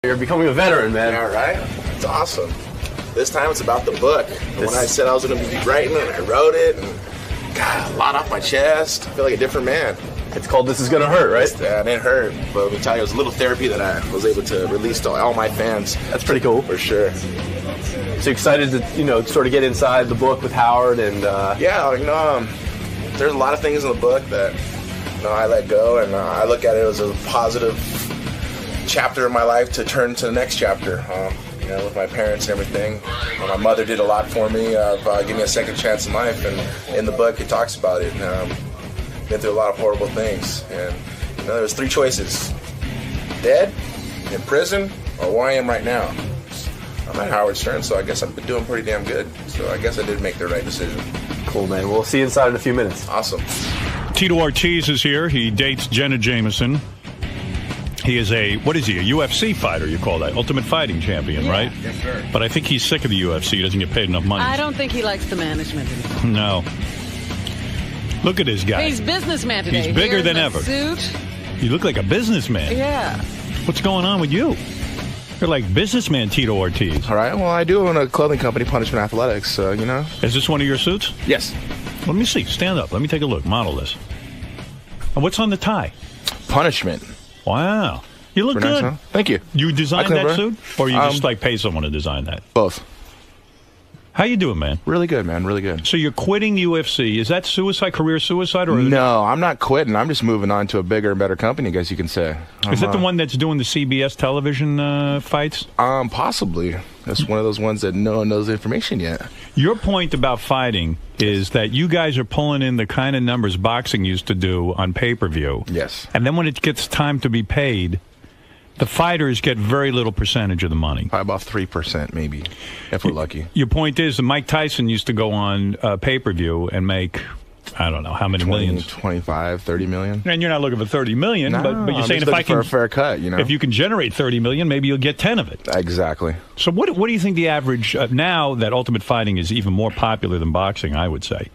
You're becoming a veteran, man. Yeah, right? It's awesome. This time it's about the book. And when I said I was going to be writing it, I wrote it, and got a lot off my chest. I feel like a different man. It's called This Is Gonna Hurt, right? Yeah, it hurt. But let me tell you, it was a little therapy that I was able to release to all my fans. That's pretty cool. For sure. So excited to, sort of get inside the book with Howard and... Yeah, there's a lot of things in the book that, I let go, and I look at it as a positive chapter in my life to turn to the next chapter. With my parents and everything. My mother did a lot for me, give me a second chance in life, and in the book it talks about it. Been through a lot of horrible things, and there was 3 choices: dead, in prison, or where I am right now. I'm at Howard Stern, so I guess I'm doing pretty damn good. So I guess I did make the right decision. Cool, man. We'll see you inside in a few minutes. Awesome. Tito Ortiz is here. He dates Jenna Jameson. He is a UFC fighter, you call that? Ultimate Fighting Champion, right? Yes, sir. But I think he's sick of the UFC. He doesn't get paid enough money. I don't think he likes the management anymore. No. Look at this guy. He's businessman today. He's bigger than in a ever. Suit. You look like a businessman. Yeah. What's going on with you? You're like businessman Tito Ortiz. All right. Well, I do own a clothing company, Punishment Athletics, so, Is this one of your suits? Yes. Let me see. Stand up. Let me take a look. Model this. And what's on the tie? Punishment. Wow. You look good. Nice, huh? Thank you. You designed that bro. suit? Or you just pay someone to design that? Both. How you doing, man? Really good, man. Really good. So you're quitting UFC. Is that suicide, career suicide? Or No, I'm not quitting. I'm just moving on to a bigger and better company, I guess you can say. Is it the one that's doing the CBS television fights? Possibly. That's one of those ones that no one knows the information yet. Your point about fighting is that you guys are pulling in the kind of numbers boxing used to do on pay-per-view. Yes. And then when it gets time to be paid, the fighters get very little percentage of the money. Probably about 3%, maybe, if we're lucky. Your point is that Mike Tyson used to go on pay-per-view and make, I don't know, how many 20, millions? 25, 30 million. And you're not looking for 30 million, No, but you're saying just if I can... for a fair cut, If you can generate 30 million, maybe you'll get 10 of it. Exactly. So what do you think the average... now that Ultimate Fighting is even more popular than boxing, I would say,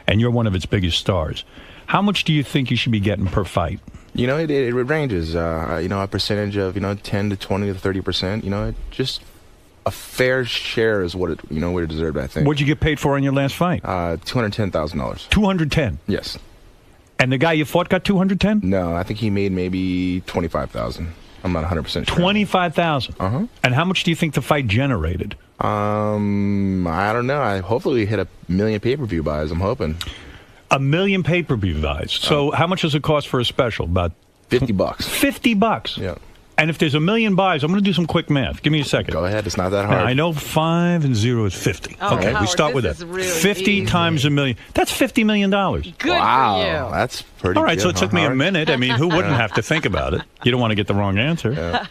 and you're one of its biggest stars, how much do you think you should be getting per fight? It ranges. A percentage of 10 to 20 to 30%. Just a fair share is what we deserved. I think. What'd you get paid for on your last fight? $210,000. $210. Yes. And the guy you fought got $210? No, I think he made maybe $25,000. I'm not 100% sure. $25,000. And how much do you think the fight generated? I don't know. Hopefully we hit 1 million pay-per-view buys. I'm hoping. 1 million pay-per-view buys. So how much does it cost for a special? About $50. $50. Yeah. And if there's 1 million buys, I'm going to do some quick math. Give me a second. Go ahead. It's not that hard. Now, I know 5 and 0 is 50. Oh, okay, Howard, we start with this that. is really 50 easy. times $1 million. That's $50 million. Good Wow, for you. that's pretty All right, good, so it took me a Howard? minute. I mean, who wouldn't have to think about it? You don't want to get the wrong answer. Yeah.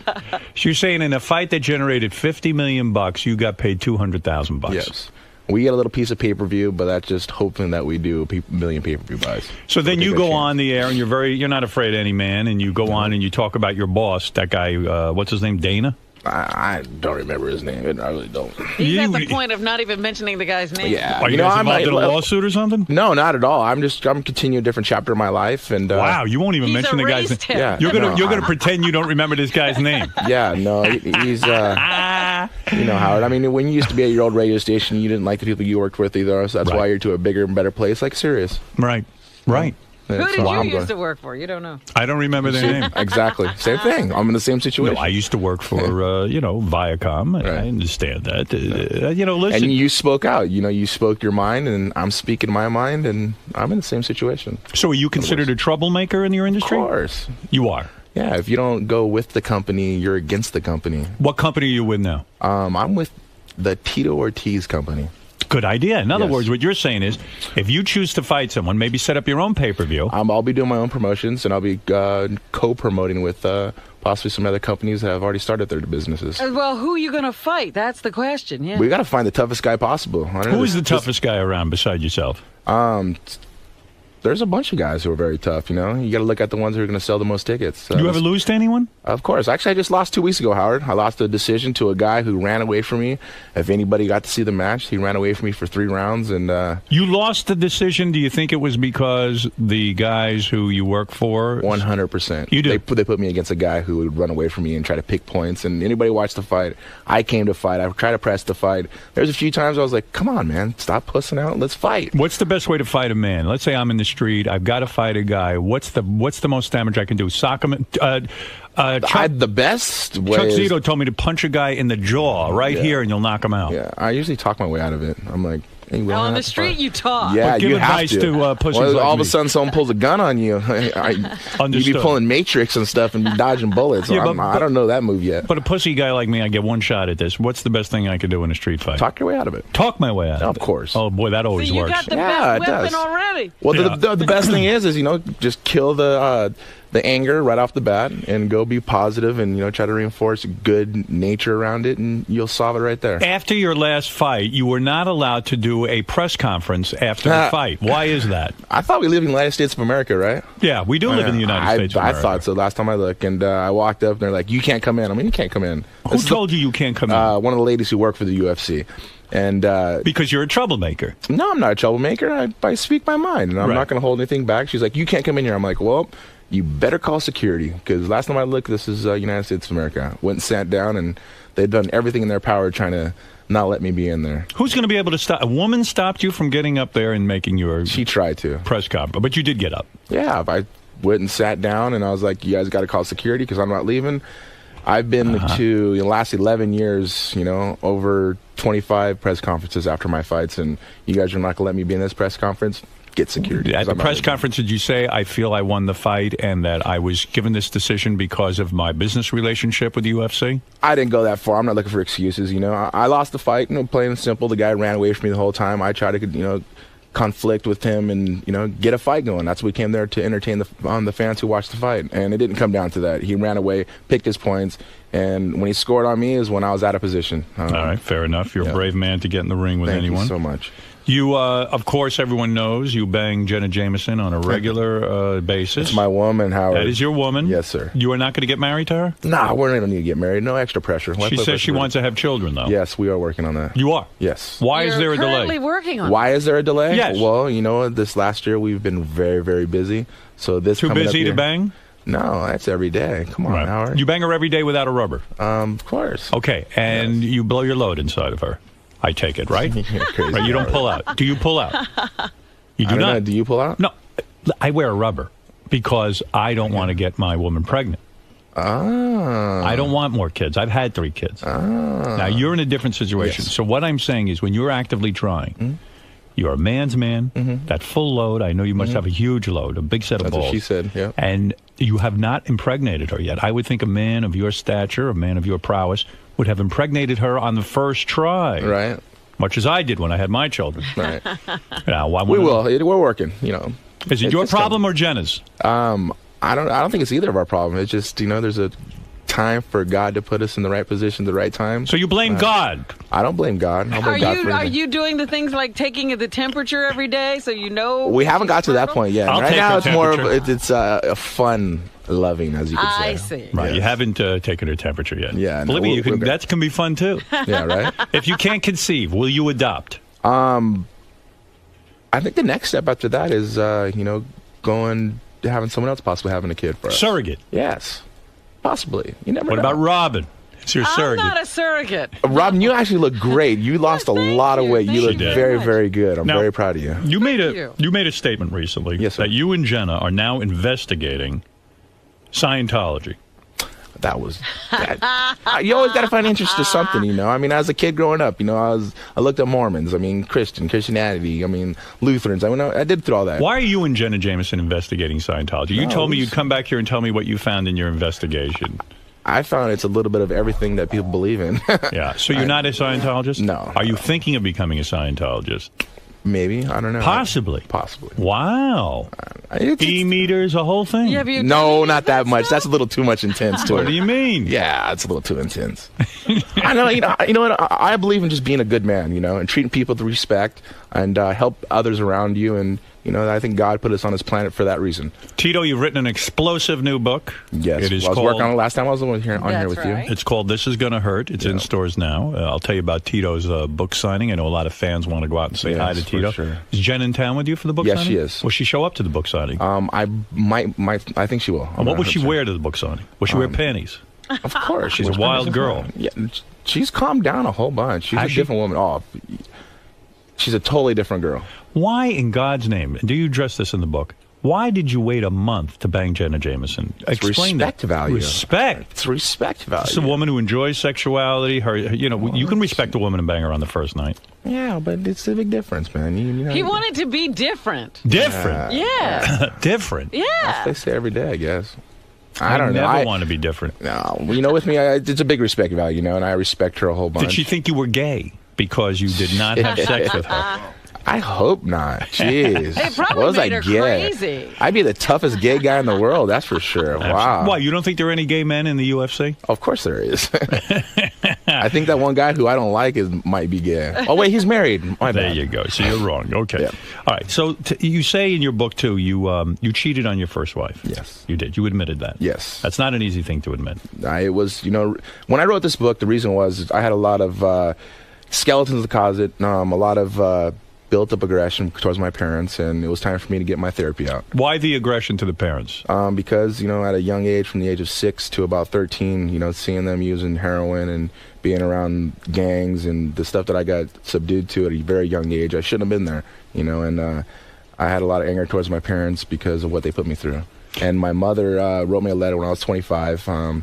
So you're saying in a fight that generated $50 million, you got paid $200,000. Yes. We get a little piece of pay-per-view, but that's just hoping that we do 1 million pay-per-view buys. So then you Good go chance. on the air and you're not afraid of any man, and you go on and you talk about your boss, that guy, what's his name, Dana? I don't remember his name. I really don't. He's at the point of not even mentioning the guy's name. Yeah. Are you guys involved in a lawsuit or something? No, not at all. I'm continuing a different chapter of my life, and wow, you won't even He's mention the guy's name. erased him. Yeah. You're No, gonna pretend you don't remember this guy's name. Yeah, no, he's Howard. I mean, when you used to be at your old radio station, you didn't like the people you worked with either, so that's Right. why you're to a bigger and better place, like Sirius. Right. Who did So you I'm used to work for? You don't know. I don't remember their name. Exactly. Same thing. I'm in the same situation. No, I used to work for, Viacom. Right. I understand that. Listen. And you spoke out. You spoke your mind, and I'm speaking my mind, and I'm in the same situation. So are you considered a troublemaker in your industry? Of course. You are. Yeah, if you don't go with the company, you're against the company. What company are you with now? I'm with the Tito Ortiz company. Good idea. In other Yes. words, what you're saying is, if you choose to fight someone, maybe set up your own pay-per-view. I'll be doing my own promotions, and I'll be co-promoting with possibly some other companies that have already started their businesses. Well, who are you going to fight? That's the question, yeah. We got to find the toughest guy possible. Who is the toughest guy around beside yourself? There's a bunch of guys who are very tough, you know. You got to look at the ones who are going to sell the most tickets. You ever lose to anyone? Of course. Actually, I just lost 2 weeks ago, Howard. I lost a decision to a guy who ran away from me. If anybody got to see the match, he ran away from me for 3 rounds. And you lost the decision. Do you think it was because the guys who you work for? 100%. You do? They put me against a guy who would run away from me and try to pick points. And anybody watched the fight, I came to fight. I tried to press the fight. There's a few times I was like, come on, man. Stop pussing out. Let's fight. What's the best way to fight a man? Let's say I'm in the street. I've got to fight a guy. What's the most damage I can do? Sock him? The best way Chuck Zito told me to punch a guy in the jaw here, and you'll knock him out. Yeah, I usually talk my way out of it. I'm like, hey, On the street, you talk. Yeah, give you advice have to pussies well, like all me. of a sudden, someone pulls a gun on you. You'd be pulling Matrix and stuff and be dodging bullets. Yeah, I don't know that move yet. But a pussy guy like me, I get one shot at this. What's the best thing I could do in a street fight? Talk your way out of it. Talk my way out of it. Of course. Oh, boy, that always So you works. got the Yeah, best it weapon does. already. Well, Yeah. the best thing is just kill the anger right off the bat and go be positive and try to reinforce good nature around it, and you'll solve it right there. After your last fight, you were not allowed to do a press conference after the fight. Why is that? I thought we lived in the United States of America, right? Yeah, we do live in the United States of America. I thought so last time I looked, and I walked up and they're like, you can't come in. I mean, you can't come in. Who told you can't come in? One of the ladies who work for the UFC. And because you're a troublemaker. No, I'm not a troublemaker. I speak my mind, and I'm not going to hold anything back. She's like, you can't come in here. I'm like, well, you better call security, because last time I looked, this is United States of America. Went and sat down, and they'd done everything in their power trying to not let me be in there. Who's going to be able to stop? A woman stopped you from getting up there and making your She tried to. press conference, but you did get up. Yeah, I went and sat down, and I was like, you guys got to call security because I'm not leaving. I've been to the last 11 years, over 25 press conferences after my fights, and you guys are not going to let me be in this press conference? Get security. At the press conference, did you say, I feel I won the fight and that I was given this decision because of my business relationship with the UFC? I didn't go that far. I'm not looking for excuses, I lost the fight, plain and simple. The guy ran away from me the whole time. I tried to, conflict with him and, get a fight going. That's what we came there to entertain the fans who watched the fight. And it didn't come down to that. He ran away, picked his points, and when he scored on me is when I was out of position. All right, fair enough. You're a brave man to get in the ring with anyone. Thank you so much. You, of course, everyone knows you bang Jenna Jameson on a regular basis. It's my woman, Howard. That is your woman? Yes, sir. You are not going to get married to her? Nah, we don't need to get married. No extra pressure. She says she wants to have children, though. Yes, we are working on that. You are? Yes. Why is there a delay? Currently working on Why is there a delay? Yes. Well, this last year we've been very, very busy. So this Too busy to bang? No, that's every day. Come on, Howard. You bang her every day without a rubber? Of course. Okay, and you blow your load inside of her. I take it, right? Crazy, right? You don't pull out. Do you pull out? You do I don't not. know. Do you pull out? No, I wear a rubber because I don't want to get my woman pregnant. I don't want more kids. I've had 3 kids. Now, you're in a different situation. Yes. So what I'm saying is when you're actively trying, you're a man's man, that full load, I know you must have a huge load, a big set of That's balls. what she said, yeah. And you have not impregnated her yet. I would think a man of your stature, a man of your prowess, would have impregnated her on the first try. Right. Much as I did when I had my children. Right. Now, We will. We're working, Is it your problem or Jenna's? I don't think it's either of our problem. It's just, there's a time for God to put us in the right position at the right time. So you blame God? I don't blame God. I blame God for Are anything. you doing the things like taking the temperature every day so you know? We haven't got to that point yet. I'll Right take now, her it's more of temperature. it's a fun loving, as you could say. I see. Right, Yes. you haven't taken her temperature yet. Yeah, no, Believe me, we're good. that can be fun too. Yeah, right. If you can't conceive, will you adopt? I think the next step after that is, going having someone else possibly having a kid for us. Surrogate. Yes, possibly. You never What know. about Robin? It's your I'm surrogate. not a surrogate. Robin, you actually look great. You lost a thank lot of you. weight. You Thank look you very very, much. very good. I'm Now- very proud of you. You made you. you made a statement recently Yes, sir. that you and Jenna are now investigating Scientology. That was you always got to find interest to something, I mean, as a kid growing up, I looked at Mormons, Christianity, Lutherans. I did through all that. Why are you and Jenna Jameson investigating Scientology? You No, told me we- you'd come back here and tell me what you found in your investigation. I found it's a little bit of everything that people believe in. Yeah. So you're not a Scientologist? No. Are you thinking of becoming a Scientologist? Maybe, I don't know. Possibly. Possibly. Wow. It's- E-meters, a whole thing. Have you no, not that much. That's a little too much intense to What it. do you mean? Yeah, it's a little too intense. I know, you know what? I believe in just being a good man, and treating people with respect and help others around you and I think God put us on this planet for that reason. Tito, you've written an explosive new book. Yes, it is I was working on it last time I was on here with you. It's called This Is Gonna Hurt. It's in stores now. I'll tell you about Tito's book signing. I know a lot of fans want to go out and say hi to Tito. Sure. Is Jen in town with you for the book signing? Yes, she is. Will she show up to the book signing? I think she will. What will she wear to the book signing? Will she wear panties? Of course. She's a wild girl. Yeah, she's calmed down a whole bunch. She's a different woman. Oh, she's a totally different girl. Why, in God's name, and do you address this in the book, why did you wait a month to bang Jenna Jameson? Explain respect that. Value. Respect. It's respect value. It's a woman who enjoys sexuality. You can respect a woman and bang her on the first night. Yeah, but it's a big difference, man. He wanted to be different. Different. Yeah. Different. Yeah. That's what they say every day, I guess. I don't know. I never want to be different. No, with me, it's a big respect value, and I respect her a whole bunch. Did she think you were gay because you did not have sex with her? I hope not. Jeez. It probably made her crazy. I'd be the toughest gay guy in the world, that's for sure. Wow. Why, you don't think there are any gay men in the UFC? Of course there is. I think that one guy who I don't like might be gay. Oh, wait, he's married. My There bad. you go. So you're wrong. Okay. Yeah. All right. So you say in your book, too, you cheated on your first wife. Yes. You did. You admitted that. Yes. That's not an easy thing to admit. It was, when I wrote this book, the reason was I had a lot of skeletons in the closet, a lot of built up aggression towards my parents, and it was time for me to get my therapy out. Why the aggression to the parents? Because, at a young age, from the age of 6 to about 13, seeing them using heroin and being around gangs and the stuff that I got subdued to at a very young age, I shouldn't have been there, and I had a lot of anger towards my parents because of what they put me through. And my mother wrote me a letter when I was 25.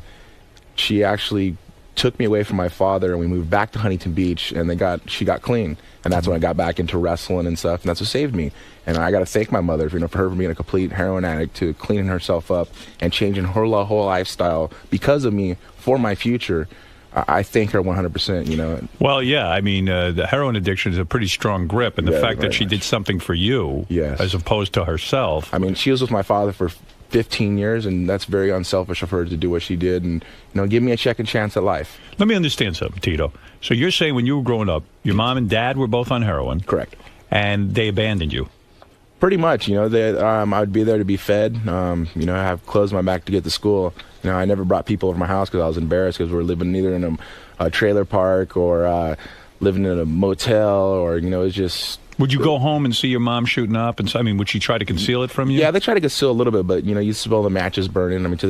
She actually took me away from my father, and we moved back to Huntington Beach, and she got clean. And that's when I got back into wrestling and stuff, and that's what saved me. And I got to thank my mother for her being a complete heroin addict, to cleaning herself up and changing her whole lifestyle because of me for my future. I thank her 100%, Well, yeah, I mean, the heroin addiction is a pretty strong grip, and the fact that she did something for you as opposed to herself. I mean, she was with my father for 15 years, and that's very unselfish of her to do what she did and, give me a second chance at life. Let me understand something, Tito. So you're saying when you were growing up, your mom and dad were both on heroin? Correct. And they abandoned you? Pretty much, I'd be there to be fed, have clothes on my back to get to school. I never brought people over my house because I was embarrassed, because we were living either in a trailer park or living in a motel, or, it was just... Would you go home and see your mom shooting up? And so, would she try to conceal it from you? Yeah, they try to conceal a little bit, but you smell the matches burning. To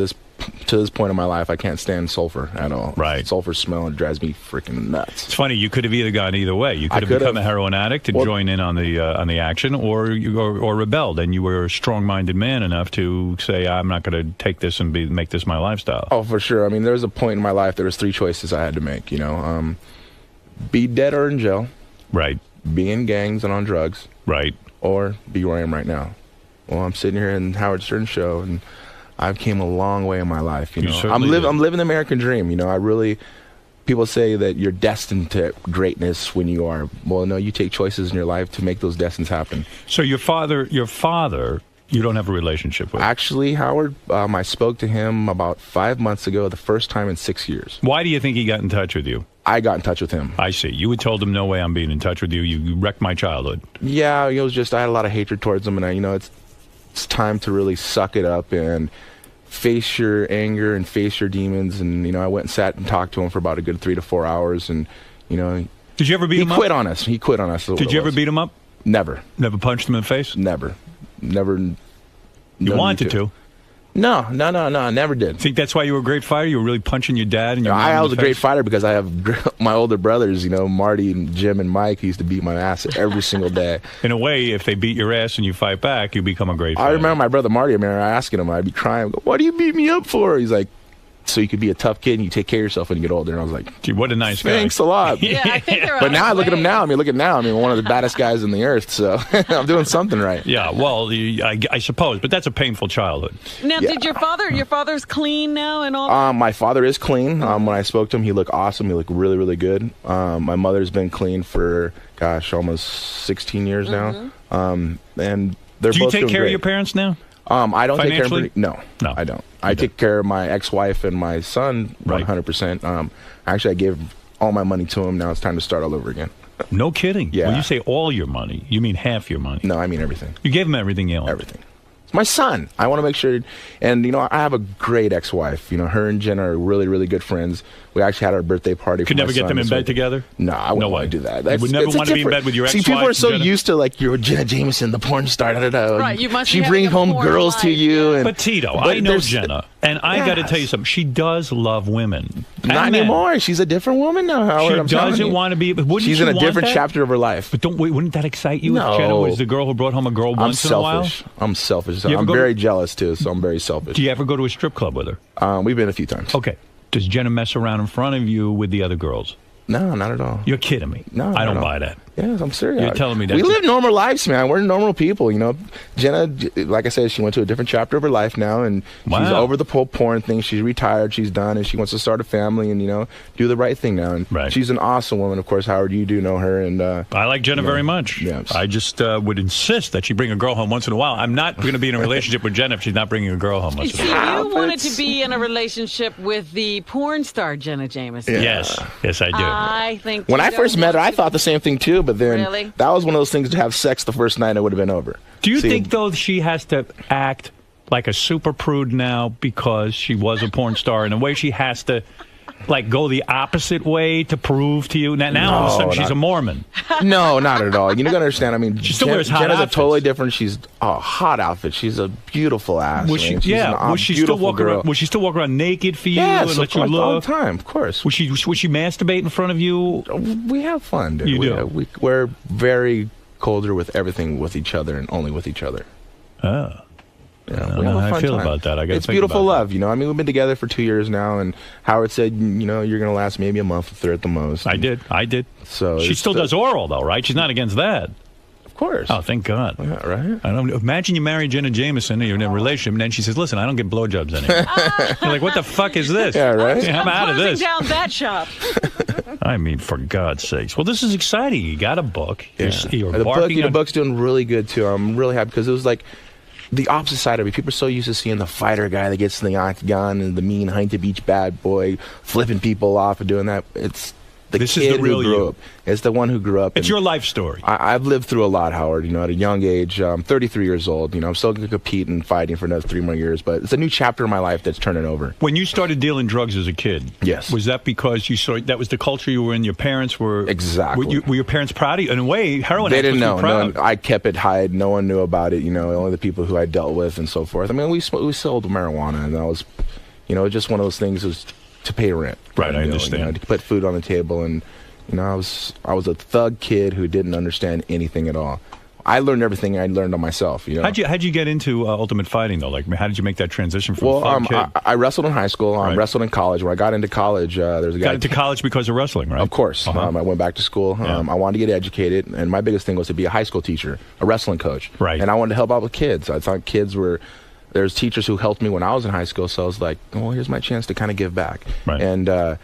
this point in my life, I can't stand sulfur at all. Right. Sulfur smell, it drives me freaking nuts. It's funny. You could have either gone either way. You could have become a heroin addict and join in on the action, or rebelled, and you were a strong-minded man enough to say, "I'm not going to take this and make this my lifestyle." Oh, for sure. There was a point in my life. There was 3 choices I had to make. Be dead or in jail. Right. Be in gangs and on drugs. Right. Or be where I am right now. Well, I'm sitting here in Howard Stern's show, and I've came a long way in my life. I'm living the American dream. People say that you're destined to greatness when you are. Well, no, you take choices in your life to make those destinies happen. So your father, you don't have a relationship with? Actually, Howard, I spoke to him about 5 months ago, the first time in 6 years. Why do you think he got in touch with you? I got in touch with him. I see. You had told him, no way I'm being in touch with you. You wrecked my childhood. Yeah, it was just, I had a lot of hatred towards him, and it's time to really suck it up and face your anger and face your demons. And, I went and sat and talked to him for about a good 3 to 4 hours, and, Did you ever beat him up? He quit on us. He quit on us. Did you ever beat him up? Never. Never punched him in the face? Never. You wanted to? No, never did. Think that's why you were a great fighter? You were really punching your dad and your mom I was in the a great face? fighter because I have my older brothers, Marty and Jim and Mike, who used to beat my ass every single day. In a way, if they beat your ass and you fight back, you become a great fighter. I remember my brother Marty, asking him, I'd be crying, "Why do you beat me up for?" He's like, "So you could be a tough kid and you take care of yourself when you get older." And I was like, "Gee, what a nice guy." Thanks a lot. Yeah, I think they're But now I look at him now. Look at now. One of the baddest guys in the earth. So I'm doing something right. Yeah, well, I suppose, but that's a painful childhood. Now, did your father's clean now and all? My father is clean. When I spoke to him, he looked awesome. He looked really, really good. My mother's been clean for, almost 16 years now. And they're both Do you take doing care great. of your parents now? I don't take care of them. No, No. I don't. I take care of my ex-wife and my son 100%. Actually, I gave all my money to him. Now it's time to start all over again. No kidding. Yeah. When you say all your money, you mean half your money. No, I mean everything. You gave him everything you owned. Everything. It's my son. I want to make sure. And, I have a great ex-wife. Her and Jen are really, really good friends. We actually had our birthday party. Could never get them in bed together? No, I wouldn't want to do that. You would never want to be in bed with your ex-wife? See, people are so used to, like, you're Jenna Jameson, the porn star, Right, you must she be brings home porn girls life, to you. And, but Tito, I know Jenna, and I got to tell you something. She does love women. Not anymore. She's a different woman now, Howard. She doesn't want to be. She's in a different chapter of her life. But wouldn't that excite you? No. If Jenna was the girl who brought home a girl once in a while? I'm selfish. I'm very jealous, too, so I'm very selfish. Do you ever go to a strip club with her? We've been a few times. Okay. Does Jenna mess around in front of you with the other girls? No, not at all. You're kidding me. No, I don't buy that. Yes, I'm serious. You're telling me that. We live normal lives, man. We're normal people, Jenna, like I said, she went to a different chapter of her life now, and she's over the whole porn thing. She's retired. She's done, and she wants to start a family and, do the right thing now. And she's an awesome woman. Of course, Howard, you do know her. And I like Jenna very much. Yes. I just would insist that she bring a girl home once in a while. I'm not going to be in a relationship with Jenna if she's not bringing a girl home once in a while. You wanted to be in a relationship with the porn star Jenna Jameson. Yeah. Yes, I do. I think when I first met her, I thought the same thing too, but then that was one of those things to have sex the first night, it would have been over. Do you think, though, she has to act like a super prude now because she was a porn star? In a way, she has to, like, go the opposite way to prove to you? Now all of a sudden, she's a Mormon. No, not at all. You got to understand, I mean, she still wears hot outfits. Jenna's a totally different, she's a hot outfit. She's a beautiful ass. Would she still walk around naked for you and let you look? All the time, of course. Would she masturbate in front of you? We have fun, dude. You do? We're very colder with everything with each other and only with each other. Oh. We have a fun I feel time. about that. It's beautiful love, I mean, we've been together for 2 years now, and Howard said, you're going to last maybe a month if they're at the most. I did. So she still does oral, though, right? She's not against that. Of course. Oh, thank God. Yeah, right? I don't imagine you marry Jenna Jameson and you're in a relationship, and then she says, "Listen, I don't get blowjobs anymore." You're like, "What the fuck is this?" Yeah, right? I'm out of this. Down that shop. I mean, for God's sakes. Well, this is exciting. You got a book. Yeah. The book's doing really good, too. I'm really happy because it was like the opposite side of it. People are so used to seeing the fighter guy that gets in the octagon and the mean Huntington Beach bad boy flipping people off and doing that. It's the kid who grew up. It's the one who grew up. It's your life story. I've lived through a lot, Howard. At a young age. I'm 33 years old. I'm still going to compete and fighting for another 3 more years. But it's a new chapter in my life that's turning over. When you started dealing drugs as a kid, yes, was that because you saw that was the culture you were in? Your parents were exactly. Were your parents proud of you? In a way, heroin. They didn't know. Proud. No, I kept it hide. No one knew about it. Only the people who I dealt with and so forth. I mean, we sold marijuana, and that was, just one of those things. Was to pay rent. Right, I understand. To put food on the table and. I was a thug kid who didn't understand anything at all. I learned everything I learned on myself. How'd you get into Ultimate Fighting though? Like, how did you make that transition from thug kid? I wrestled in high school. I wrestled in college. When I got into college, there's a guy. Got into college because of wrestling, right? Of course. I went back to school. Yeah. I wanted to get educated, and my biggest thing was to be a high school teacher, a wrestling coach. Right. And I wanted to help out with kids. I thought kids were. There's teachers who helped me when I was in high school, so I was like, oh, here's my chance to kind of give back. Right. And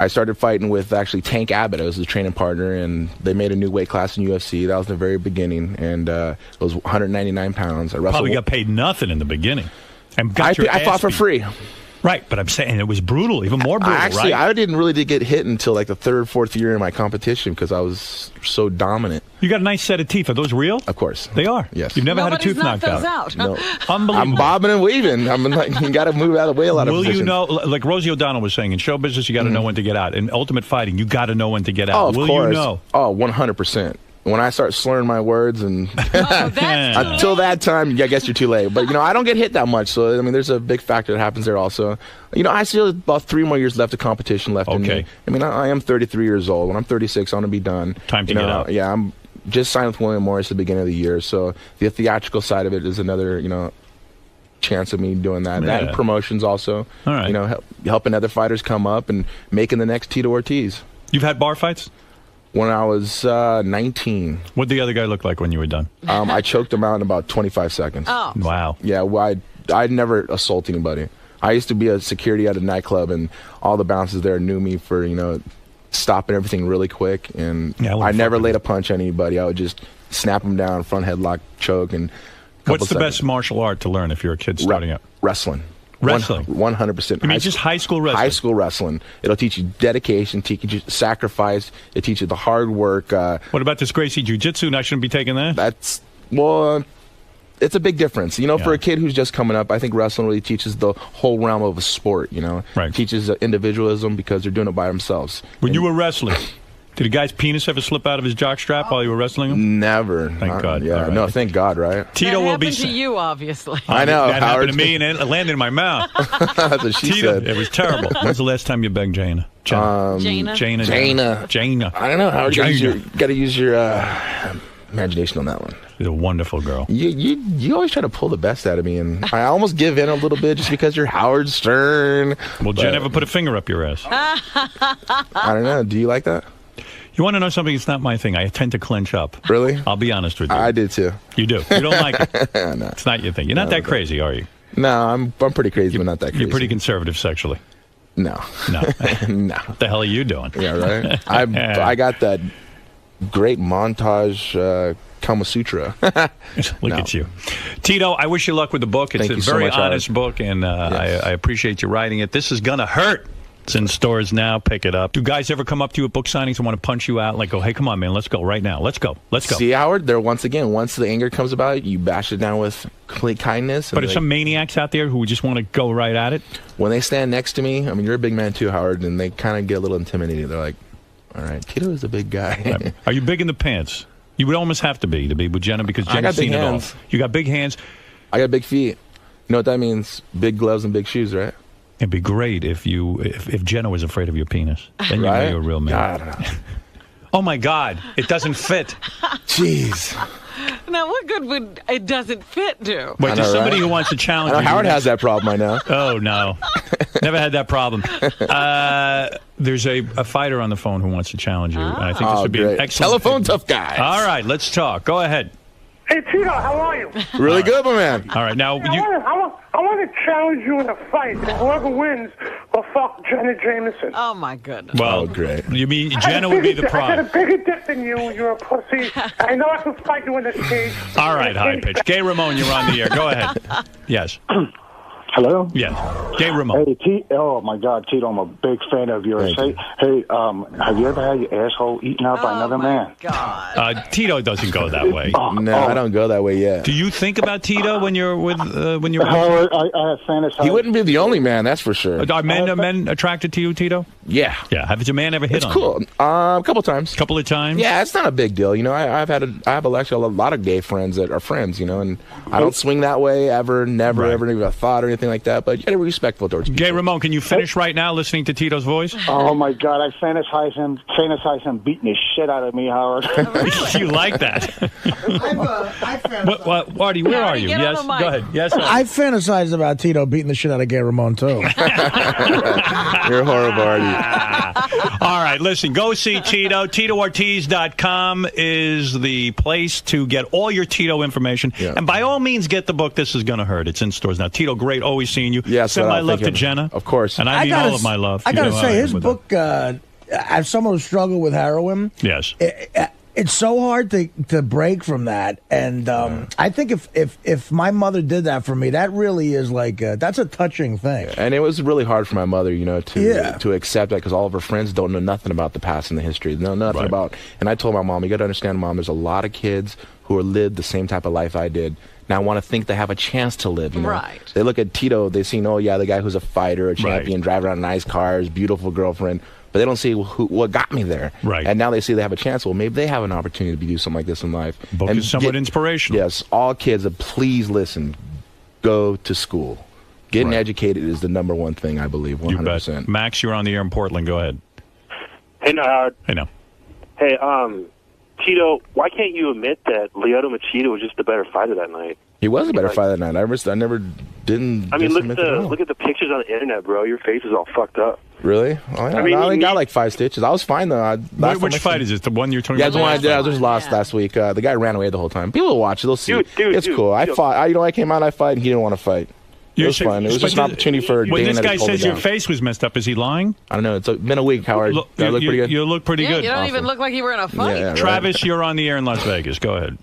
I started fighting with actually Tank Abbott. I was his training partner, and they made a new weight class in UFC. That was the very beginning, and it was 199 pounds. I wrestled. Probably got paid nothing in the beginning, and I fought for free. Right, but I'm saying it was brutal, even more brutal, Actually, right? I didn't really get hit until like the 3rd or 4th year in my competition because I was so dominant. You got a nice set of teeth. Are those real? Of course. They are? Yes. You've never had a tooth knocked out? No. Unbelievable. I'm bobbing and weaving. I'm like, you got to move out of the way a lot of positions. Will you know, like Rosie O'Donnell was saying, in show business, you got to know when to get out. In Ultimate Fighting, you got to know when to get out. Oh, of course. Will you know? Oh, 100%. When I start slurring my words and until that time, I guess you're too late. But, I don't get hit that much. So, I mean, there's a big factor that happens there also. I still have about 3 more years left of competition left in me. I mean, I am 33 years old. When I'm 36, I want to be done. Time to get out. Yeah, I'm just signed with William Morris at the beginning of the year. So the theatrical side of it is another, chance of me doing that. Yeah. That and promotions also. All right. Helping other fighters come up and making the next Tito Ortiz. You've had bar fights? When I was 19. What'd the other guy look like when you were done? I choked him out in about 25 seconds. Oh. Wow. Yeah, well, I'd never assault anybody. I used to be a security at a nightclub, and all the bouncers there knew me for, stopping everything really quick. And I never laid a punch on anybody. I would just snap them down, front headlock, choke, and What's the best martial art to learn if you're a kid starting out? Wrestling. Wrestling. 100%. You mean just high school wrestling? High school wrestling. It'll teach you dedication, teach you sacrifice. It teaches you the hard work. What about this Gracie Jiu-Jitsu? And I shouldn't be taking that? It's a big difference. For a kid who's just coming up, I think wrestling really teaches the whole realm of a sport, Right. Teaches individualism because they're doing it by themselves. When you were wrestling, did a guy's penis ever slip out of his jockstrap while you were wrestling him? Never. Thank God. Yeah, Right. no, thank God, right? Tito that will be happened to you, obviously. I know, That Howard. happened to me, and it landed in my mouth. That's what she Tito, said. it was terrible. When's the last time you begged Jana? Jana. Jana. I don't know, Howard. You got to use your imagination on that one. She's a wonderful girl. You always try to pull the best out of me, and I almost give in a little bit just because you're Howard Stern. Well, Jen ever put a finger up your ass? I don't know. Do you like that? You want to know something? It's not my thing. I tend to clench up. Really? I'll be honest with you. I did too. You do. You don't like it. No. It's not your thing. You're not that crazy, are you? No, I'm pretty crazy, but not that crazy. You're pretty conservative sexually. No. No. No. What the hell are you doing? Yeah, right? I got that great montage Kama Sutra. Look at you. Tito, I wish you luck with the book. It's Thank a you so very much, honest Howard. book, and Yes. I appreciate you writing it. This is going to hurt. It's in stores now. Pick it up. Do guys ever come up to you at book signings and want to punch you out? Like, go, hey, come on, man, let's go right now. Let's go. Let's go. See, Howard, there once the anger comes about, you bash it down with complete kindness. But there's some maniacs out there who just want to go right at it. When they stand next to me, I mean, you're a big man too, Howard, and they kind of get a little intimidated. They're like, all right, Tito is a big guy. Are you big in the pants? You would almost have to be with Jenna because I Jenna's got big seen it all. hands. You got big hands. I got big feet. You know what that means? Big gloves and big shoes, right? It'd be great if Jenna was afraid of your penis. Then you know Right? you're a real man. I don't know. Oh my God, it doesn't fit. Jeez. Now, what good would it doesn't fit do? Wait, I there's know, somebody right? who wants to challenge I know you. Howard has that problem, I know. Oh, no. Never had that problem. There's a fighter on the phone who wants to challenge you. And I think this would be an great. excellent. Telephone tough guy. All right, let's talk. Go ahead. Hey, Tito, how are you? Really good, my man. All right, now, I want to challenge you in a fight. And whoever wins will fuck Jenna Jameson. Oh, my goodness. well, Oh, great. you mean Jenna would be the I got a prize. bigger dick than you. You're a pussy. I know I can fight you in the cage. All right, high pitch. Gay Ramon, you're on the air. Go ahead. Yes. Hello? Yes. Gay Ramon. Hey, oh my God, Tito, I'm a big fan of yours. Thank Hey, have you ever had your asshole eaten out by another man? God. Tito doesn't go that way. No, I don't go that way yet. Do you think about Tito when you're with when you're? Howard, I have fantasized. He wouldn't be the only man, that's for sure. Are men attracted to you, Tito? Yeah. Yeah. Has a man ever hit It's on cool. you? A couple times. A couple of times? Yeah, it's not a big deal. I have actually a lot of gay friends that are friends, and I don't swing that way ever, never, Right. ever a thought or anything like that, but you gotta be respectful towards people. Gay Ramon, can you finish right now listening to Tito's voice? Oh my God, I fantasize him beating the shit out of me, Howard. You like that? What, Marty, where are you? Get on Yes, the mic. go ahead. Yes, sir. I fantasize about Tito beating the shit out of Gay Ramon, too. You're horrible, Artie. All right, listen, go see Tito. TitoOrtiz.com is the place to get all your Tito information. Yeah. And by all means, get the book. This is going to hurt. It's in stores now. Tito, great. Always seeing you. Yes, Send my love thank to you. Jenna. Of course. And I mean all of my love. I You gotta know how say, I am his with book, as someone who struggled with heroin, that. Yes. it's so hard to break from that. And I think if my mother did that for me, that really is like that's a touching thing. And it was really hard for my mother, Yeah. to accept that because all of her friends don't know nothing about the past and the history. They know nothing Right. about. And I told my mom, you got to understand, Mom, there's a lot of kids who are lived the same type of life I did. Now I want to think they have a chance to live. Right. They look at Tito, they see, oh yeah, the guy who's a fighter, a champion, driving around nice cars, beautiful girlfriend. But they don't see what got me there. Right. And now they see they have a chance. Well, maybe they have an opportunity to do something like this in life. Book And is somewhat inspirational. Yes. All kids, please listen. Go to school. Getting Right. educated is the number one thing, I believe, 100%. You bet. Max, you're on the air in Portland. Go ahead. Hey, Howard. Hey, no. Hey, Tito, why can't you admit that Lyoto Machida was just the better fighter that night? He was a better fighter that night. I never didn't. I mean, look admit at it all. the pictures on the internet, bro. Your face is all fucked up. Really? Oh, yeah. mean, I only you got need- like 5 stitches. I was fine though. Which fight is it? The one you're talking Yeah, about? the one I did. I just fight. lost Yeah. last week. The guy ran away the whole time. People will watch it. They'll see. Dude, it's cool. I dude. fought. I came out. I fight, and he didn't want to fight. It was fun. It was just an opportunity for When Dana this guy to hold says it your down. face was messed up, is he lying? I don't know. It's been a week, Howard. Look, Do I look pretty good? You look pretty Yeah, good. you don't Awesome. even look like you were in a fight. Yeah, right. Travis, you're on the air in Las Vegas. Go ahead.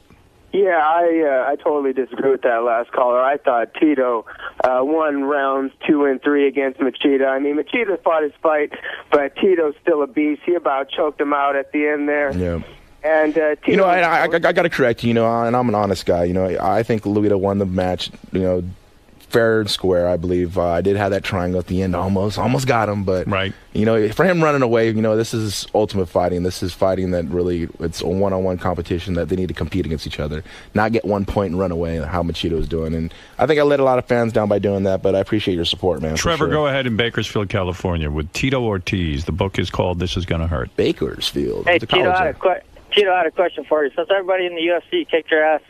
Yeah, I totally disagree with that last caller. I thought Tito won rounds 2 and 3 against Machida. I mean, Machida fought his fight, but Tito's still a beast. He about choked him out at the end there. Yeah. And Tito, you know, I got to correct you, you know, and I'm an honest guy. You know, I think Luita won the match, you know, fair and square, I believe. I did have that triangle at the end, almost got him, but right. You know, for him running away, you know, this is ultimate fighting. This is fighting that really, it's a one-on-one competition that they need to compete against each other, not get 1 point and run away. How Machida is doing, and I think I let a lot of fans down by doing that. But I appreciate your support, man. Trevor, go ahead in Bakersfield, California, with Tito Ortiz. The book is called "This Is Gonna Hurt." Bakersfield. Hey, Tito, I had a question for you. Since everybody in the UFC kicked your ass,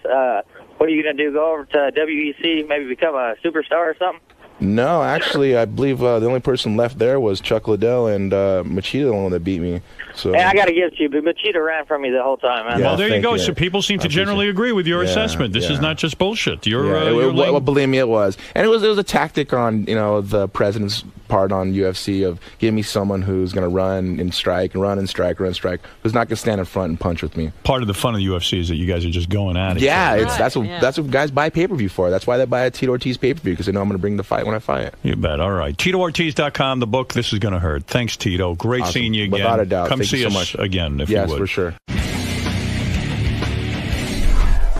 what are you going to do? Go over to WEC, maybe become a superstar or something? No, actually, I believe the only person left there was Chuck Liddell, and Machida, the one that beat me. So, hey, I got to give it to you, but Machida ran from me the whole time, man. Yeah, well, there you go. So people seem to generally agree with your assessment. This is not just bullshit. You're believe me, it was, and it was a tactic on the president's part on UFC of give me someone who's going to run and strike, who's not going to stand in front and punch with me. Part of the fun of the UFC is that you guys are just going at it. Yeah, that's what guys buy pay-per-view for. That's why they buy a Tito Ortiz pay-per-view, because they know I'm going to bring the fight when I fight. You bet. All right. TitoOrtiz.com, the book, This Is Gonna Hurt. Thanks, Tito. Great awesome. seeing you again. Without a doubt. Come Thank see you us so much. again if you would. Yes, for sure.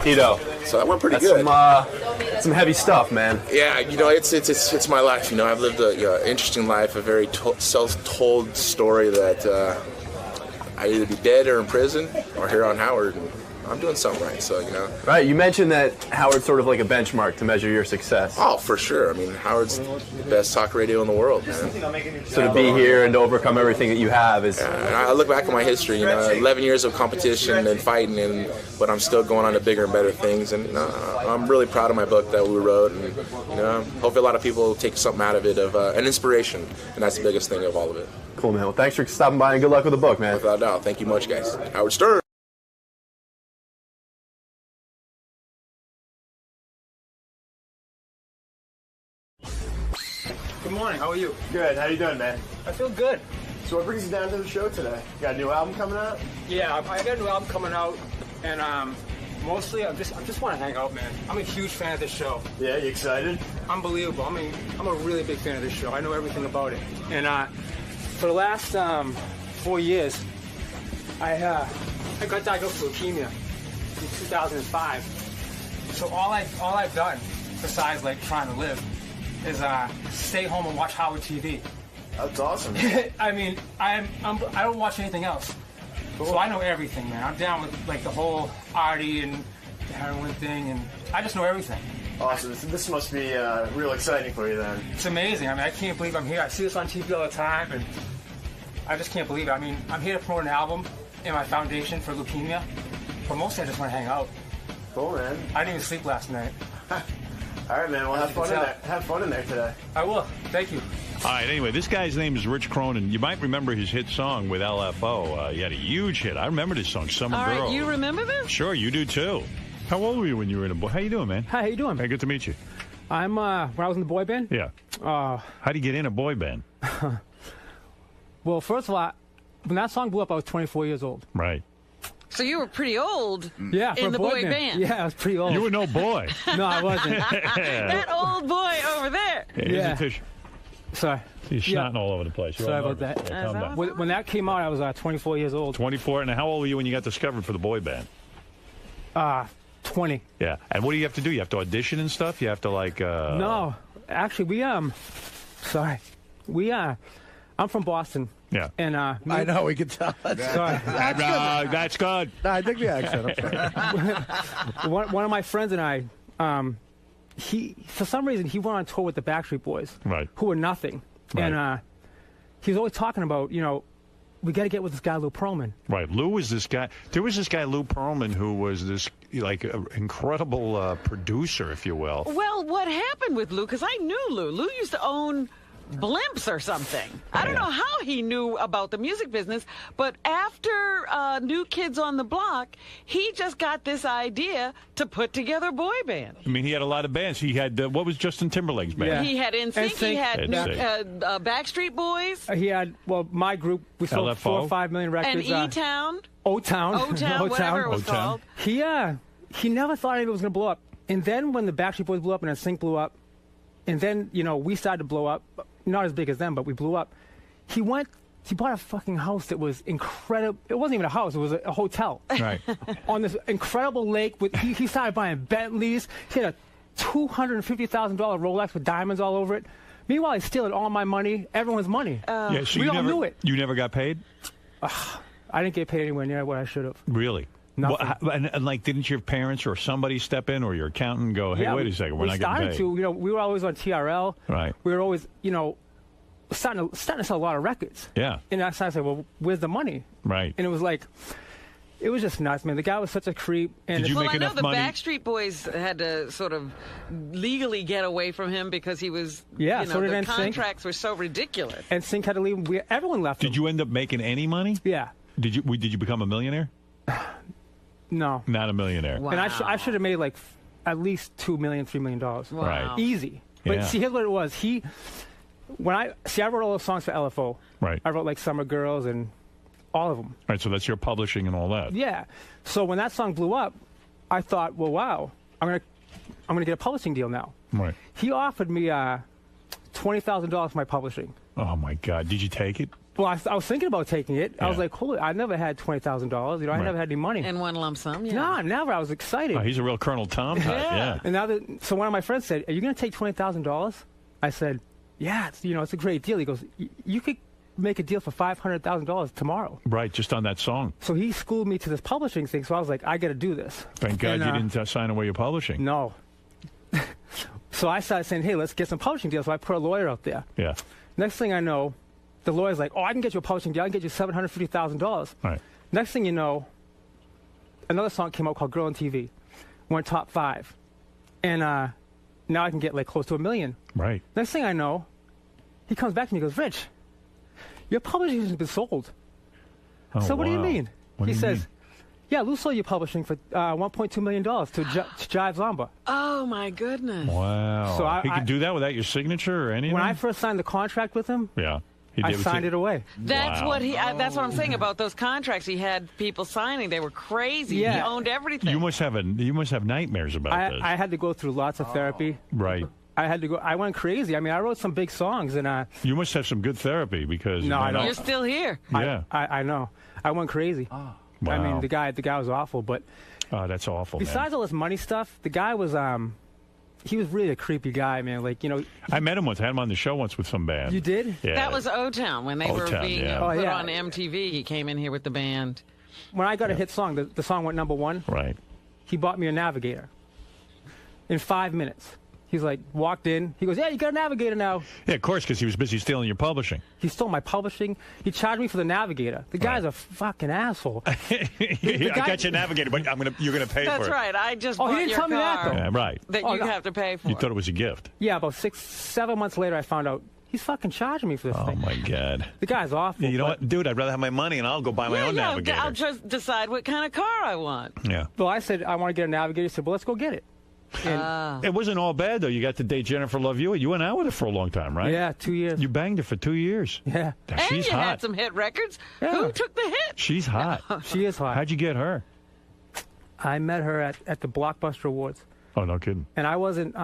Tito. So that went pretty good. Some heavy stuff, man. Yeah, you know, it's my life. You know, I've lived a interesting life, a very self-told story that I'd either be dead or in prison or here on Howard. And I'm doing something right, so, you know. Right, you mentioned that Howard's sort of like a benchmark to measure your success. Oh, for sure. I mean, Howard's the best talk radio in the world, man. So to be here and to overcome everything that you have is... And I look back at my history, 11 years of competition and fighting, but I'm still going on to bigger and better things. And I'm really proud of my book that we wrote. And, hopefully a lot of people take something out of it, of an inspiration. And that's the biggest thing of all of it. Cool, man. Well, thanks for stopping by and good luck with the book, man. Without a doubt. Thank you much, guys. Howard Stern. Good morning. How are you? Good. How you doing, man? I feel good. So what brings you down to the show today? You got a new album coming out? Yeah, I got a new album coming out, and mostly I just want to hang out, man. I'm a huge fan of this show. Yeah, you excited? Unbelievable. I mean, I'm a really big fan of this show. I know everything about it. And for the last 4 years, I got diagnosed with leukemia in 2005. So all I've done, besides like trying to live, is stay home and watch Howard TV. That's awesome. I mean, I don't watch anything else. Cool. So I know everything, man. I'm down with like the whole Artie and the heroin thing, and I just know everything. Awesome. This must be real exciting for you then. It's amazing. I mean, I can't believe I'm here. I see this on TV all the time, and I just can't believe it. I mean, I'm here to promote an album in my foundation for leukemia, but mostly I just want to hang out. Cool, man. I didn't even sleep last night. All right, man. Well, have fun in there. Have fun in there today. I will. Thank you. All right, anyway, this guy's name is Rich Cronin. You might remember his hit song with LFO. He had a huge hit. I remember this song, Summer Girl. All right, you remember this? Sure, you do too. How old were you when you were in a boy? How you doing, man? Hi, how you doing? Hey, good to meet you. I'm, when I was in the boy band? Yeah. How'd you get in a boy band? Well, first of all, when that song blew up, I was 24 years old. Right. So you were pretty old for in the boy band. Yeah, I was pretty old. You were no boy. No, I wasn't. That old boy over there. Here's a tissue. Sorry. He's snotting all over the place. Sorry about that. Yeah, calm down. When that came out, I was 24 years old. 24? And how old were you when you got discovered for the boy band? 20. Yeah. And what do you have to do? You have to audition and stuff? You have to, like... No. Actually, I'm from Boston. Yeah. And I know, we could tell. Sorry. That's good. No, I think the accent. I'm sorry. One of my friends and I, for some reason, he went on tour with the Backstreet Boys, right? Who were nothing. Right. And he was always talking about, we got to get with this guy, Lou Pearlman. Right. Lou was this guy. There was this guy, Lou Pearlman, who was this, incredible producer, if you will. Well, what happened with Lou? Because I knew Lou. Lou used to own Blimps or something. I don't know how he knew about the music business, but after New Kids on the Block, he just got this idea to put together a boy band. I mean, he had a lot of bands. He had, what was Justin Timberlake's band? Yeah. He had NSYNC, he had Backstreet Boys. He had, my group, we sold LFO. 4 or 5 million records. And E-Town. O-Town. O-Town, whatever it was called. he never thought anything was going to blow up. And then when the Backstreet Boys blew up and NSYNC blew up, and then, we started to blow up, not as big as them, but we blew up. He bought a fucking house that was incredible. It wasn't even a house. It was a hotel. Right. On this incredible lake. He started buying Bentleys. He had a $250,000 Rolex with diamonds all over it. Meanwhile, he's stealing all my money, everyone's money. Yeah, so we you all never, knew it. You never got paid? I didn't get paid anywhere near what I should have. Really? Nothing. Well, and like, didn't your parents or somebody step in, or your accountant go, hey, wait a second, we're not getting paid? We were always on TRL. Right. We were always, starting to sell a lot of records. Yeah. And I started to say, well, where's the money? Right. And it was like, it was just nuts, man. The guy was such a creep. And Did you make I know enough the money? Backstreet Boys had to sort of legally get away from him because he was, Yeah, so did the NSYNC. contracts were so ridiculous. And Sync had to leave. Everyone left him. Did you end up making any money? Yeah. Did you become a millionaire? No. Not a millionaire. Wow. And I should have made like at least $2 million, $3 million. Wow. Right. Easy. But Yeah. see, here's what it was. I wrote all those songs for LFO. Right. I wrote like Summer Girls and all of them. Right, so that's your publishing and all that. Yeah. So when that song blew up, I thought, well, wow, I'm gonna get a publishing deal now. Right. He offered me $20,000 for my publishing. Oh, my God. Did you take it? Well, I was thinking about taking it. I was Yeah. like, holy, I never had $20,000. I Right. never had any money. In one lump sum, yeah. No, never. I was excited. Oh, he's a real Colonel Tom type, yeah. And so one of my friends said, are you going to take $20,000? I said, yeah, it's a great deal. He goes, you could make a deal for $500,000 tomorrow. Right, just on that song. So he schooled me to this publishing thing. So I was like, I got to do this. Thank God And, you didn't sign away your publishing. No. So I started saying, hey, let's get some publishing deals. So I put a lawyer out there. Yeah. Next thing I know, the lawyer's like, oh, I can get you a publishing deal. I can get you $750,000. Right. Next thing you know, another song came out called Girl on TV. Went top 5. And now I can get like close to $1 million. Right. Next thing I know, he comes back to me and goes, Rich, your publishing has been sold. Oh, So what do you wow. mean? What He do you says, mean? yeah, Lou sold your publishing for $1.2 million to Jive Zomba. Oh, my goodness. Wow. So he could do that without your signature or anything? When I first signed the contract with him, yeah. He I did signed it away. That's Wow. that's what I'm saying about those contracts. He had people signing. They were crazy. Yeah. He owned everything. You must have nightmares about this. I had to go through lots of therapy. Right. I went crazy. I mean, I wrote some big songs, and You must have some good therapy because... No, I don't. You're still here. Yeah. I know. I went crazy. Wow. I mean, the guy was awful. But Oh, that's awful, besides all this money stuff, the guy was he was really a creepy guy, man. Like, I met him once. I had him on the show once with some band. You did? Yeah. That was O-Town when they were O-Town, being yeah. put Oh, yeah. on MTV. He came in here with the band. When I got a hit song, the song went #1. Right. He bought me a Navigator in 5 minutes. He's like, walked in. He goes, yeah, you got a Navigator now. Yeah, of course, because he was busy stealing your publishing. He stole my publishing. He charged me for the Navigator. The guy's a fucking asshole. I got you a Navigator, but you're gonna pay for it. That's right. I just Oh, bought he didn't your tell me that, car though. Yeah, right. that Oh, you no. have to pay for. You thought it was a gift. Yeah, about 6-7 months later, I found out he's fucking charging me for this Oh, thing. my God. The guy's awful. Yeah, you know but- what, dude? I'd rather have my money and I'll go buy my own Navigator. I'll just decide what kind of car I want. Yeah. Well, I said, I want to get a Navigator. He said, well, let's go get it. And, It wasn't all bad, though. You got to date Jennifer Love Hewitt. You went out with her for a long time, right? yeah, 2 years. You banged her for 2 years. Yeah. And She's you hot. had some hit records. Yeah. Who took the hit? She's hot. She is hot. How'd you get her? I met her at the Blockbuster Awards. Oh, no kidding. And I wasn't,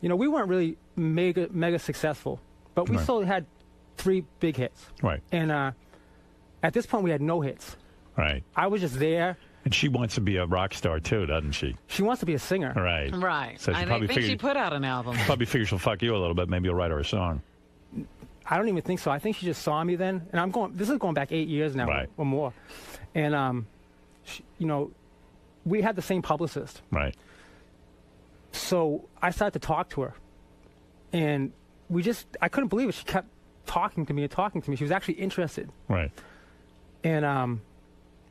we weren't really mega successful. But we Right. still had 3 big hits. Right. And at this point, we had no hits. Right. I was just there. And she wants to be a rock star, too, doesn't she? She wants to be a singer. Right. Right. So she I probably think she figured, put out an album. probably figures she'll fuck you a little bit. Maybe you'll write her a song. I don't even think so. I think she just saw me then. And this is going back 8 years now Right. or more. And, we had the same publicist. Right. So I started to talk to her. And I couldn't believe it. She kept talking to me and talking to me. She was actually interested. Right. And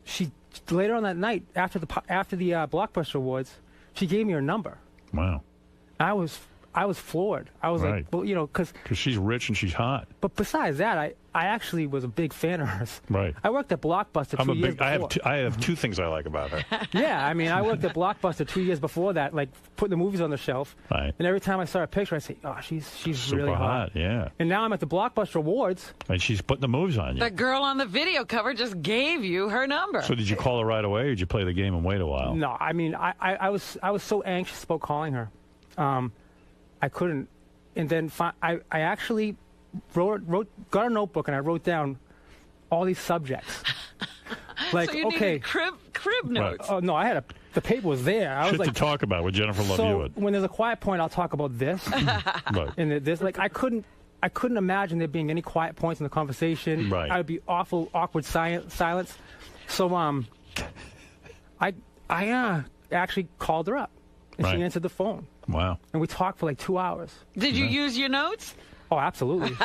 she later on that night, after the Blockbuster Awards, she gave me her number. Wow. I was I was floored. I was like, well, because she's rich and she's hot. But besides that, I actually was a big fan of hers. Right. I worked at Blockbuster 2 years before. I have two things I like about her. Yeah, I mean, I worked at Blockbuster 2 years before that, like putting the movies on the shelf. Right. And every time I saw a picture, I say, oh, she's Super really hot. Yeah. And now I'm at the Blockbuster Awards. And she's putting the moves on you. The girl on the video cover just gave you her number. So did you call her right away, or did you play the game and wait a while? No, I mean, I was so anxious about calling her. I couldn't. And then I actually got a notebook and I wrote down all these subjects. Like, so you okay, needed crib notes. Oh no, I had the paper was there. I was Shit like, to talk about with Jennifer Love so Hewitt. when there's a quiet point, I'll talk about this. Right. And this, like, I couldn't imagine there being any quiet points in the conversation. Right. I would be awkward silence. So I actually called her up, and Right. she answered the phone. Wow. And we talked for like 2 hours. Did you use your notes? Oh, absolutely.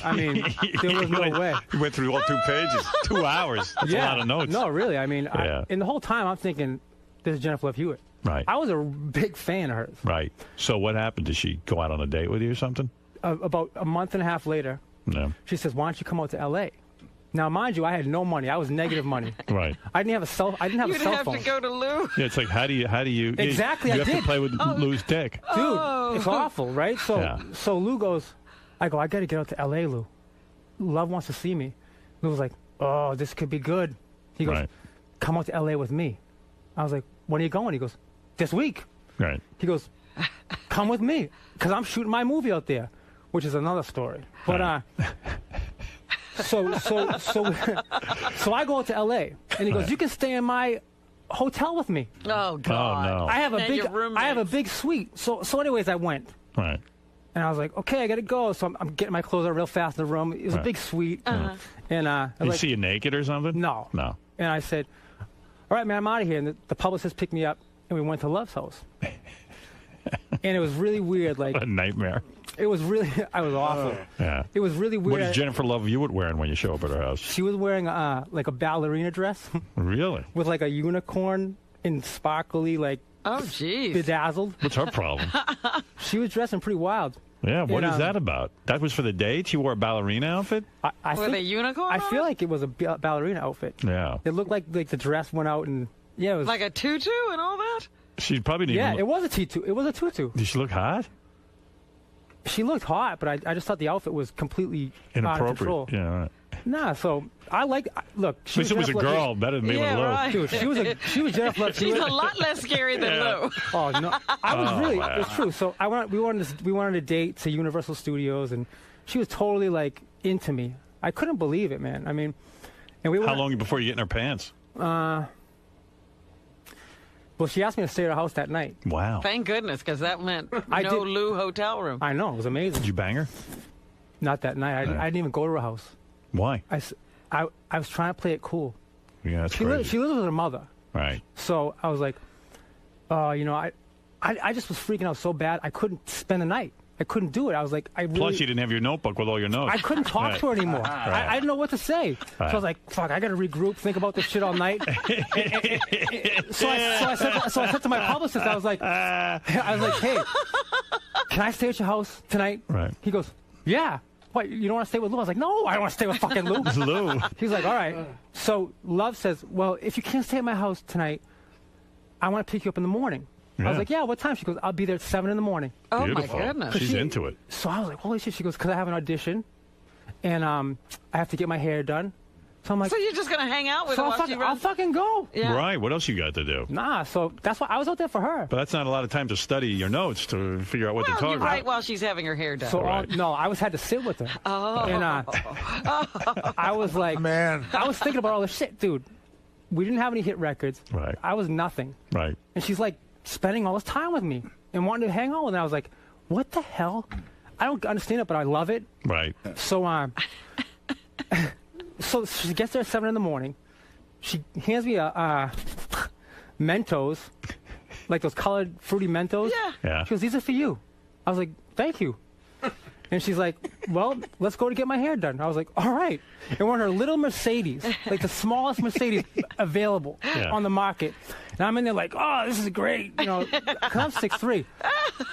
I mean, there was no way. You went through all 2 pages. 2 hours. That's a lot of notes. No, really. I mean, Yeah. and the whole time I'm thinking, this is Jennifer Love Hewitt. Right. I was a big fan of hers. Right. So what happened? Did she go out on a date with you or something? About a month and a half later, No. she says, why don't you come out to L.A.? Now, mind you, I had no money. I was negative money. Right. I didn't have a cell phone. You'd have to go to Lou. Yeah, it's like, how do you Exactly, You I have did. to play with Lou's dick. Dude, it's awful, right? So, Yeah. so Lou goes, I got to get out to L.A., Lou. Love wants to see me. Lou was like, oh, this could be good. He goes, Right. come out to L.A. with me. I was like, when are you going? He goes, this week. Right. He goes, come with me, because I'm shooting my movie out there, which is another story. But so I go out to L.A. and he goes, you can stay in my hotel with me. Oh God! Oh, no. I have a And big your roommates. I have a big suite. So anyways, I went. Right. And I was like, okay, I got to go. So I'm getting my clothes out real fast in the room. It was a Right. big suite. Uh-huh. And I Did you like, see you naked or something? No. No. And I said, all right, man, I'm out of here. And the publicist picked me up, and we went to Love's house. And it was really weird. Like, A nightmare. it was really, I was awful. Yeah. It was really weird. What is Jennifer Love Hewitt wearing when you show up at her house? She was wearing like a ballerina dress Really? with like a unicorn in sparkly, like Oh jeez! bedazzled. What's her problem? She was dressing pretty wild. Yeah, what And, is that about? That was for the date? She wore a ballerina outfit? I With think, a unicorn I on feel it? like it was a ballerina outfit. Yeah. It looked like the dress went out and yeah, it was Like a tutu and all that. She probably didn't yeah, even it was a tutu. It was a tutu. Did she look hot? She looked hot, but I just thought the outfit was completely out of Inappropriate. control. Yeah, right. Nah, so I like. Look, At least it was a Jennifer Love girl, better than me Yeah, with Lou. right. Dude, she was Jennifer Love She's Hewitt. a lot less scary than Lou. Oh no, I was Oh, really. wow. It's true. So we wanted a date to Universal Studios, and she was totally like into me. I couldn't believe it, man. I mean, and we went. How long before you get in her pants? Well, she asked me to stay at her house that night. Wow. Thank goodness, because that meant I no did- Lou hotel room. I know, it was amazing. Did you bang her? Not that night. I didn't even go to her house. Why? I was trying to play it cool. Yeah, that's She crazy. lives with her mother. Right. So I was like, I just was freaking out so bad I couldn't spend the night. I couldn't do it. I was like, Plus, you didn't have your notebook with all your notes. I couldn't talk Right. to her anymore. Right. I didn't know what to say. So I Right. was like, fuck, I got to regroup, think about this shit all night. So I said to my publicist, I was like, hey, can I stay at your house tonight? Right. He goes, yeah. What, you don't want to stay with Lou? I was like, no, I don't want to stay with fucking Lou. Lou. He's like, all right. So Love says, well, if you can't stay at my house tonight, I want to pick you up in the morning. I Yeah. was like, yeah, what time? She goes, I'll be there at 7 in the morning. Oh Beautiful. my goodness! She's into it. So I was like, holy shit. She goes, because I have an audition, and I have to get my hair done. So I'm like, So you're just gonna hang out with so her I'll while she fucking runs? go. Yeah. Right. What else you got to do? Nah, so that's why I was out there for her. But that's not a lot of time to study your notes to figure out what Well, they're you talking write about. while she's having her hair done. So Right. no, I had to sit with her. Oh. And I was like, Man. I was thinking about all this shit, dude. We didn't have any hit records. Right. I was nothing. Right. And she's like spending all this time with me and wanting to hang out with me. I was like, what the hell? I don't understand it, but I love it. Right. So so she gets there at 7 in the morning. She hands me a Mentos, like those colored fruity Mentos. Yeah. Yeah. She goes, these are for you. I was like, thank you. And she's like, well, let's go to get my hair done. I was like, all right. And we're in her little Mercedes, like the smallest Mercedes available on the market. And I'm in there like, oh, this is great. You know, 'cause I'm 6'3".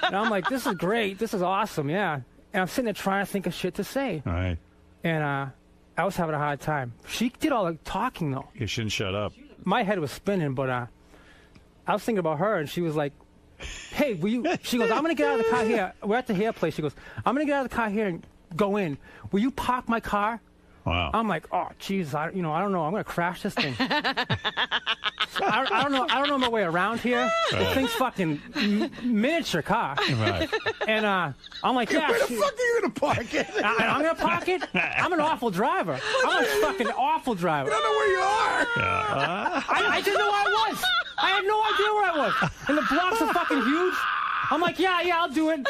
And I'm like, this is great. This is awesome. Yeah. And I'm sitting there trying to think of shit to say. All right. And I was having a hard time. She did all the talking, though. You shouldn't shut up. My head was spinning, but I was thinking about her, and she was like, hey, will you? She goes, I'm going to get out of the car here. We're at the hair place. She goes, I'm going to get out of the car here and go in. Will you park my car? Wow. I'm like, oh, jeez, I don't know. I'm going to crash this thing. I don't know my way around here. This thing's fucking miniature car. Right. And I'm like, yeah. Where the fuck are you going to park it? I'm going to park it? I'm an awful driver. I'm a fucking awful driver. I don't know where you are. I didn't know where I was. I had no idea where I was. And the blocks are fucking huge. I'm like, yeah, I'll do it.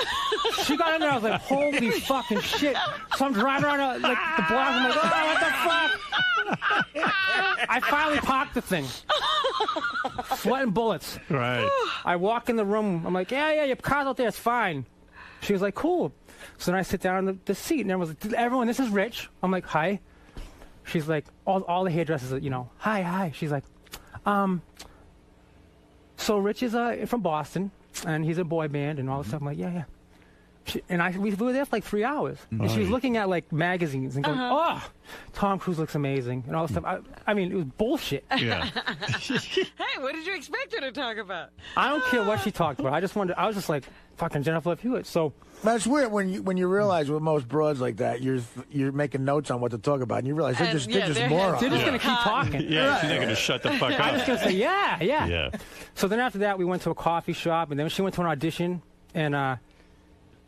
She got in there. I was like, holy fucking shit. So I'm driving around like the block. I'm like, oh, what the fuck? I finally parked the thing. Sweating bullets. Right. I walk in the room. I'm like, yeah, your car's out there. It's fine. She was like, cool. So then I sit down in the seat, and everyone, this is Rich. I'm like, hi. She's like, all the hairdressers, hi. She's like, so Rich is from Boston, and he's a boy band and all this stuff. I'm like, yeah. We were there for like 3 hours. And she was looking at like magazines and going, oh, Tom Cruise looks amazing and all this stuff. I mean, it was bullshit. Yeah. Hey, what did you expect her to talk about? I don't care what she talked about. I was just like, fucking Jennifer Love Hewitt. So that's weird when you realize with most broads like that, you're making notes on what to talk about, and you realize they're just morons. They're just gonna keep talking. Yeah, she's not gonna shut the fuck up. I'm just gonna say yeah. So then after that, we went to a coffee shop, and then she went to an audition, and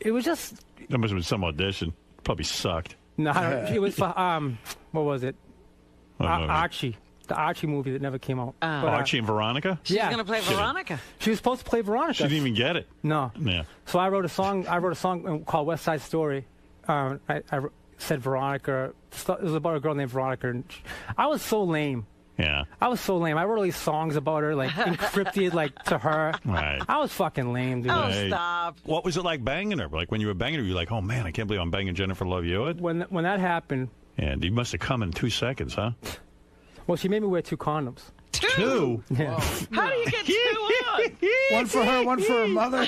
it was just. That must have been some audition. Probably sucked. No, it was for what was it? Archie. The Archie movie that never came out. Archie and Veronica? She's going to play Veronica. She was supposed to play Veronica. She didn't even get it. No. Yeah. So I wrote a song called West Side Story. I said Veronica. It was about a girl named Veronica. And I was so lame. Yeah. I was so lame. I wrote all these songs about her, like encrypted, like to her. Right. I was fucking lame, dude. Oh, stop. What was it like banging her? Like when you were banging her, you were like, oh man, I can't believe I'm banging Jennifer Love Hewitt. When that happened. And you must have come in 2 seconds, huh? Well, she made me wear 2 condoms. 2? Yeah. How do you get 2 on? One for her, one for her mother.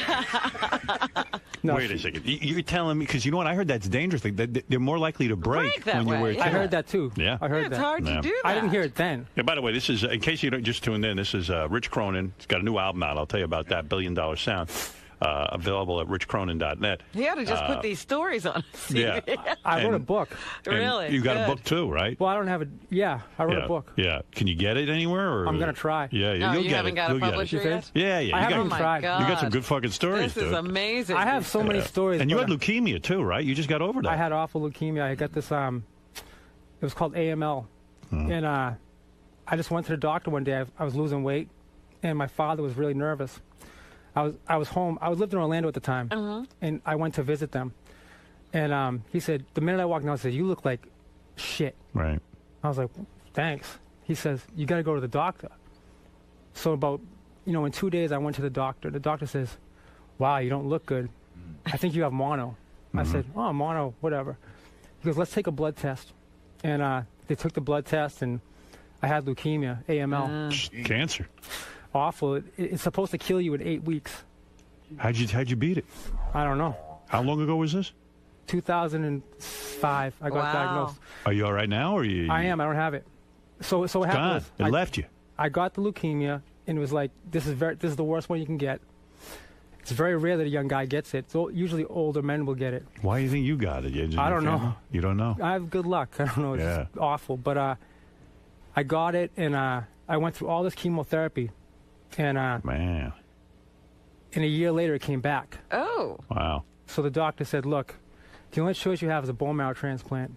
No, Wait a second. You're telling me, because you know what? I heard that's dangerous. They're more likely to break that when you way, wear yeah. two. I heard that too. Yeah. I heard It's that. hard to do that. I didn't hear it then. Yeah, by the way, this is, in case you don't just tuned in, this is Rich Cronin. He's got a new album out. I'll tell you about that, $1 Billion Sound. Available at richcronin.net. He ought to just put these stories on. Yeah. I wrote a book. Really? You got Good. a book too, right? Well, I don't have a. Yeah, I wrote a book. Yeah. Can you get it anywhere? Or? I'm gonna try. Yeah, No, you'll you get haven't it. got a You'll get publisher it. yet? Yeah. I You haven't got, even tried. God. You got some good fucking stories, This is dude. amazing. I have so many stories. And you but, had leukemia too, right? You just got over that. I had awful leukemia. I got this. It was called AML, and I just went to the doctor one day. I was losing weight, and my father was really nervous. I was home. I was living in Orlando at the time, and I went to visit them. And he said, the minute I walked in, he said, "You look like shit." Right. I was like, "Thanks." He says, "You got to go to the doctor." So about, in 2 days, I went to the doctor. The doctor says, "Wow, you don't look good. I think you have mono." I said, "Oh, mono, whatever." He goes, "Let's take a blood test." And they took the blood test, and I had leukemia, AML. Cancer. Awful. It's supposed to kill you in 8 weeks. How'd you beat it? I don't know. How long ago was this? 2005. I got diagnosed. Are you all right now, or you? I am. I don't have it. So what happened Gone. was It left you. I got the leukemia, and it was like, this is the worst one you can get. It's very rare that a young guy gets it. So usually older men will get it. Why do you think you got it? I don't know. You don't know? I have good luck. I don't know. It's just awful. But I got it, and I went through all this chemotherapy. And man, and a year later it came back. Oh. Wow. So the doctor said, "Look, the only choice you have is a bone marrow transplant."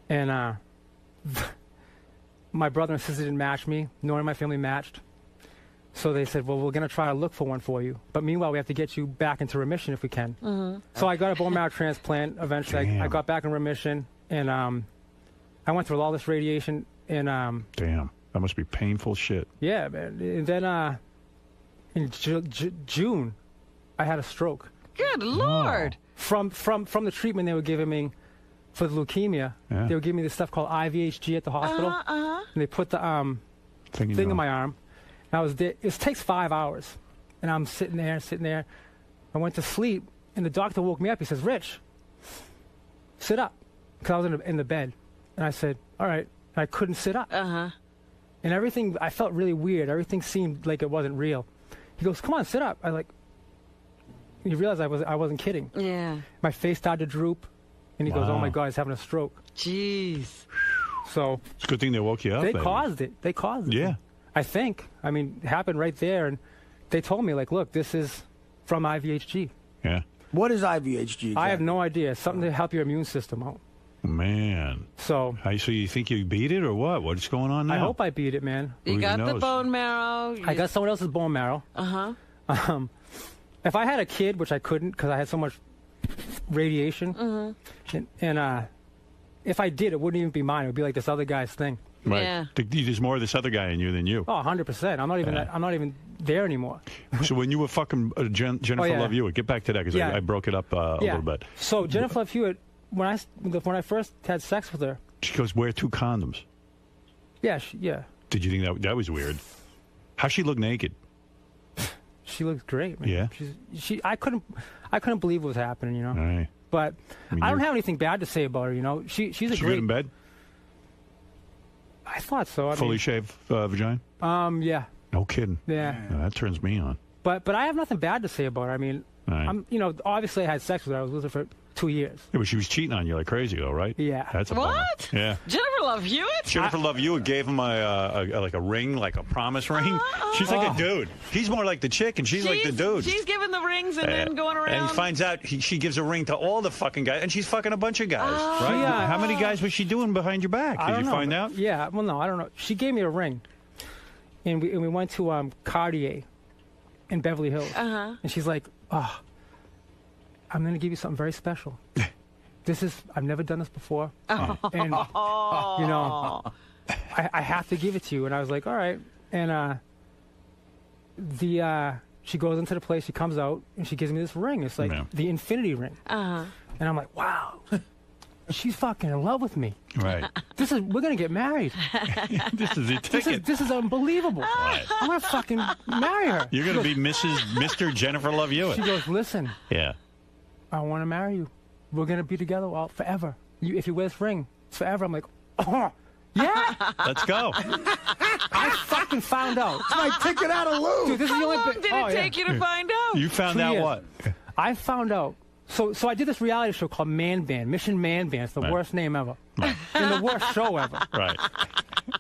And my brother and sister didn't match me, nor my family matched. So they said, "Well, we're going to try to look for one for you. But meanwhile, we have to get you back into remission if we can." So I got a bone marrow transplant. Eventually, I got back in remission, and I went through all this radiation. And damn. That must be painful shit. Yeah, man. And then in June, I had a stroke. Good Lord. From the treatment they were giving me for the leukemia, they were giving me this stuff called IVHG at the hospital. And they put the thing in my arm. And I was there. It takes 5 hours. And I'm sitting there. I went to sleep, and the doctor woke me up. He says, Rich, sit up. Because I was in the bed. And I said, all right. And I couldn't sit up. And everything, I felt really weird. Everything seemed like it wasn't real. He goes, come on, sit up. You realize I wasn't kidding. Yeah. My face started to droop. And he goes, oh, my God, he's having a stroke. Jeez. So it's a good thing they woke you up. They caused it. Yeah. I think. I mean, it happened right there. And they told me, like, look, this is from IVHG. Yeah. What is IVHG? I have no idea. It's something to help your immune system out. Man. So you think you beat it or what? What's going on now? I hope I beat it, man. You got the bone marrow. I got someone else's bone marrow. If I had a kid, which I couldn't because I had so much radiation, and if I did, it wouldn't even be mine. It would be like this other guy's thing. Right. Yeah. There's more of this other guy in you than you. Oh, 100%. I'm not even there anymore. So when you were fucking Jennifer Love Hewitt, get back to that because I broke it up a little bit. So Jennifer Love Hewitt, when I first had sex with her, she goes, wear 2 condoms. Yeah, Did you think that was weird? How'd she look naked? She looks great, man. Yeah. I couldn't believe what was happening, you know. Right. But I don't have anything bad to say about her, you know. She's a great. Good in bed? I thought so. Fully shaved vagina? Yeah. No kidding. Yeah. No, that turns me on. But I have nothing bad to say about her. I mean, obviously I had sex with her. I was with her for 2 years. Yeah, but she was cheating on you like crazy, though, right? Yeah. That's a What? bummer. Yeah. Jennifer Love Hewitt? Jennifer Love Hewitt gave him like a ring, like a promise ring. She's like a dude. He's more like the chick, and she's like the dude. She's giving the rings and then going around. And he finds out she gives a ring to all the fucking guys, and she's fucking a bunch of guys, right? Yeah. How many guys was she doing behind your back? Did you find out? Yeah. Well, no, I don't know. She gave me a ring, and we went to Cartier in Beverly Hills, and she's like, "Oh, I'm going to give you something very special. I've never done this before, and you know, I have to give it to you." And I was like, "All right." And she goes into the place, she comes out, and she gives me this ring. It's like the infinity ring. And I'm like, wow, she's fucking in love with me. Right. We're gonna get married. This is the ticket. This is unbelievable. Right. I'm gonna fucking marry her. You're gonna be Mr. Jennifer Love Hewitt. She goes, listen. Yeah. I want to marry you. We're going to be together forever. If you wear this ring, it's forever. I'm like, oh, yeah. Let's go. I fucking found out. It's my ticket out of Lou. Dude, this is How the only long did it take you to find out? You found 2 out years. what? I found out. So I did this reality show called Man Band, Mission Man Band. It's the worst name ever. And the worst show ever. Right.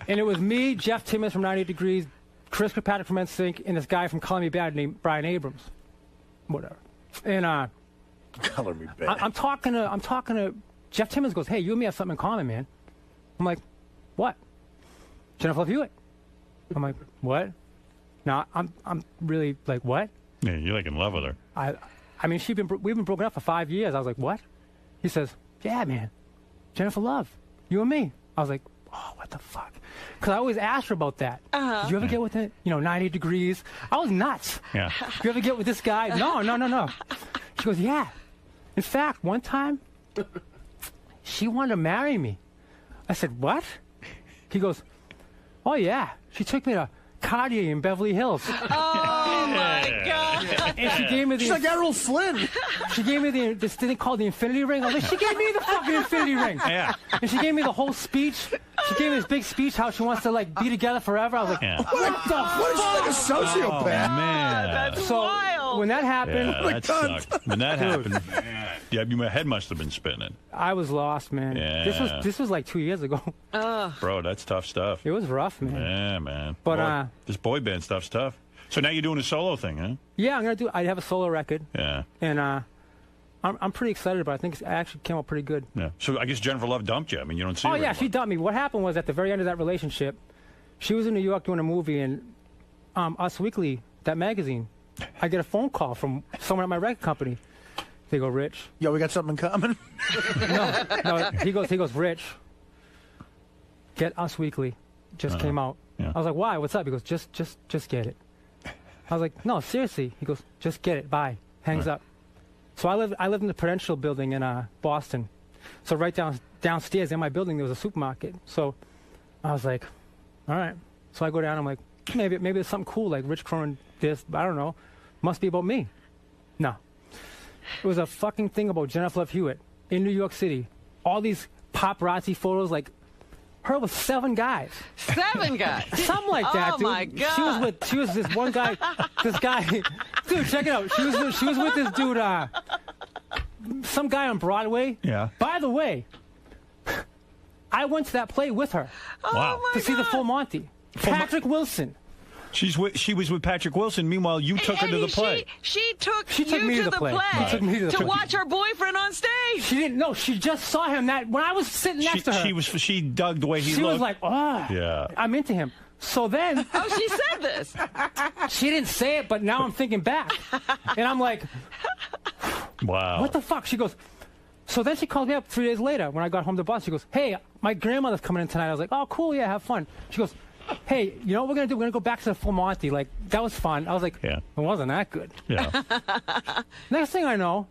And it was me, Jeff Timmons from 98 Degrees, Chris Kirkpatrick from NSYNC, and this guy from Color Me Bad named Brian Abrams. Whatever. And Color Me Bad. I'm talking to Jeff Timmons. Goes, hey, you and me have something in common, man. I'm like, what? Jennifer Love Hewitt. I'm like, what? No, I'm really like, what? Yeah, you're like in love with her. I mean, we've been broken up for 5 years. I was like, what? He says, yeah, man, Jennifer Love, you and me. I was like, oh, what the fuck? Because I always asked her about that. Did you ever get with it? 90 Degrees. I was nuts. Yeah. Did you ever get with this guy? No. She goes, yeah. In fact, one time, she wanted to marry me. I said, what? He goes, oh, yeah. She took me to Cartier in Beverly Hills. Oh, my God. And she gave me She's like Errol Flynn. She gave me this thing called the infinity ring. I was like, she gave me the fucking infinity ring. Yeah. And she gave me the whole speech. She gave me this big speech how she wants to be together forever. I was like, what the fuck? What is she, like a sociopath? Oh, man. That's So wild. when that happened, Yeah, that sucked. When that happened, your head must have been spinning. I was lost, man. Yeah. This was like 2 years ago. Bro, that's tough stuff. It was rough, man. Yeah, man. But this boy band stuff's tough. So now you're doing a solo thing, huh? yeah, I have a solo record. Yeah. And I'm pretty excited about it. I think it actually came out pretty good. Yeah. So I guess Jennifer Love dumped you. I mean, you don't see her Oh, yeah, anymore. she dumped me. What happened was at the very end of that relationship, she was in New York doing a movie, and Us Weekly, that magazine, I get a phone call from someone at my record company. They go, Rich. Yo, we got something in common. No. He goes, Rich, get Us Weekly. Just came out. Yeah. I was like, why? What's up? He goes, just get it. I was like, no, seriously. He goes, just get it. Bye. Hangs up. So I lived in the Prudential building in Boston. So right downstairs in my building, there was a supermarket. So I was like, all right. So I go down. I'm like, maybe there's something cool like Rich Cronin this. I don't know. Must be about me. No. It was a fucking thing about Jennifer Love Hewitt in New York City. All these paparazzi photos, like her with 7 guys. 7 guys? Something like that, oh dude. My God. She was this one guy, dude, check it out. She was with this dude, some guy on Broadway. Yeah. By the way, I went to that play with her. Wow. To see the Full Monty. Patrick Wilson. She was with Patrick Wilson. Meanwhile, you took her to the play. She took me you to the play. She took me to the to play. watch her boyfriend on stage. She didn't know. She just saw him when I was sitting next to her. She dug the way he looked. She was like, oh, yeah, I'm into him. So then, she said this. She didn't say it, but now I'm thinking back, and I'm like, wow, what the fuck? She goes. So then she called me up 3 days later when I got home to Boston. She goes, hey, my grandmother's coming in tonight. I was like, oh, cool, yeah, have fun. She goes, hey, you know what we're going to do? We're going to go back to the Full Monty. Like, that was fun. I was like, yeah. It wasn't that good. Yeah. Next thing I know,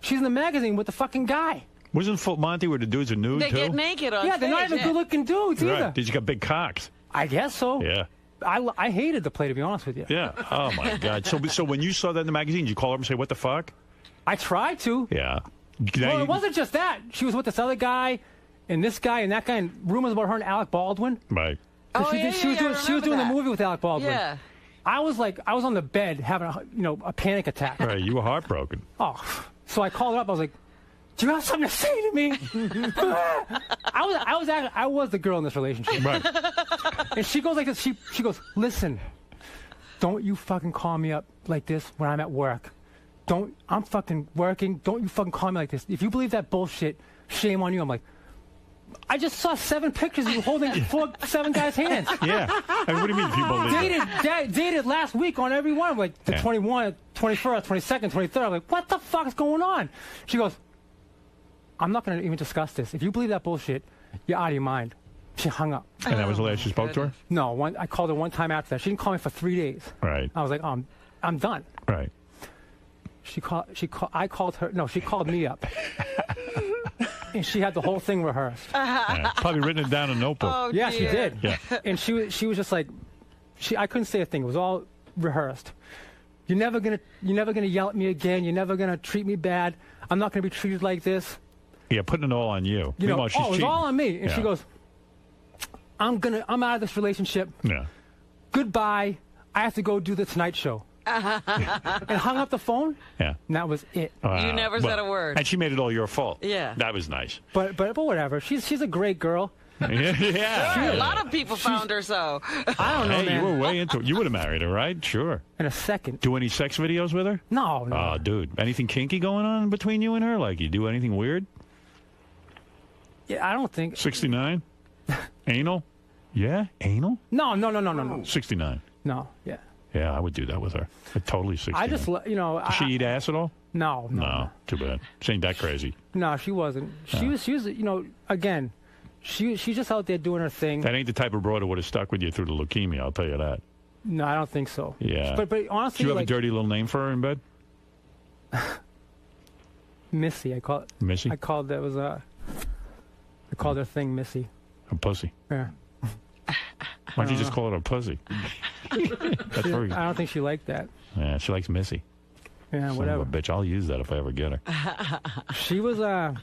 she's in the magazine with the fucking guy. Wasn't Full Monty where the dudes are nude, They too? get naked on Yeah, stage. they're not even good-looking dudes either. Right. They just got big cocks. I guess so. Yeah. I hated the play, to be honest with you. Yeah. Oh, my God. So when you saw that in the magazine, did you call her up and say, what the fuck? I tried to. Yeah. Well, it wasn't just that. She was with this other guy, and this guy, and that guy, and rumors about her and Alec Baldwin. Right. She was doing the movie with Alec Baldwin. Yeah. I was on the bed having a panic attack. Right, you were heartbroken. Oh, so I called her up. I was like, "Do you have something to say to me?" I was the girl in this relationship. Right. And she goes like this. She goes, "Listen, don't you fucking call me up like this when I'm at work. I'm fucking working. Don't you fucking call me like this. If you believe that bullshit, shame on you." I'm like, I just saw 7 pictures of you holding 7 guys' hands. Yeah. I mean, what do you mean people believe Dated last week on every one. Like the 21st, 21st, 22nd, 23rd. I'm like, what the fuck is going on? She goes, I'm not going to even discuss this. If you believe that bullshit, you're out of your mind. She hung up. And that was the last you spoke to her? No. I called her one time after that. She didn't call me for 3 days. Right. I was like, I'm done. Right. I called her. No, she called me up. And she had the whole thing rehearsed. Yeah, probably written it down in a notebook. Oh, yeah, she did. Yeah. And she was just like, I couldn't say a thing. It was all rehearsed. You're never gonna yell at me again. You're never gonna treat me bad. I'm not gonna be treated like this. Yeah, putting it all on you. You know, Meanwhile, she's it was cheating. all on me. And she goes, I'm out of this relationship. Yeah. Goodbye. I have to go do the Tonight Show. And hung up the phone. Yeah. And that was it. You never said a word. And she made it all your fault. Yeah. That was nice. But whatever. She's a great girl. Yeah. A lot of people found her so. I don't know, Hey, man. you were way into it. You would have married her, right? Sure. In a second. Do any sex videos with her? No. Oh, dude. Anything kinky going on between you and her? Like, you do anything weird? Yeah, I don't think. 69? Anal? Yeah? Anal? No. 69. No, yeah. Yeah, I would do that with her. I'd totally 69. I just, Does she eat ass at all? No. No. Too bad. She ain't that crazy. No, she wasn't. She was, again, she's just out there doing her thing. That ain't the type of broad that would have stuck with you through the leukemia, I'll tell you that. No, I don't think so. Yeah. But honestly, do you have a dirty little name for her in bed? Missy, I call it. Missy? I called her thing Missy. A pussy. Yeah. Why don't you just call it a pussy? That's very I don't think she liked that. Yeah, she likes Missy. Yeah, Son whatever. of a bitch. I'll use that if I ever get her. She was Tell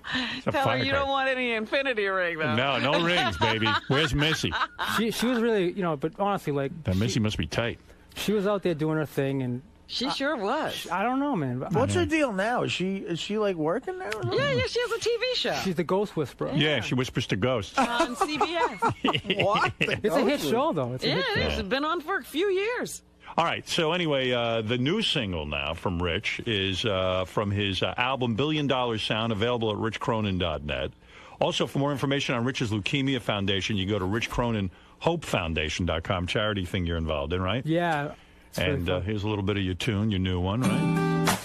her you don't want any infinity ring though. No rings, baby. Where's Missy? She was really, but honestly, like That Missy must be tight. she was out there doing her thing, and She sure was. I don't know, man. What's her deal now? Is she like working now? Or something? Yeah, she has a TV show. She's the ghost whisperer. Yeah, she whispers to ghosts. On CBS. What? It's a hit show, though. It's a hit It show. is. It's been on for a few years. All right, so anyway, the new single now from Rich is from his album $1 Billion Sound, available at richcronin.net. Also, for more information on Rich's Leukemia Foundation, you go to richcroninhopefoundation.com, charity thing you're involved in, right? Yeah. And here's a little bit of your tune, your new one, right?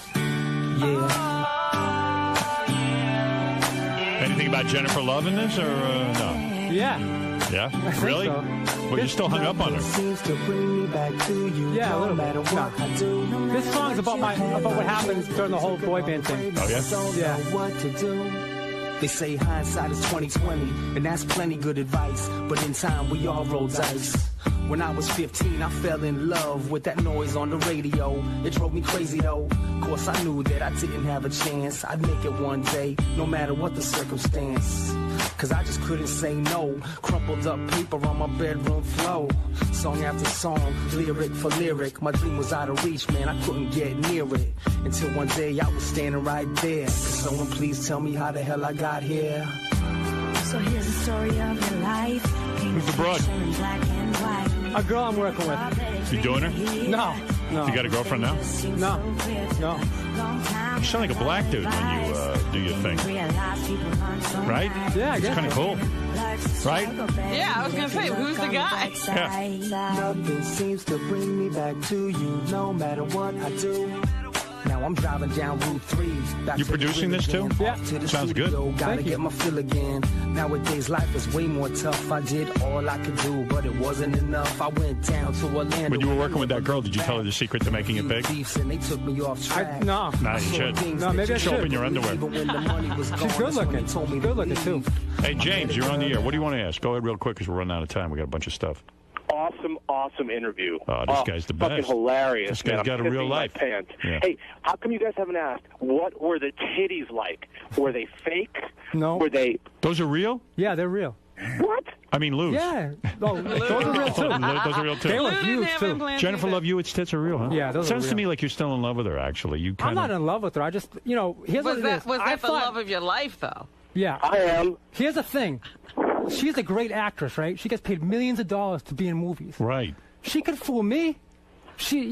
Yeah. Anything about Jennifer Love in this, or no? Yeah. Yeah? Really? so. Well, you still hung up on her. Yeah, a little bit. No. This song's about what happens during the whole boy band thing. Oh, yeah? Yeah. What to do? They say hindsight is 20/20, and that's plenty good advice. But in time, we all roll dice. When I was 15, I fell in love with that noise on the radio. It drove me crazy though. Of course, I knew that I didn't have a chance. I'd make it one day, no matter what the circumstance. Cause I just couldn't say no. Crumpled up paper on my bedroom floor. Song after song, lyric for lyric. My dream was out of reach, man, I couldn't get near it. Until one day I was standing right there. Could someone please tell me how the hell I got here? So here's the story of your life. Who's the broad? A girl I'm working with. You doing her? No. You got a girlfriend now? No. You sound like a black dude when you do your thing. Right? Yeah, I guess. It's kind of cool. Right? Yeah, I was going to say, who's the guy? Yeah. Nothing seems to bring me back to you, no matter what I do. Now I'm driving down Route 3. You producing this too? Yeah. Sounds good. Gotta get my fill again. Nowadays life is way more tough. I did all I could do, but it wasn't enough. I went down to Orlando. When you were working with that girl, did you tell her the secret to making it big? And they took me off track. No. Nah, you should. No, maybe I Show up should. in your underwear. She's good looking. Good looking too. Hey, James, you're on the air. What do you want to ask? Go ahead real quick because we're running out of time. We got a bunch of stuff. Awesome interview. Oh, this guy's the best. Fucking hilarious. This guy's man. got a I'm real pissing my life. pants. Yeah. Hey, how come you guys haven't asked what were the titties like? Were they fake? No. Were they? Those are real? Yeah, they're real. What? I mean, Lou's. Yeah. Oh, those are real too. Those are real too. They were huge too. Jennifer Love Hewitt's tits are real, huh? Yeah, those are Sounds to real. me like you're still in love with her. Actually, you. I'm not in love with her. I just, here's what Was it is. that the love of your life, though? Yeah. I am. Here's the thing. She's a great actress, right? She gets paid millions of dollars to be in movies. Right. She could fool me. She's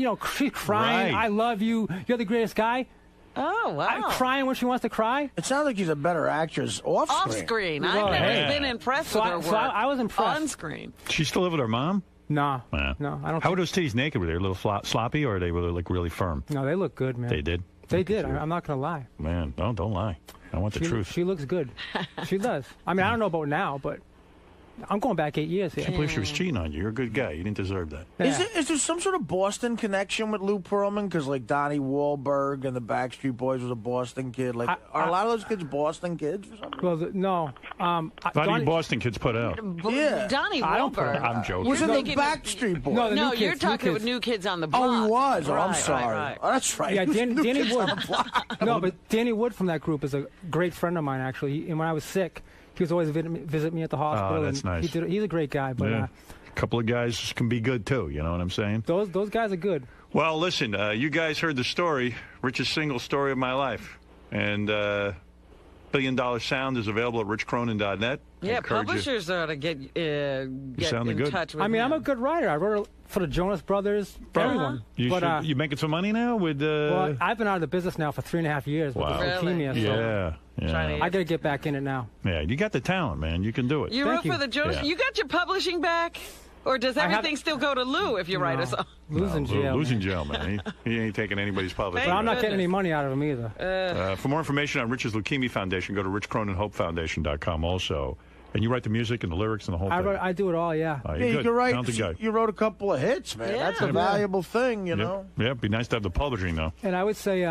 crying. Right. I love you. You're the greatest guy. Oh, wow. I'm crying when she wants to cry. It sounds like she's a better actress off screen. Off screen. Well, I've never yeah. been impressed So with her I- work. so I was impressed. On screen. She still live with her mom? No. Yeah. No, I don't. How were those titties naked? Were they a little sloppy, or were they like really firm? No, they look good, man. They did. They did. I'm not going to lie. Man, don't lie. I want the truth. She looks good. She does. I mean, I don't know about now, but I'm going back 8 years I here. can't believe she was cheating on you. You're a good guy. You didn't deserve that. Yeah. Is there some sort of Boston connection with Lou Pearlman? Because like Donnie Wahlberg and the Backstreet Boys was a Boston kid. Like, are a lot of those kids Boston kids or something? Well, no. How do you Boston kids put out? Yeah. Donnie I don't put it Wahlberg. out. I'm joking. Was it the thinking- Backstreet Boys? No, the No, New you're Kids, talking New with Kids. New Kids on the Block. Oh, he was. Oh, I'm Right, sorry. right. Oh, that's right. Yeah, Danny Kids Wood. on the Block. No, but Danny Wood from that group is a great friend of mine, actually. And when I was sick, he was always visit me at the hospital. Oh, that's and nice. He's a great guy. But Yeah. A couple of guys can be good, too. You know what I'm saying? those guys are good. Well, listen, you guys heard the story, richest single story of my life. And $1 Billion Sound is available at richcronin.net. Yeah, Encourage you- publishers ought to get sounded in good. touch with I mean, I'm him. a good writer. I wrote for the Jonas Brothers, everyone. You making some money now with... Well, I've been out of the business now for 3.5 years with Wow. this leukemia. So Yeah. I got to get back in it now. Yeah, you got the talent, man. You can do it. You wrote for the Jonas. Yeah. You got your publishing back? Or does I have- everything still go to Lou if you write a song? Lou's in jail. Lou's in jail, man. He ain't taking anybody's publishing. But I'm not getting any money out of him either. For more information on Rich's Leukemia Foundation, go to richcroninhopefoundation.com also. And you write the music and the lyrics and the whole thing. I do it all, yeah. You're Yeah, you good. can write. Talented guy. You wrote a couple of hits, man. That's a Yeah. valuable thing, you know. Yeah, it'd be nice to have the publishing, though. And I would say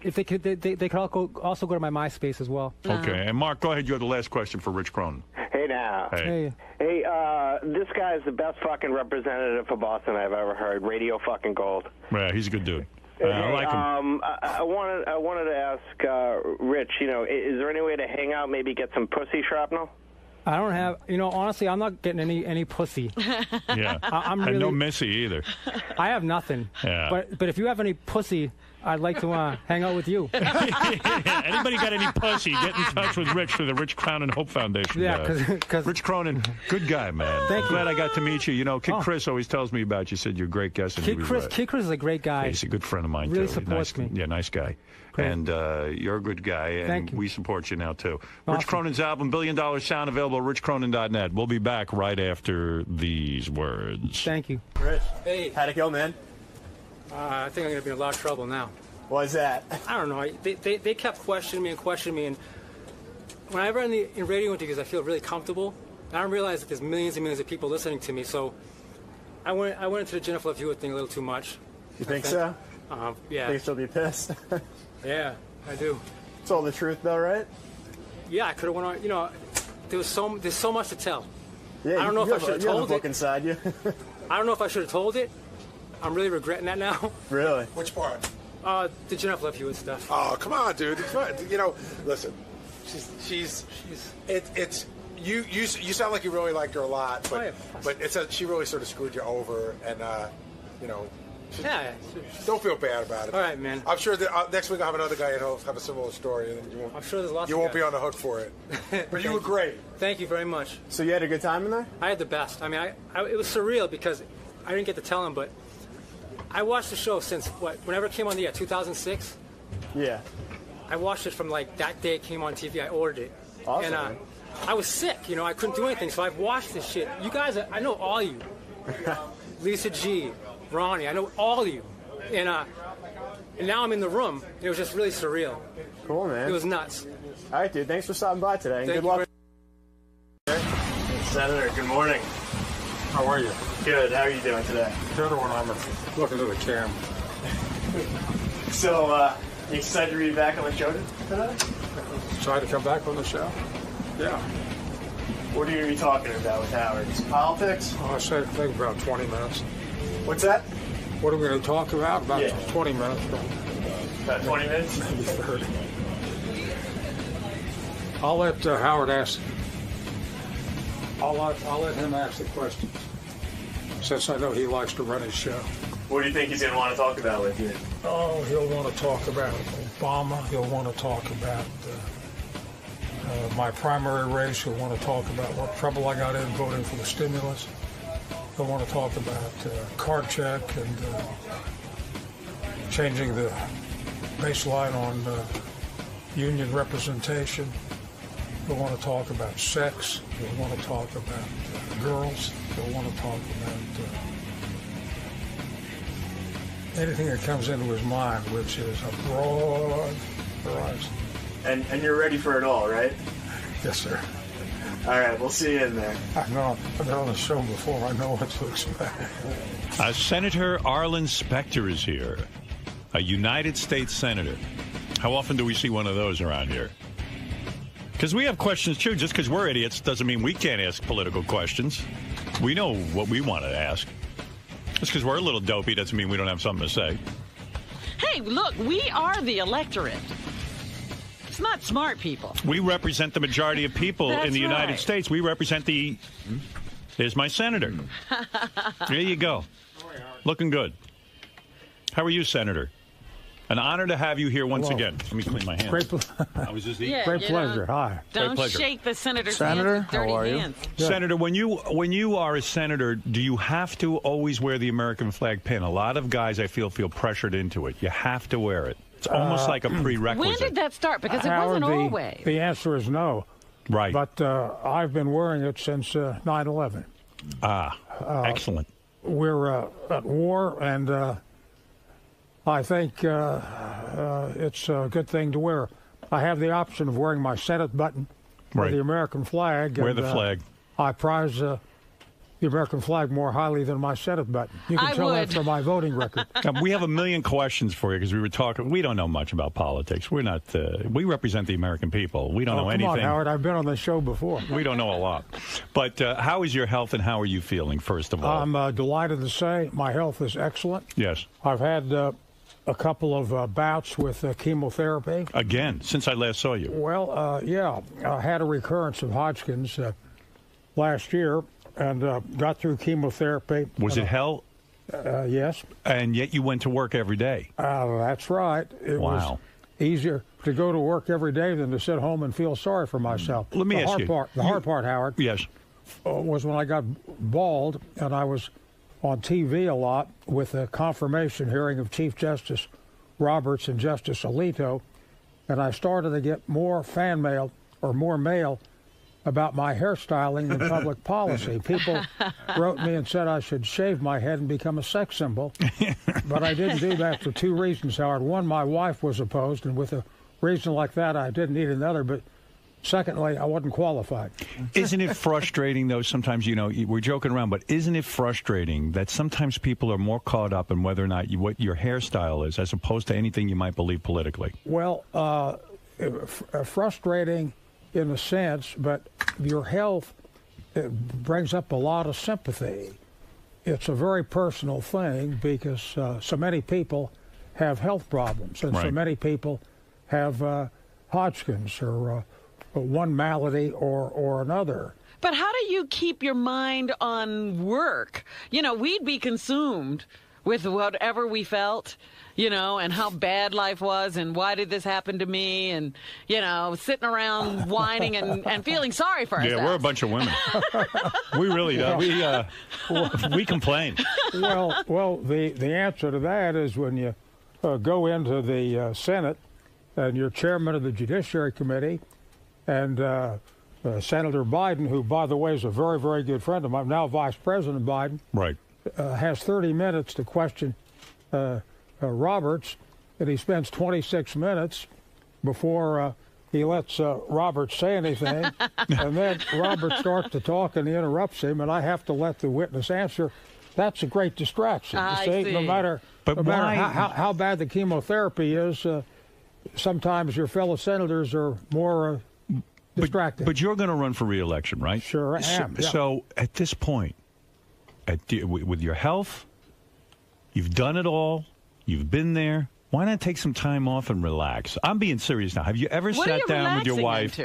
if they could, they could also go to my MySpace as well. Okay, and Mark, go ahead. You have the last question for Rich Cronin. Hey now. Hey. Hey, this guy's the best fucking representative for Boston I've ever heard. Radio fucking gold. Yeah, he's a good dude. Hey, I like him. I wanted to ask Rich, is there any way to hang out, maybe get some pussy shrapnel? I don't have, honestly, I'm not getting any pussy. Yeah, I'm and really, no Missy either. I have nothing. Yeah. But if you have any pussy, I'd like to hang out with you. Anybody got any pussy? Get in touch with Rich through the Rich Cronin Hope Foundation. Yeah, because Rich Cronin, good guy, man. Thank you. Glad I got to meet you. Kid Chris always tells me about you. Said you're a great guest. And he Kid was Chris, right. Kid Chris is a great guy. Yeah, he's a good friend of mine Really too. supports nice, me. Yeah, nice guy. Great. And you're a good guy, and Thank you. we support you now too. Awesome. Rich Cronin's album, $1 Billion Sound, available at richcronin.net. We'll be back right after these words. Thank you. Rich, Hey. how'd it go, man? I think I'm going to be in a lot of trouble now. Why's that? I don't know. They kept questioning me, and whenever in radio interviews, I feel really comfortable. I don't realize that there's millions and millions of people listening to me. So I went into the Jennifer Love Hewitt thing a little too much. You think so? Yeah. Think she'll be pissed? Yeah, I do. It's all the truth, though, right? Yeah, I could have went on. You know, there's so much to tell. Yeah, I don't know if I should have told the book it. inside you. I don't know if I should have told it. I'm really regretting that now. Really? Which part? The Jennifer Love Hewitt stuff. Oh, come on, dude. You know, listen. You sound like you really liked her a lot, but she really sort of screwed you over, and you know. Don't feel bad about it. All right, man. I'm sure that next week I'll have another guy and he'll have a similar story, and then I'm sure there's lots. You won't be on the hook for it. But you were great. Thank you very much. So you had a good time in there? I had the best. I mean, it was surreal because I didn't get to tell him, but I watched the show since whenever it came on the air, 2006. Yeah. I watched it from like that day it came on TV. I ordered it, awesome. And I was sick. You know, I couldn't do anything, so I've watched this shit. You guys, I know all you. Lisa G, Ronnie, I know all of you. And now I'm in the room. It was just really surreal. Cool, man. It was nuts. All right, dude. Thanks for stopping by today. And good luck. Senator, good morning. How are you? Good. How are you doing today? Better when I'm looking to the camera. So, you excited to be back on the show today? Try to come back on the show? Yeah. What are you going to be talking about with Howard? Politics? Oh, I said think about 20 minutes. What's that? What are we going to talk about? About 20 minutes. About 20 minutes? Maybe 30. I'll let Howard ask. I'll let him ask the questions, since I know he likes to run his show. What do you think he's going to want to talk about with you? Oh, he'll want to talk about Obama. He'll want to talk about my primary race. He'll want to talk about what trouble I got in voting for the stimulus. He'll want to talk about card check and changing the baseline on union representation. He'll want to talk about sex. He'll want to talk about girls. He'll want to talk about anything that comes into his mind, which is a broad horizon. And you're ready for it all, right? Yes, sir. All right, we'll see you in there. I've been on the show before. I know what to expect. Senator Arlen Specter is here, a United States Senator. How often do we see one of those around here? Because we have questions, too. Just because we're idiots doesn't mean we can't ask political questions. We know what we want to ask. Just because we're a little dopey doesn't mean we don't have something to say. Hey, look, we are the electorate. It's not smart people. We represent the majority of people in the United right. States. We represent the... There's my senator. There you go. Looking good. How are you, Senator? An honor to have you here once again. Let me clean my hands. Great, I was just eating. great pleasure. Hi. Don't shake the senator's Senator, hands with dirty how are you? hands. Senator, when you are a senator, do you have to always wear the American flag pin? A lot of guys, I feel pressured into it. You have to wear it. It's almost like a prerequisite. When did that start? Because it wasn't always. The answer is no. Right. But I've been wearing it since 9/11. Excellent. We're at war, and I think it's a good thing to wear. I have the option of wearing my Senate button or the American flag. Wear the flag. I prize the American flag more highly than my Senate button. You can tell that from my voting record. We have a million questions for you because we were talking. We don't know much about politics. We're not. We represent the American people. We don't know anything. Come on, Howard. I've been on the show before. We don't know a lot. But how is your health and how are you feeling, first of all? I'm delighted to say my health is excellent. Yes. I've had a couple of bouts with chemotherapy. Again, since I last saw you. Well, yeah. I had a recurrence of Hodgkin's last year and got through chemotherapy. Was it hell? Yes. And yet you went to work every day. That's right. It was easier to go to work every day than to sit home and feel sorry for myself. Let me ask you. The hard part, Howard, yes, was when I got bald and I was on TV a lot with a confirmation hearing of Chief Justice Roberts and Justice Alito, and I started to get more fan mail or more mail about my hairstyling and public policy. People wrote me and said I should shave my head and become a sex symbol, but I didn't do that for two reasons, Howard. One, my wife was opposed, and with a reason like that, I didn't need another, but Secondly, I wasn't qualified. Isn't it frustrating, though, sometimes, we're joking around, but isn't it frustrating that sometimes people are more caught up in whether or not what your hairstyle is as opposed to anything you might believe politically? Well, frustrating in a sense, but your health brings up a lot of sympathy. It's a very personal thing because so many people have health problems, and so many people have Hodgkin's or one malady or another. But how do you keep your mind on work? We'd be consumed with whatever we felt, and how bad life was and why did this happen to me and, sitting around whining and feeling sorry for ourselves. Yeah, we're a bunch of women. We really do. We complain. Well, the answer to that is when you go into the Senate and you're chairman of the Judiciary Committee, and Senator Biden, who, by the way, is a very, very good friend of mine, now Vice President Biden, right, has 30 minutes to question Roberts, and he spends 26 minutes before he lets Roberts say anything, and then Roberts starts to talk and he interrupts him, and I have to let the witness answer. That's a great distraction. I see. No matter how bad the chemotherapy is, sometimes your fellow senators are more distracted. But you're going to run for re-election, right? Sure I am. So at this point, with your health, you've done it all. You've been there. Why not take some time off and relax? I'm being serious now. Have you ever sat down with your wife?